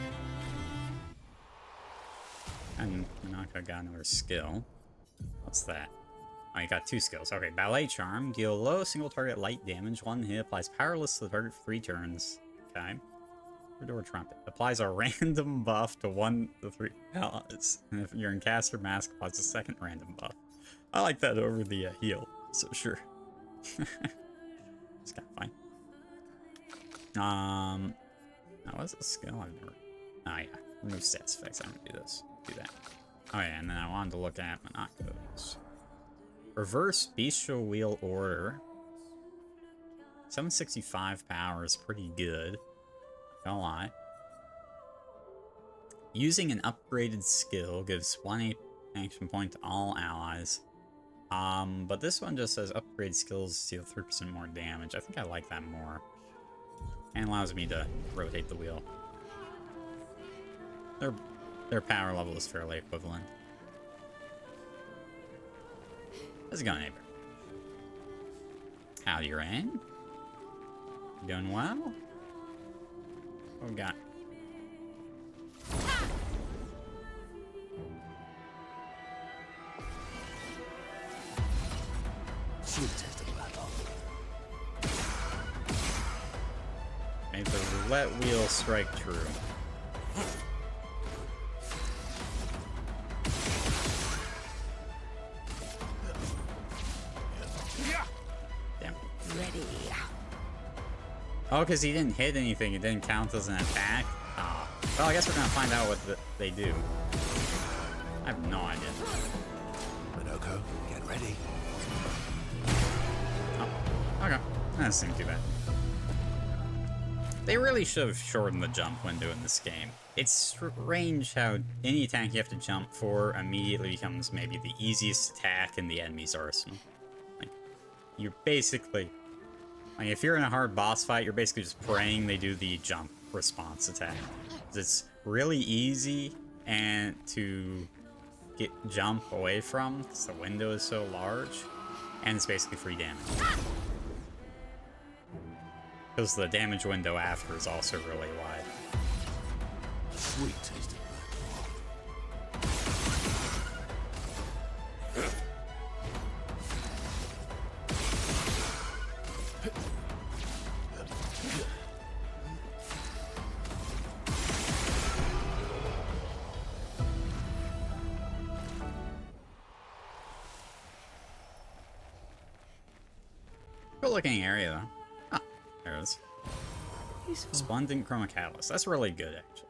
And Nanaka got another skill. What's that? Oh, you got 2 skills. Okay, Ballet Charm. Deal low single target light damage. 1 hit. Applies powerless to the target for 3 turns. Okay. Door Trumpet. Applies a random buff to 1 to 3 allies. And if you're in Caster Mask, applies a 2nd random buff. I like that over the heal. So sure. It's kind of fine. Now what's the skill? I've never... Oh yeah. Remove stats effects. I'm gonna do this. Do that. Oh yeah, and then I wanted to look at Monaco's. Reverse Bestial Wheel Order. 765 power is pretty good. Don't lie. Using an upgraded skill gives 1 action point to all allies. But this one just says upgrade skills deal 3% more damage. I think I like that more. And allows me to rotate the wheel. Their power level is fairly equivalent. How's it going, neighbor? Howdy, Rain? You doing well? What we got? Make the roulette wheel strike true. Damn. Ready. Oh, because he didn't hit anything, it didn't count as an attack? Ah. Well, I guess we're gonna find out what they do. I have no idea. Minoko, get ready. Oh, okay. That doesn't seem too bad. They really should have shortened the jump window in this game. It's strange how any attack you have to jump for immediately becomes maybe the easiest attack in the enemy's arsenal. Like, you're basically... Like, if you're in a hard boss fight, you're basically just praying they do the jump response attack. It's really easy and to get jump away from, because the window is so large, and it's basically free damage. Because the damage window after is also really wide. Sweet taste of Good looking area though. Oh, there it is. Useful. Splendid Chroma Catalyst. That's really good, actually.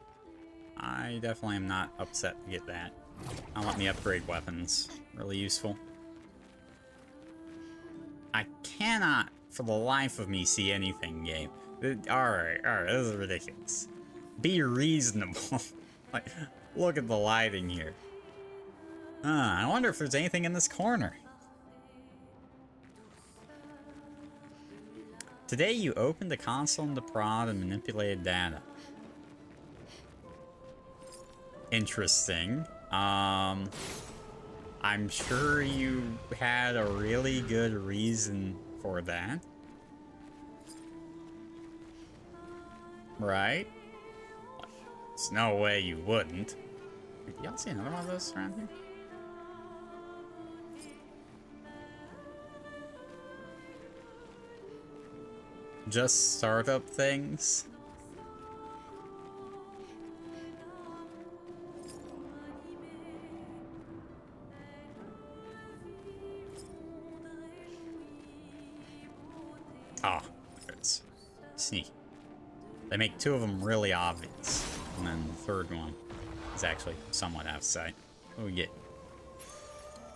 I definitely am not upset to get that. I'll let me upgrade weapons. Really useful. I cannot, for the life of me, see anything, game. Alright, this is ridiculous. Be reasonable. Like, look at the lighting here. I wonder if there's anything in this corner. Today you opened the console to prod and manipulated data. Interesting. I'm sure you had a really good reason for that. Right? There's no way you wouldn't. Y'all see another one of those around here? Just startup things? Ah, there it is. Sneak. They make two of them really obvious, and then the third one is actually somewhat out of sight. What do we get?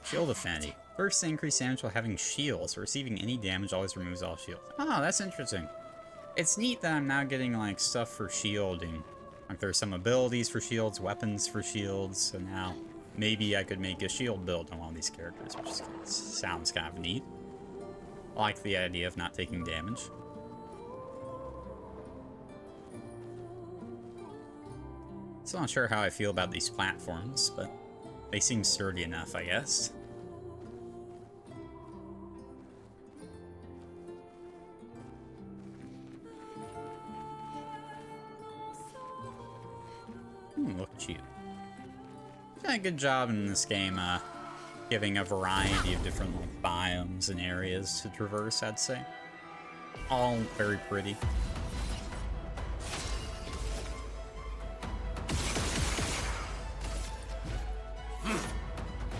Shield Affinity. First increase damage while having shields. Receiving any damage always removes all shields. Oh, that's interesting. It's neat that I'm now getting, like, stuff for shielding. Like, there's some abilities for shields, weapons for shields, so now maybe I could make a shield build on one of these characters, which sounds kind of neat. I like the idea of not taking damage. Still not sure how I feel about these platforms, but they seem sturdy enough, I guess. Look at you. You've done a good job in this game, giving a variety of different like, biomes and areas to traverse, I'd say. All very pretty.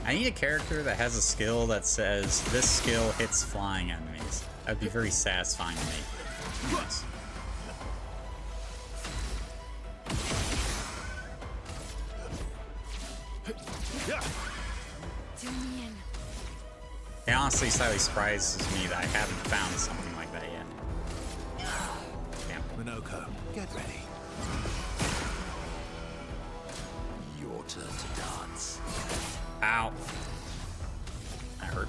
I need a character that has a skill that says, this skill hits flying enemies. That'd be very satisfying to me. Nice. It honestly slightly surprises me that I haven't found something like that yet. Damn. Minoko, get ready. your turn to dance. Ow. That hurt.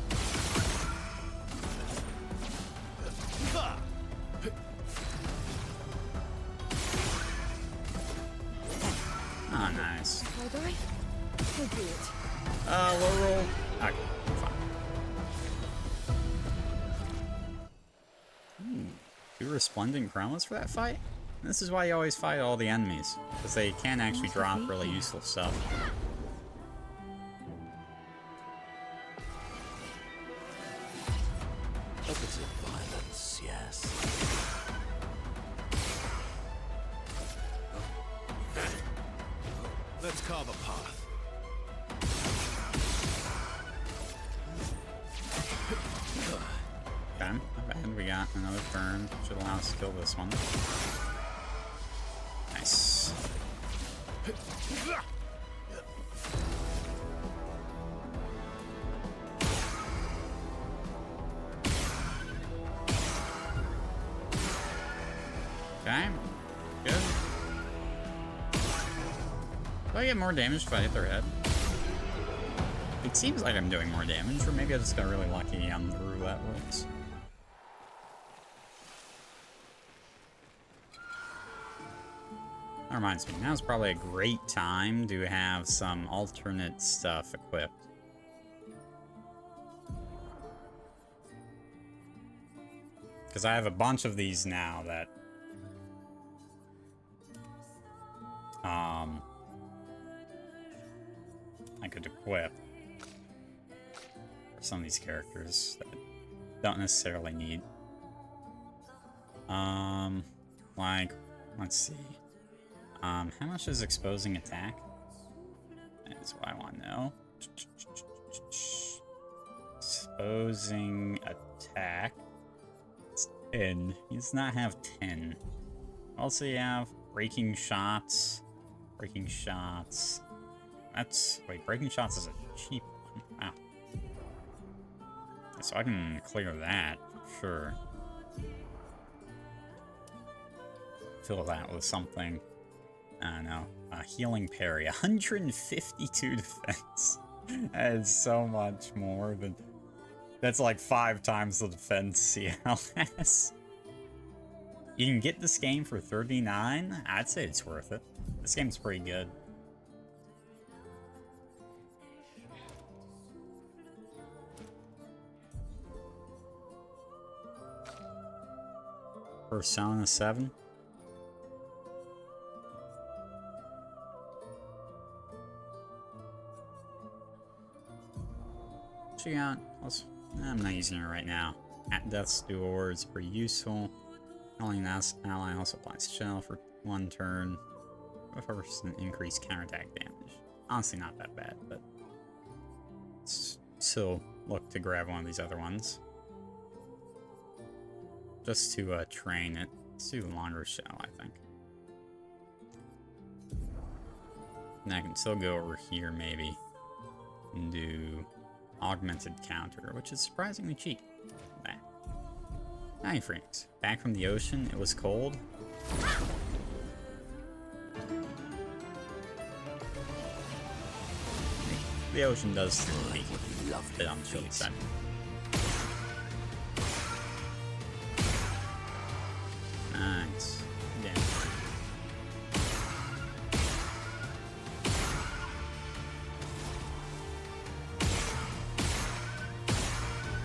Oh, nice. Bye-bye. So be it. Low roll. Okay, fine. Two resplendent chromas for that fight? This is why you always fight all the enemies, because they can actually drop really useful stuff. A bit of violence, yes. Let's carve a path. Okay, not bad. We got another burn. Should allow us to kill this one. Nice. Okay, good. Do I get more damage if I hit their head? It seems like I'm doing more damage, or maybe I just got really lucky on the roulette rolls. That reminds me, now's probably a great time to have some alternate stuff equipped. Because I have a bunch of these now that I could equip for some of these characters that don't necessarily need. Like, let's see. How much is exposing attack? That's what I want to know. Exposing attack. It's 10. He does not have 10. Also, you have breaking shots. Breaking shots. That's... Wait, breaking shots is a cheap one. Wow. So I can clear that, for sure. Fill that with something. I don't know. Healing parry. 152 defense. That is so much more than... That's like 5 times the defense CL has. You can get this game for $39? I'd say it's worth it. This game's pretty good. Persona 7? What you got? I'm not using it right now. At Death's Door is pretty useful. Calling that ally also applies shell for 1 turn. First, an increased counterattack damage. Honestly, not that bad, but still look to grab one of these other ones. Just to train it. Let's do longer shell, I think. And I can still go over here, maybe, and do augmented counter, which is surprisingly cheap. That. Hi, Phoenix. Back from the ocean, it was cold. The ocean does seem to be a bit on the chilly side. Nice. Yeah.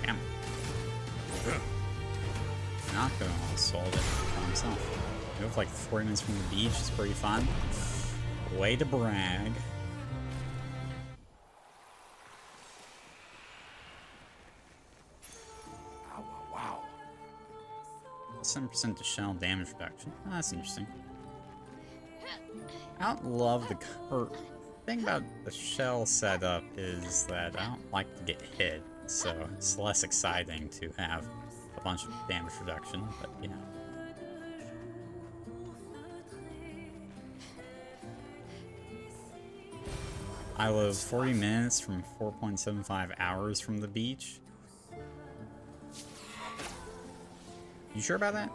Damn. Not gonna solve it by himself. Move like 40 minutes from the beach is pretty fun. Way to brag. 7% to shell damage reduction. Oh, that's interesting. I don't love the thing about the shell setup is that I don't like to get hit, so it's less exciting to have a bunch of damage reduction, but you know. I live 40 minutes from 4.75 hours from the beach. You sure about that?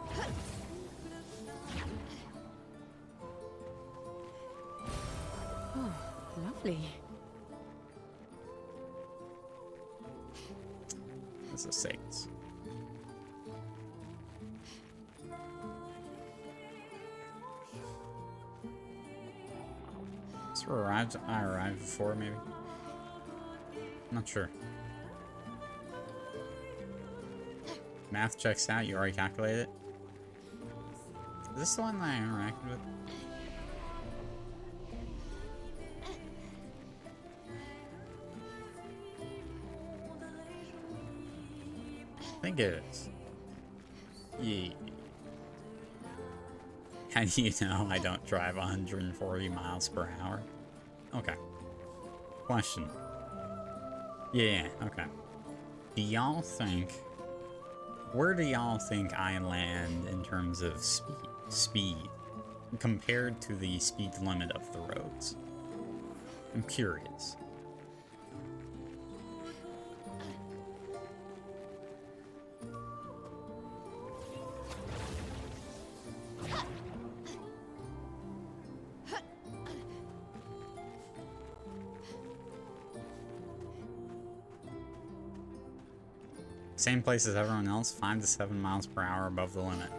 Oh, lovely. This is 6. This where I arrived before, maybe? Not sure. Math checks out, you already calculated it? Is this the one that I interacted with? I think it is. Yeah. How do you know I don't drive 140 miles per hour? Okay. Question. Yeah, okay. Do y'all think... Where do y'all think I land in terms of speed compared to the speed limit of the roads? I'm curious. Same place as everyone else, 5 to 7 miles per hour above the limit.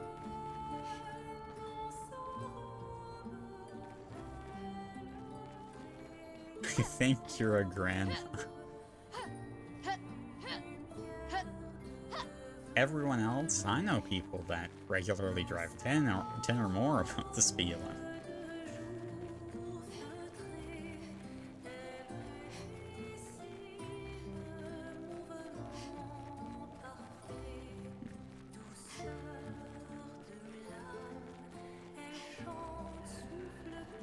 I think you're a grandma. everyone else, I know people that regularly drive 10 or more above the speed limit.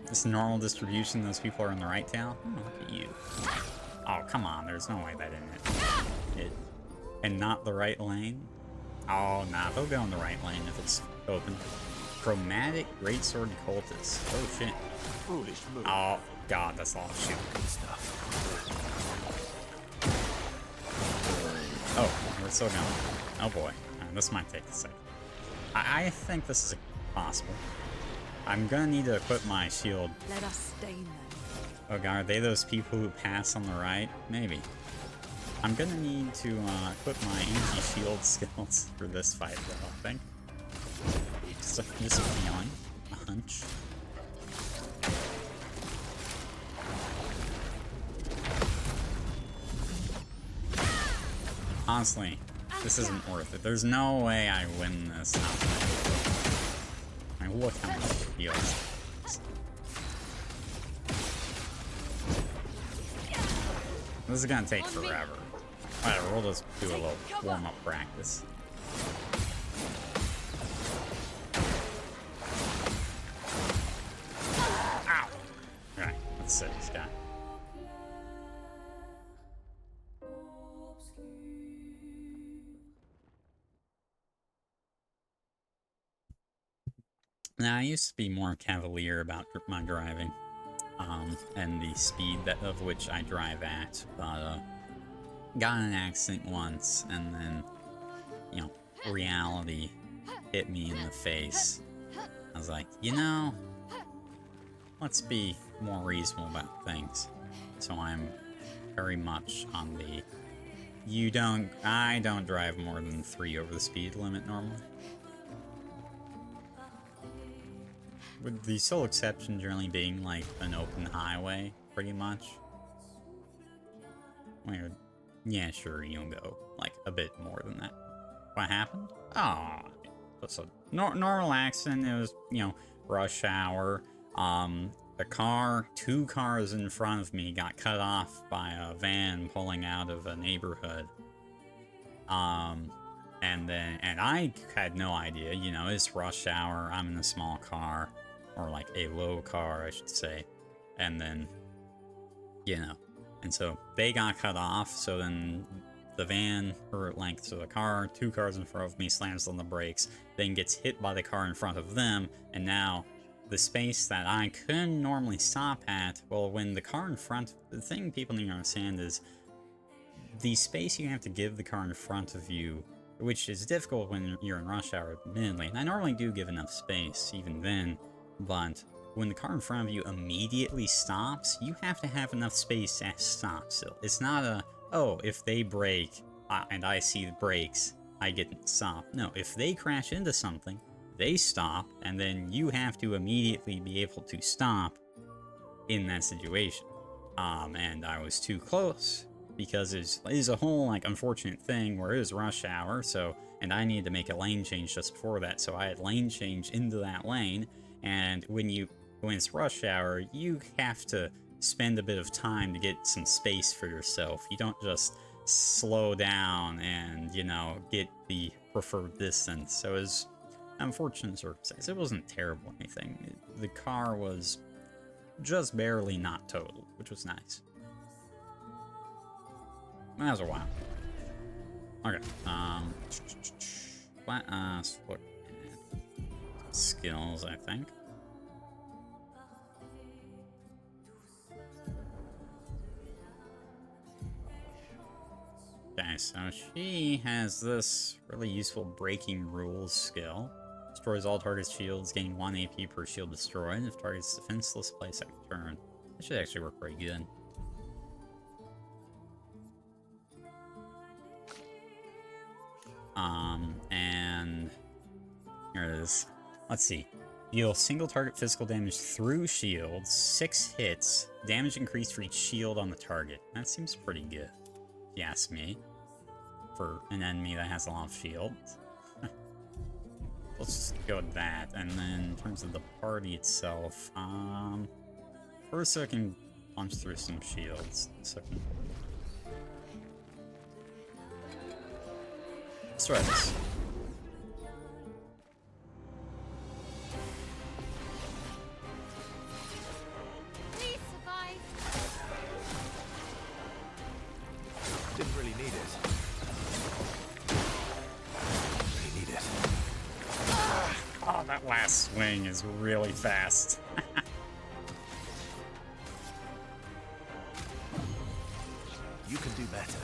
This normal distribution, those people are in the right town? Oh, look at you. Oh, come on, there's no way that didn't it. And not the right lane? Oh, nah, they'll go in the right lane if it's open. Chromatic Greatsword Cultist. Oh, shit. Foolish move. Oh, God, that's all shit. Stuff. Oh, we're still going. Oh, boy. This might take a second. I think this is possible. I'm gonna need to equip my shield. Let us stain them. Oh god, are they those people who pass on the right? Maybe. I'm gonna need to equip my anti-shield skills for this fight, though, I think. Just a feeling. A hunch. Honestly, this isn't worth it. There's no way I win this. I mean, look how much it feels. This is gonna take forever. Whatever, we'll just do a little warm-up practice. Ow! Alright, let's sit this guy. Now, I used to be more cavalier about my driving, and the speed of which I drive at, but, got in an accident once, and then, you know, reality hit me in the face. I was like, you know, let's be more reasonable about things. So I'm very much on the, I don't drive more than 3 over the speed limit normally. With the sole exception generally being like an open highway, pretty much. Where, yeah, sure, you'll go like a bit more than that. What happened? Oh, it's a normal accident. It was, you know, rush hour. Two cars in front of me got cut off by a van pulling out of a neighborhood. And I had no idea, you know, it's rush hour, I'm in a small car. Or like a low car, I should say. And then, you know, and so they got cut off. So then the van, or length, so the car, 2 cars in front of me, slams on the brakes, then gets hit by the car in front of them. And now the space that I couldn't normally stop at, well, when the car in front, the thing people need to understand is the space you have to give the car in front of you, which is difficult when you're in rush hour, admittedly. And I normally do give enough space, even then. But when the car in front of you immediately stops, you have to have enough space to stop still. It's not a, oh, if they brake and I see the brakes, I get to stop. No, if they crash into something, they stop, and then you have to immediately be able to stop in that situation. And I was too close, because it is a whole, like, unfortunate thing where it was rush hour, so, and I needed to make a lane change just before that, so I had lane change into that lane. And when it's rush hour, you have to spend a bit of time to get some space for yourself. You don't just slow down and, you know, get the preferred distance. So it was unfortunate circumstance. It wasn't terrible or anything. The car was just barely not totaled, which was nice. That was a while. Okay, let us look at skills, I think. Okay, so she has this really useful breaking rules skill. Destroys all target's shields, gaining 1 AP per shield destroyed. If target's defenseless, play second turn. That should actually work pretty good. And here it is. Let's see. Deal single target physical damage through shields, 6 hits, damage increased for each shield on the target. That seems pretty good, if you ask me. for an enemy that has a lot of shields. Let's just go with that. And then in terms of the party itself, first I can punch through some shields. Second. Let's try this. Please survive. Didn't really need it. Really need it. Oh, that last swing is really fast. You can do better.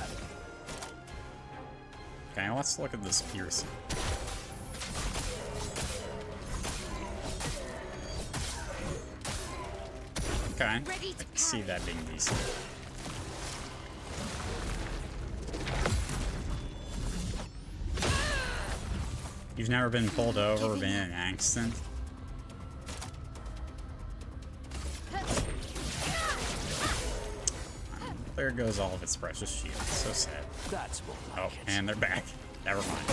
Okay, let's look at this piercing. Okay, I can see that being decent. You've never been pulled over or been in an accident? There goes all of its precious shields. So sad. That's more like Oh, and they're back. Never mind.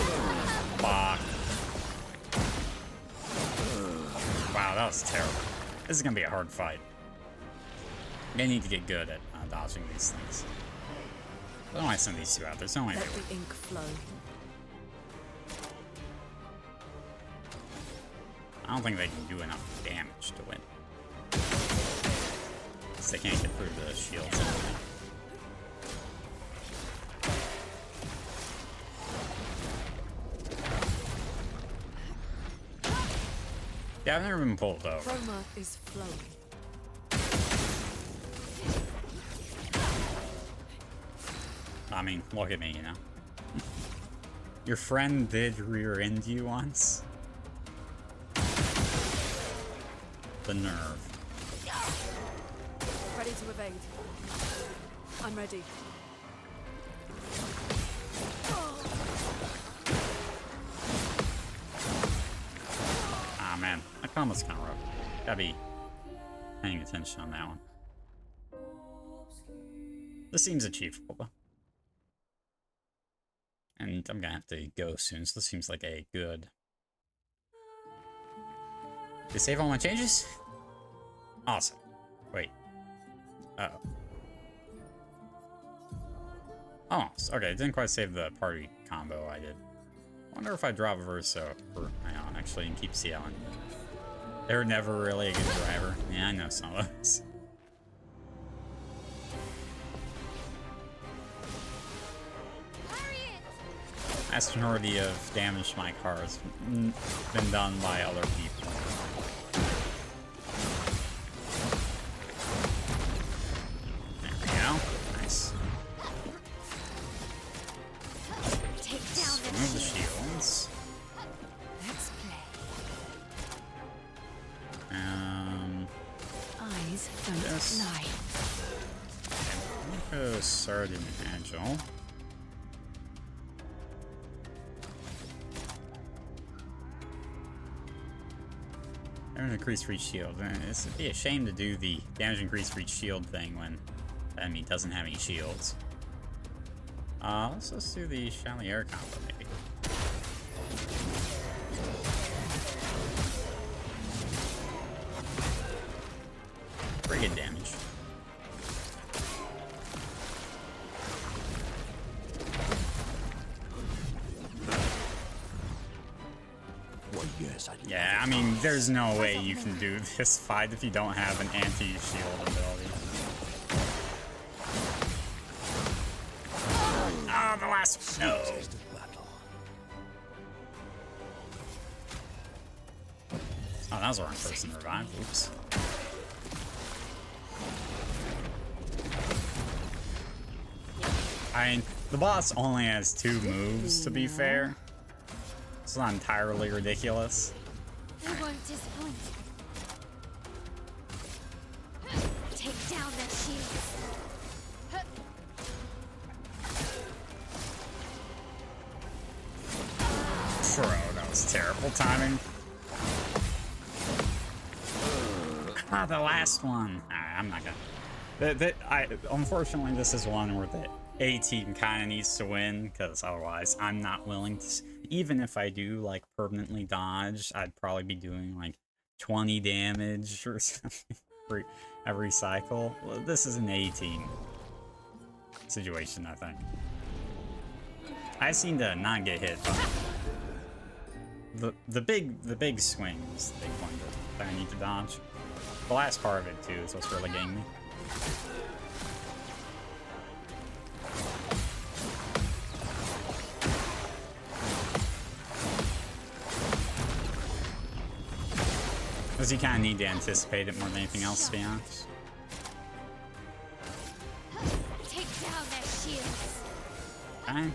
Fuck. Wow, that was terrible. This is gonna be a hard fight. I need to get good at dodging these things. I don't want to send these two out. There's no way. Let the ink flow. I don't think they can do enough damage to win. Because they can't get through the shields anyway. Yeah, I've never been pulled over. Chroma is flowing. I mean, look at me, you know. Your friend did rear-end you once? The nerve. Ready to evade. I'm ready. Ah, man. That combo's kind of rough. Gotta be paying attention on that one. This seems achievable, though. And I'm gonna have to go soon, so this seems like a good... Did I save all my changes? Awesome. Wait. Uh-oh. Oh, okay, didn't quite save the party combo I did. Wonder if I drop Verso for Ion, actually, and keep Cion. They were never really a good driver. Yeah, I know some of those. Vast majority of damage to my car has been done by other people. There we go. Nice. Take down the Remove the shields. Let's play. Eyes don't Yes. lie. Go Sword and Agile. Damage increase for each shield. It'd be a shame to do the damage increase for each shield thing when the enemy doesn't have any shields. Let's just do the Chalier combo, maybe. Pretty good damage. Well, yes, I Yeah, I mean, there's no way you can do this fight if you don't have an anti-shield ability. Ah, the last one. No. Oh, that was the wrong person to revive. Oops. I mean, the boss only has 2 moves, to be fair. It's not entirely ridiculous. I won't disappoint. Take down their shields. Bro, that was terrible timing. Ah, the last one. I'm not gonna. Unfortunately, this is one where A team kind of needs to win, because otherwise I'm not willing to. Even if I do like permanently dodge, I'd probably be doing like 20 damage or something every cycle. Well, this is an A team situation, I think. I seem to not get hit by the big swing is the big one that I need to dodge. The last part of it too is what's really getting me. Because you kind of need to anticipate it more than anything else, to be honest. Take down their shields. Okay.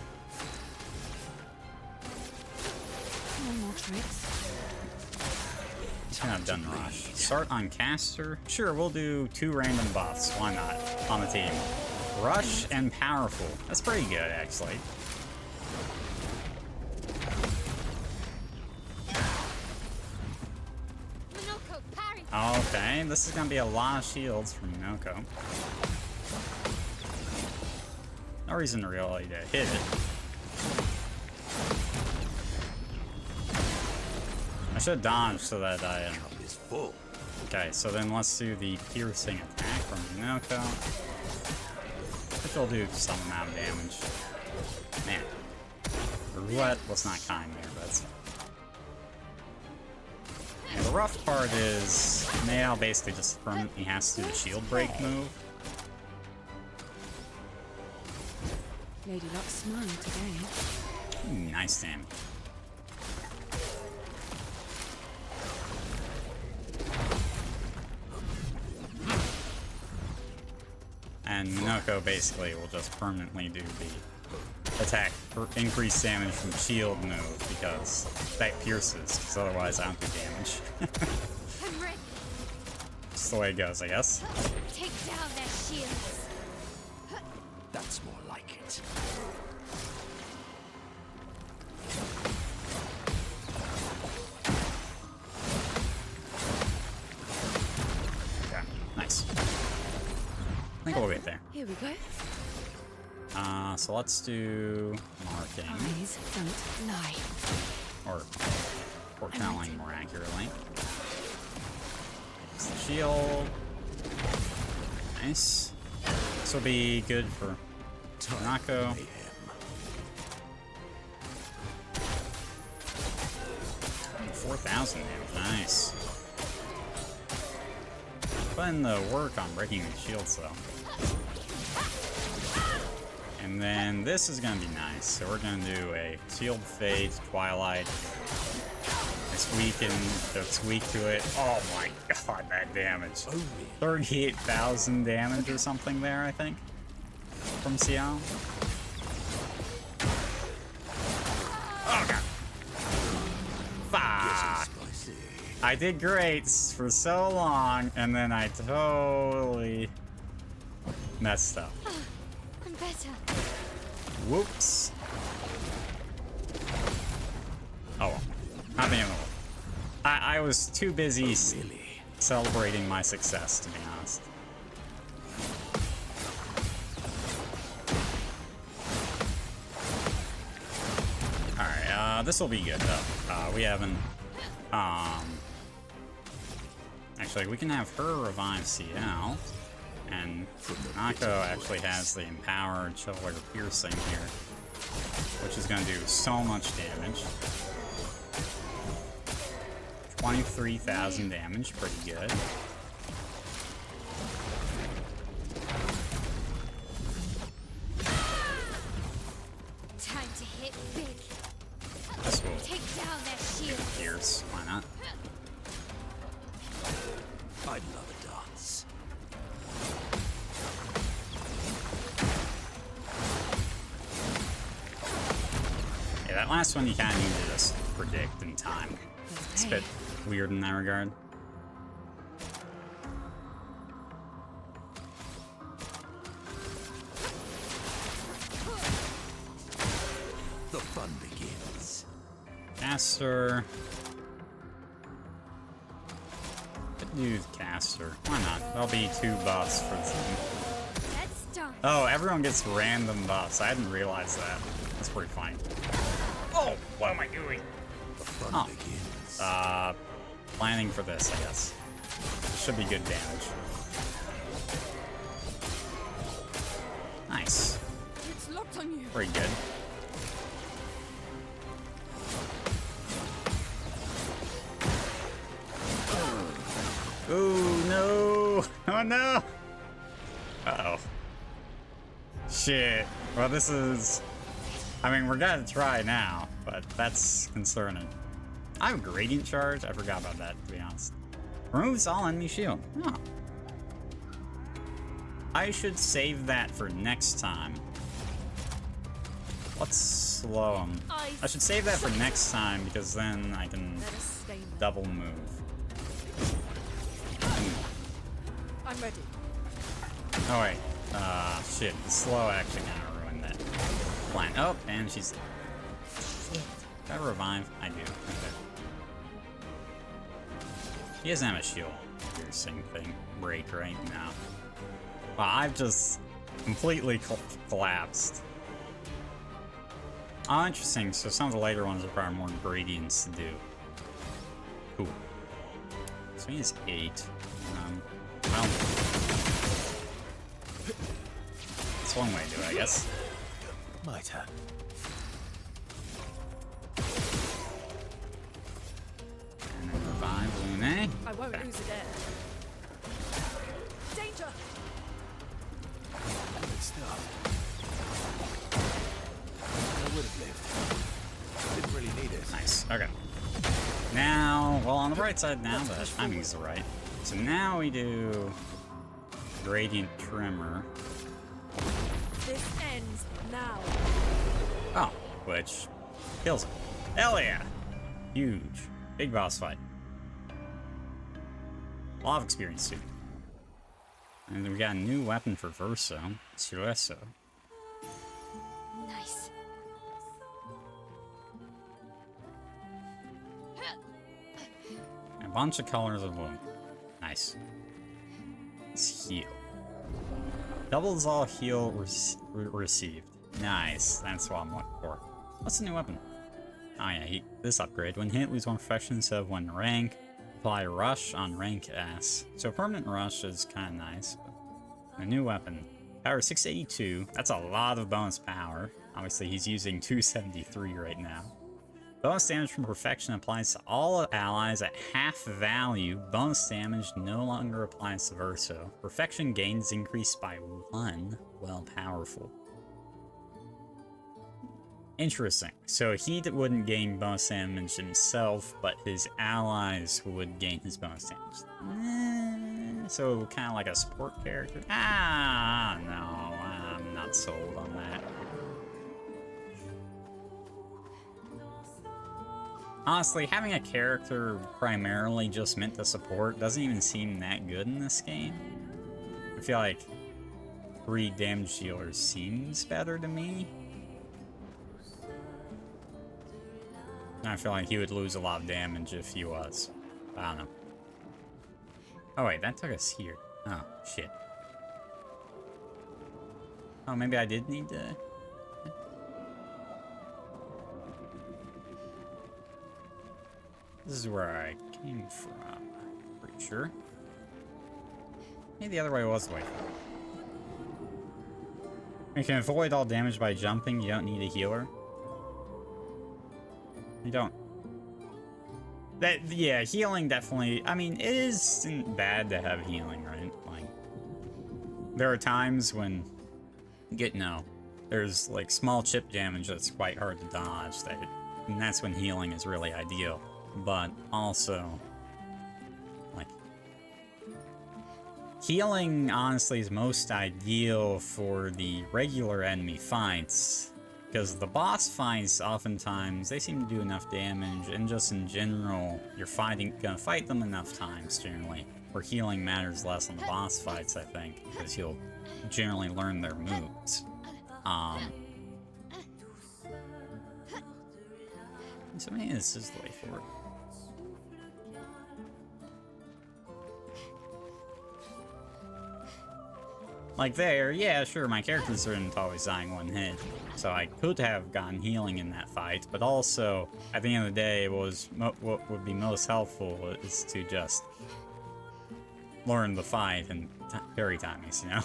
No more tricks. He's gonna have done rush. Start on caster. Sure, we'll do 2 random buffs. Why not? On the team. Rush and powerful. That's pretty good, actually. Minoko, parry. Okay, this is gonna be a lot of shields from Minoko. No reason really to hit it. I should dodge so that I Is full. Okay, so then let's do the piercing attack from Minoko. Which will do some amount of damage. Man. The roulette was not kind there, but it's fine. And the rough part is Nail basically just permanently has to do the shield break move. Lady Luck's smiling today. Ooh, nice damage. And Minoko basically will just permanently do the attack for increased damage from shield move because that pierces, because otherwise I don't do damage. I'm ready. Just the way it goes, I guess. Take down their shields. That's more like it. Okay, nice. I think we'll get there. Here we go. So let's do marking, Eyes don't lie. or foretelling more accurately. It's the shield. Nice. This will be good for Tanako. 4,000 damage, nice. Putting the work on breaking the shields though. And then this is gonna be nice. So we're gonna do a shield fade, twilight. It's weakened, that's weak to it. Oh my god, that damage. 38,000 damage or something there, I think. From Xiao. Oh god. Fuck. I did great for so long, and then I totally messed up. I'm better. Whoops. Oh well. Not the end of the world. I was too busy celebrating my success, to be honest. Alright, this will be good though. We haven't actually we can have her revive CL. And Nako actually has the empowered shoulder piercing here, which is going to do so much damage. 23,000 damage, pretty good. Time to hit big. This will Take down their shield. pierce, why not? I'd love a dance. Yeah, that last one you kind of need to just predict in time. It's a bit weird in that regard. The fun begins. Caster. Could do the caster. Why not? There'll be 2 buffs for the team. Let's dance. Oh, everyone gets random buffs. I hadn't realized that. That's pretty funny. Oh, what am I doing? The fun begins. Planning for this, I guess. Should be good damage. Nice. It's locked on you. Pretty good. Ooh, no! Oh no! Uh-oh. Shit. Well, this is... I mean, we're gonna try now, but that's concerning. I have a gradient charge? I forgot about that, to be honest. Removes all enemy shield. Oh. I should save that for next time. Let's slow him. I should save that for next time, because then I can double move. I'm ready. Oh wait, shit, the slow actually kind of ruined that plan. Oh, and she's... Shit. Do I revive? I do. Okay. He doesn't have a shield piercing thing. Break right now. Wow, I've just completely collapsed. Oh, interesting. So some of the later ones require more gradients to do. Cool. So he is 8. Well... That's one way to do it, I guess. My turn. And then revive Lune. I won't lose again. Danger! Good stuff. I would have lived. Didn't really need it. Nice. Okay. Now, well, on the right side now, the timing's right. So now we do gradient trimmer. This ends now. Oh, which kills him. Hell yeah! Huge. Big boss fight. A lot of experience too. And then we got a new weapon for Verso. Sileso. Nice. A bunch of colors of wound. Nice. Let's heal. Doubles all heal received. Nice. That's what I'm looking for. What's the new weapon? Oh yeah, this upgrade. When hit, lose 1 profession instead of 1 rank. Apply rush on rank S. So permanent rush is kind of nice. But a new weapon. Power 682. That's a lot of bonus power. Obviously, he's using 273 right now. Bonus damage from perfection applies to all allies at half value. Bonus damage no longer applies to Verso. Perfection gains increased by 1 while powerful. Interesting. So he wouldn't gain bonus damage himself, but his allies would gain his bonus damage. So kind of like a support character. Ah, no, I'm not sold on that. Honestly, having a character primarily just meant to support doesn't even seem that good in this game. I feel like 3 damage dealers seems better to me. I feel like he would lose a lot of damage if he was. I don't know. Oh wait, that took us here. Oh, shit. Oh, maybe I did need to... This is where I came from, pretty sure. Maybe the other way was the way. You can avoid all damage by jumping, you don't need a healer. You don't. Yeah, healing definitely, I mean, it isn't bad to have healing, right? Like, there are times when, there's like small chip damage that's quite hard to dodge, and that's when healing is really ideal. But also, like, healing honestly is most ideal for the regular enemy fights, because the boss fights oftentimes they seem to do enough damage, and just in general, you're gonna fight them enough times generally, where healing matters less on the boss fights, I think, because you'll generally learn their moves. So maybe this is the way forward. Like there, yeah, sure, my characters aren't always dying one hit, so I could have gotten healing in that fight, but also, at the end of the day, what would be most helpful is to just learn the fight and parry timings, you know?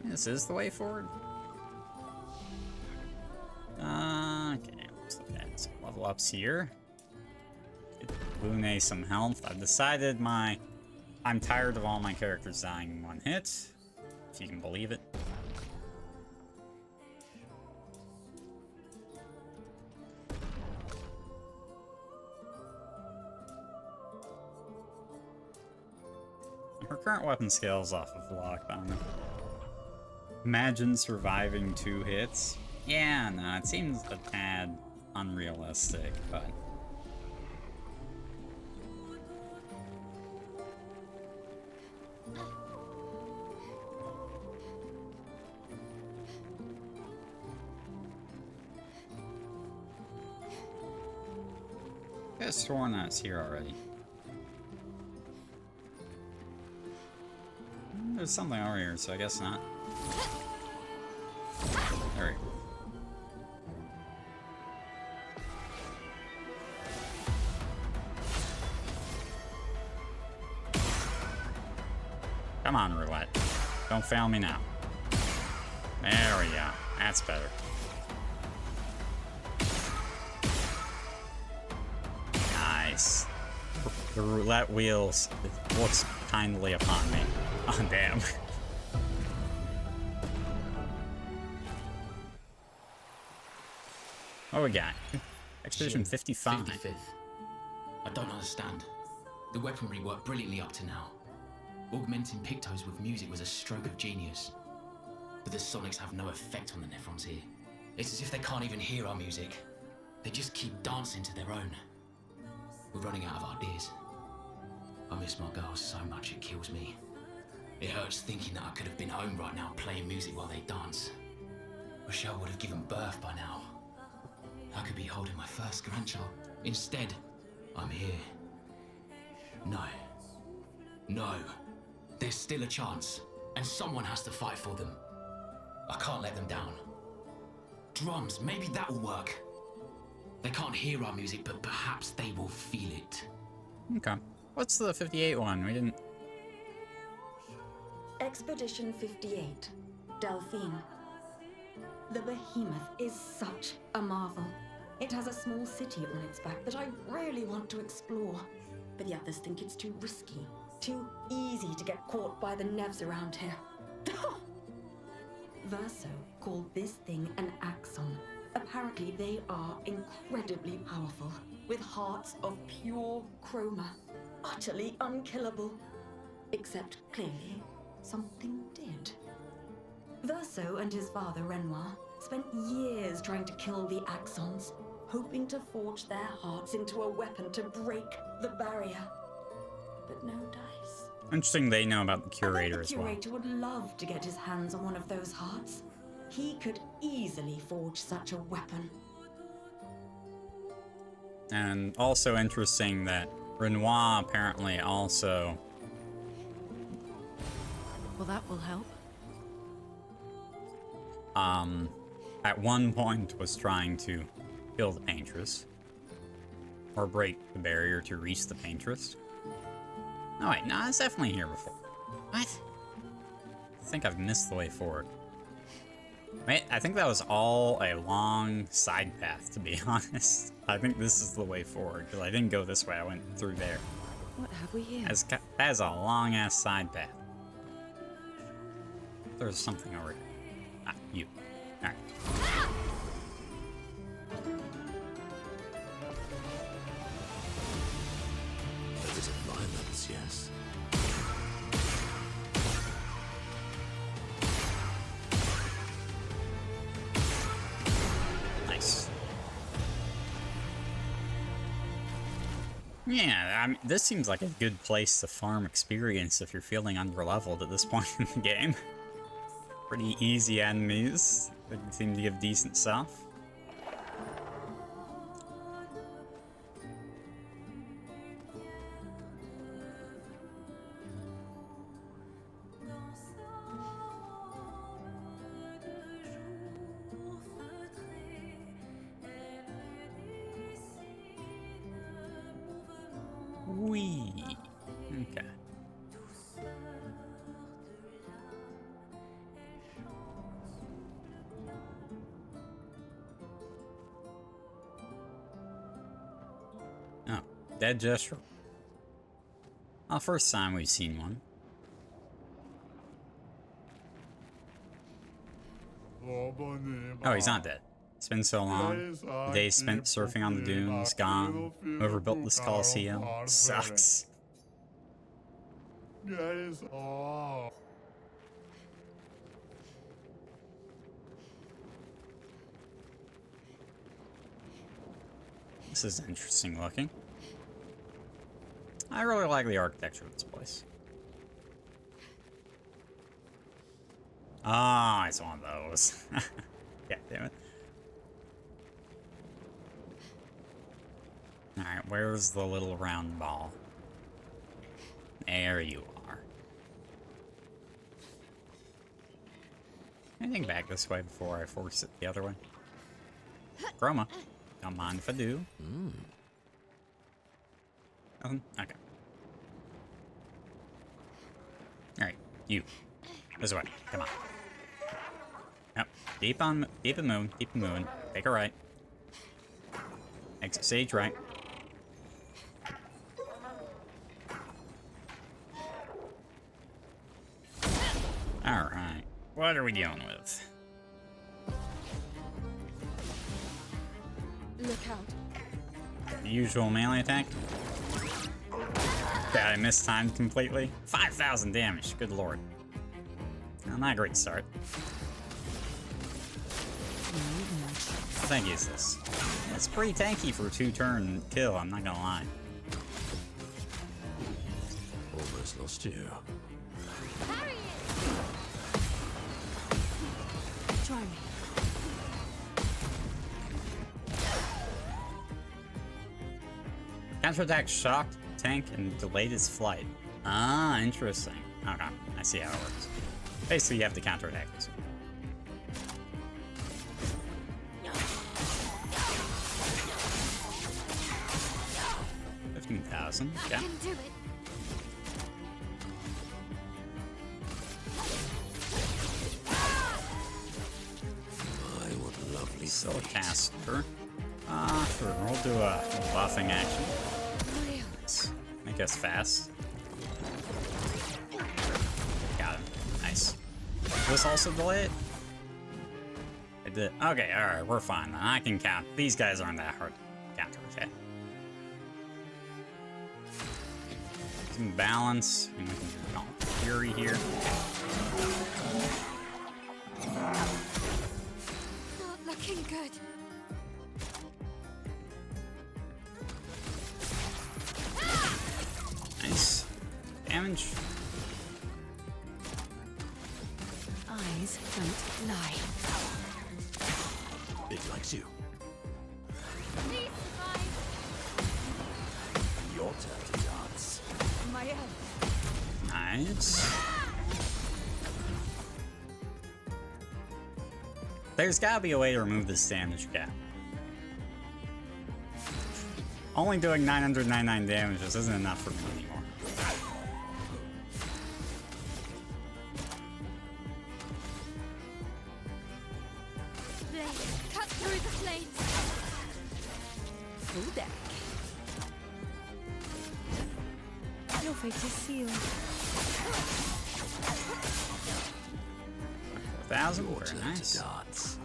This is the way forward? Okay, let's look at some level ups here. Get Lune some health. I've decided I'm tired of all my characters dying in one hit, if you can believe it. Her current weapon scale's off of luck, but I don't know. Imagine surviving 2 hits. Yeah, no, it seems a tad unrealistic, but... I could have sworn I was here already. There's something over here, so I guess not. There we go. Come on, roulette. Don't fail me now. There we go. That's better. Nice. The roulette wheels looks kindly upon me. Oh, damn. What we got? Expedition 55. 55th. I don't understand. The weaponry worked brilliantly up to now. Augmenting Pictos with music was a stroke of genius. But the sonics have no effect on the Nephrons here. It's as if they can't even hear our music. They just keep dancing to their own. We're running out of ideas. I miss my girls so much it kills me. It hurts thinking that I could have been home right now playing music while they dance. Rochelle would have given birth by now. I could be holding my first grandchild. Instead, I'm here. No. No. There's still a chance, and someone has to fight for them. I can't let them down. Drums, maybe that will work. They can't hear our music, but perhaps they will feel it. Okay. What's the 58 one? We didn't... Expedition 58, Delphine. The behemoth is such a marvel. It has a small city on its back that I really want to explore, but the others think it's too risky, too easy to get caught by the Nevs around here. Verso called this thing an axon. Apparently they are incredibly powerful, with hearts of pure chroma, utterly unkillable. Except clearly, something did. Verso and his father, Renoir, spent years trying to kill the Axons, hoping to forge their hearts into a weapon to break the barrier. But no dice. Interesting they know about the Curator as well. The Curator would love to get his hands on one of those hearts. He could easily forge such a weapon. And also interesting that Renoir apparently also... Well, that will help. At one point was trying to kill the Paintress. Or break the barrier to reach the Paintress. Oh wait, no, it's definitely here before. What? I think I've missed the way forward. Wait, I think that was all a long side path, to be honest. I think this is the way forward, because I didn't go this way, I went through there. What have we here? That is a long-ass side path. There's something over here. Ah, you. Alright. A bit of violence, yes. Nice. Yeah, I mean, this seems like a good place to farm experience if you're feeling underleveled at this point in the game. Pretty easy enemies that seem to give decent stuff. Whee! Okay. Oh, dead gesture. Well, first time we've seen one. Oh, he's not dead. It's been so long. The days spent surfing on the dunes, gone. Whoever built this Coliseum sucks. This is interesting looking. I really like the architecture of this place. Ah, it's one of those. God damn it. Alright, where's the little round ball? There you are. Anything back this way before I force it the other way? Chroma. Don't mind if I do. Nothing? Okay. Alright, you. This way. Come on. Yep. Keep it moving. Keep it moving. Take a right. Exit stage right. Alright. What are we dealing with? Look out. The usual melee attack. God, I mistimed completely. 5,000 damage. Good lord. Well, not a great start. How tanky is this? It's pretty tanky for a 2-turn kill, I'm not gonna lie. Almost lost you. Try me. Counterattack shocked tank and delayed his flight. Ah, interesting. Okay, I see how it works. Basically, you have to counterattack this. 15,000. Yeah. Can do it. My, what a lovely Still a sight. caster. Sure, we'll do a buffing action. Let's make us fast. Got him. Nice. Did this also delay it? It did. Okay, alright, we're fine then. I can count. These guys aren't that hard to counter, okay? Some balance, and we can call Fury here. Not looking good. Nice. Damage. Eyes don't lie. It likes you. Please survive. Your turn to dance. My own. Nice. There's gotta be a way to remove this damage cap. Only doing 999 damage just isn't enough for me anymore. Blade, cut through the flames. Full deck. Your fate is sealed. 4,000, Your very turn nice. to dance.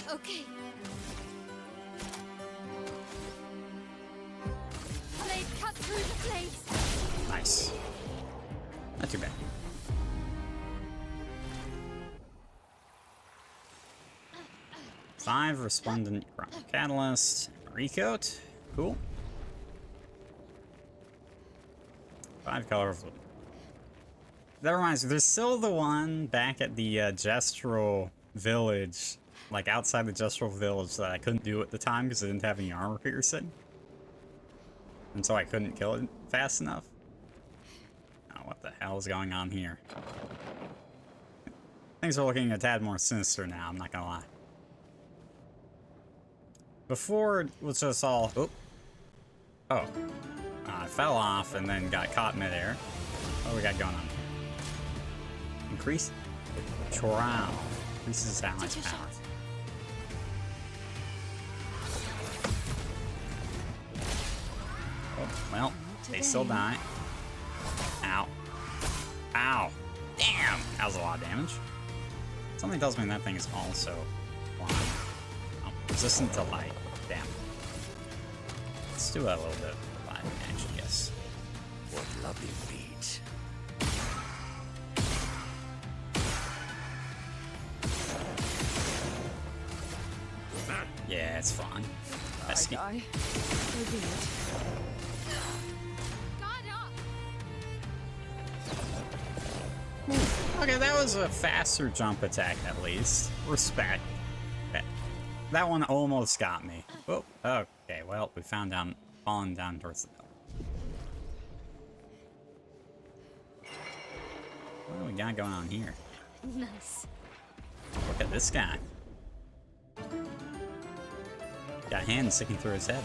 Okay. Blade, cut through the flames. Nice. Not too bad. Five resplendent catalyst recoat. Cool. 5 colorful. That reminds me, there's still the one back at the Gestural Village, like outside the Gestural Village, that I couldn't do at the time because I didn't have any armor piercing. And so I couldn't kill it fast enough. Oh, what the hell is going on here? Things are looking a tad more sinister now, I'm not gonna lie. Before, it was just all... Oh. I fell off and then got caught midair. What do we got going on here? Increase Choral. Increases allies' power. Oh, well, they still die. Ow. Ow. Damn! That was a lot of damage. Something tells me that thing is also blind. Oh, resistant to light. Damn. Let's do a little bit of light damage, I guess. What lovely feet. Yeah, it's fine. That's Die. So be it. Okay, that was a faster jump attack at least. Respect. That one almost got me. Oh, okay, well, we found falling down towards the hill. What do we got going on here? Nice. Look at this guy. Got hands sticking through his head.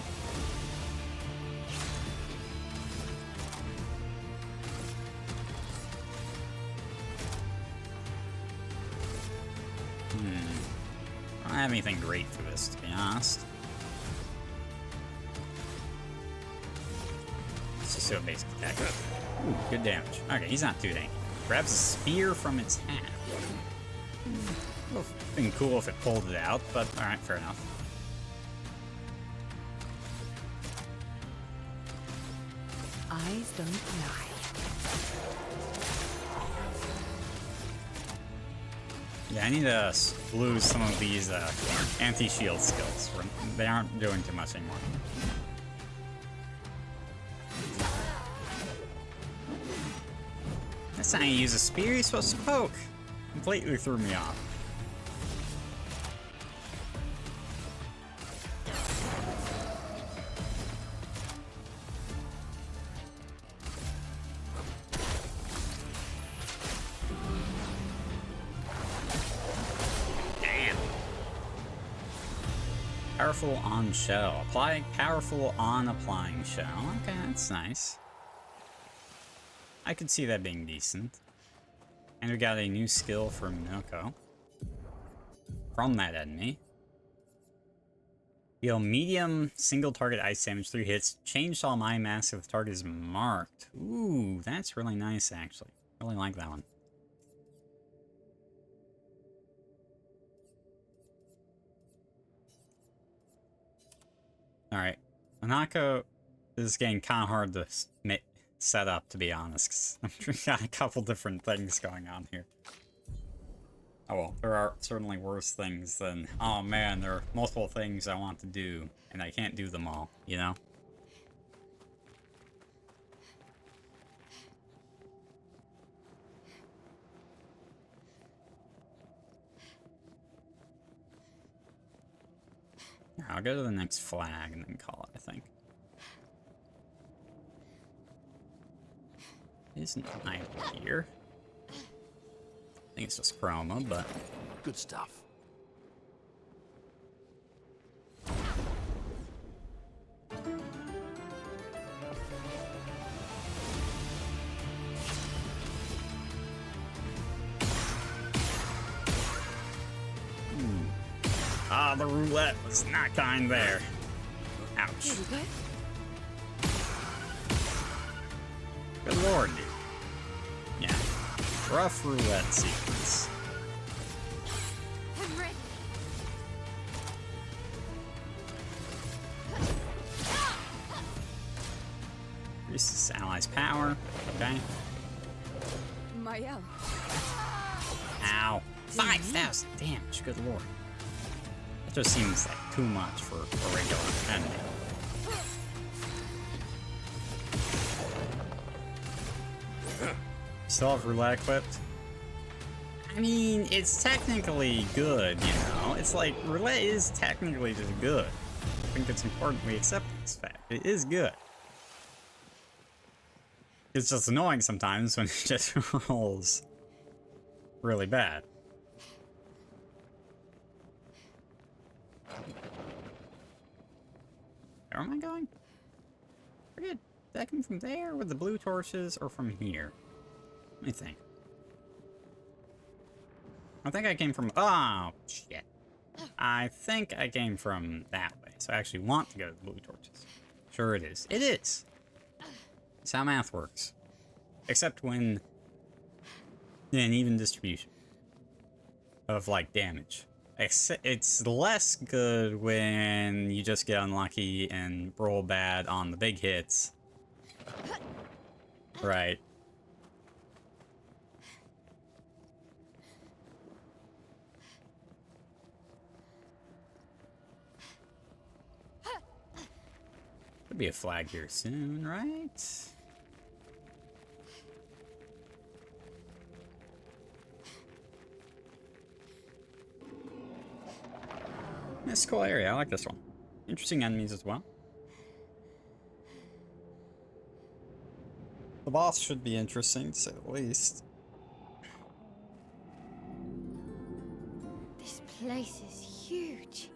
I don't have anything great for this, to be honest. Let's just do a basic attack. Ooh, good damage. Okay, he's not too dangerous. Grabs a spear from its hat. Would have been cool if it pulled it out, but alright, fair enough. Eyes don't lie. Yeah, I need to lose some of these anti-shield skills. They aren't doing too much anymore. That's not how you use a spear, you're supposed to poke. Completely threw me off. Powerful on shell. Apply powerful on applying shell. Okay, that's nice. I could see that being decent. And we got a new skill for Minoko. From that enemy. Deal medium single target ice damage, 3 hits. Change all my mask if the target is marked. Ooh, that's really nice actually. Really like that one. Alright, Minako is getting kind of hard to set up, to be honest, 'cause I've got a couple different things going on here. Oh well, there are certainly worse things than, oh man, there are multiple things I want to do, and I can't do them all, you know? I'll go to the next flag and then call it, I think. Isn't an item here? I think it's just chroma, but... Good stuff. Ah, the roulette was not kind there. Ouch. Good lord, dude. Yeah. Rough roulette sequence. I'm ready. Increases allies' power. Okay. Mael. Ow. 5,000 damage. Good lord. That just seems like too much for a regular enemy. still have roulette equipped. I mean, it's technically good, you know? It's like, roulette is technically just good. I think it's important we accept this fact. It is good. It's just annoying sometimes when it just rolls really bad. Where am I going? Forget. Did I come from there with the blue torches or from here? Let me think. I think I came from... Oh, shit. I think I came from that way. So I actually want to go to the blue torches. Sure it is. It is! It's how math works. Except when... an even distribution. Of, like, damage. It's less good when you just get unlucky and roll bad on the big hits. Right. There'll be a flag here soon, right? It's a cool area. I like this one. Interesting enemies as well. The boss should be interesting, to say the least. This place is huge.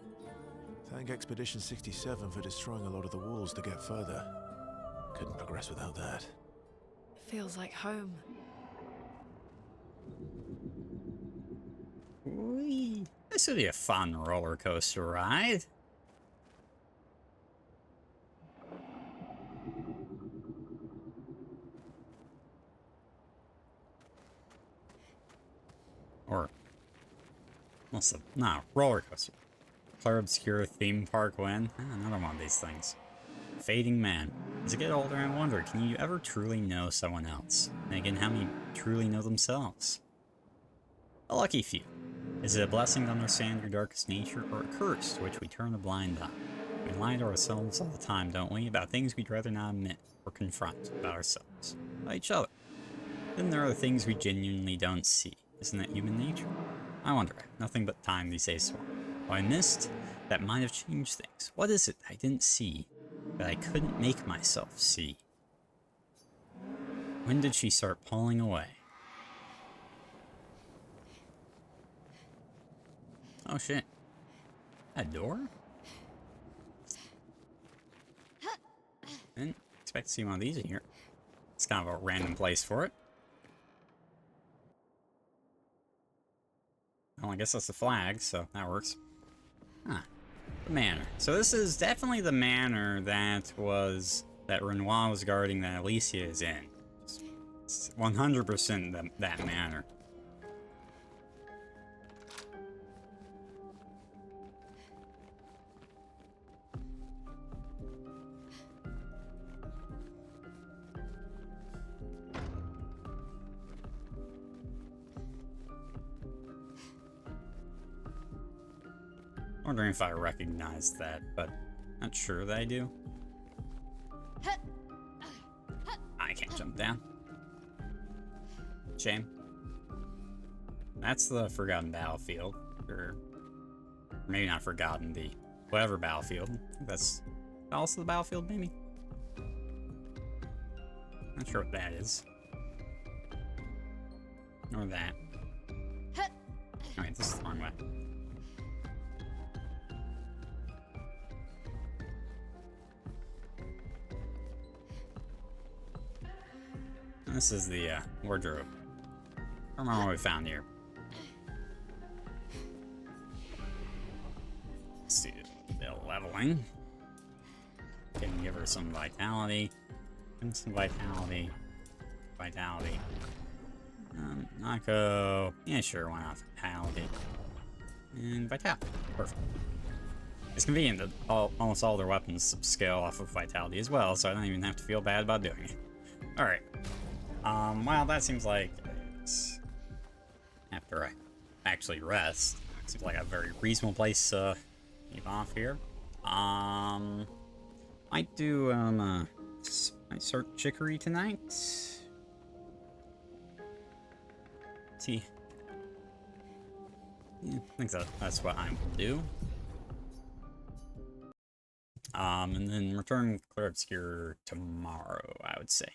Thank Expedition 67 for destroying a lot of the walls to get further. Couldn't progress without that. Feels like home. Whee! This would be a fun roller coaster ride. Or, what's the, no, roller coaster. Clair Obscur theme park win. Ah, another one of these things. Fading man. As I get older, I wonder, can you ever truly know someone else? And again, how many truly know themselves? A lucky few. Is it a blessing to understand your darkest nature, or a curse to which we turn a blind eye? We lie to ourselves all the time, don't we? About things we'd rather not admit or confront about ourselves. About each other. Then there are things we genuinely don't see. Isn't that human nature? I wonder. Nothing but time these days for. What I missed, that might have changed things. What is it I didn't see, that I couldn't make myself see? When did she start pulling away? Oh shit. A door? Didn't expect to see one of these in here. It's kind of a random place for it. Well, I guess that's the flag, so that works. Huh. The manor. So this is definitely the manor that Renoir was guarding that Alicia is in. It's 100% that manor. Wondering if I recognized that, but not sure that I do. I can't jump down. Shame. That's the Forgotten Battlefield. Or maybe not Forgotten, the whatever battlefield. That's also the battlefield, maybe? Not sure what that is. Or that. Alright, this is the wrong way. This is the wardrobe. I don't remember what we found here. Let's see, the leveling. Can give her some vitality. And some vitality. Vitality. Nako. Yeah, sure, why not? Vitality. And vitality. Perfect. It's convenient that almost all their weapons scale off of vitality as well, so I don't even have to feel bad about doing it. Alright. Well, that seems like it's after I actually rest. Seems like a very reasonable place to leave off here. Might do, might start Chicory tonight. See? Yeah, I think that's what I will do. And then return Clair Obscur tomorrow, I would say.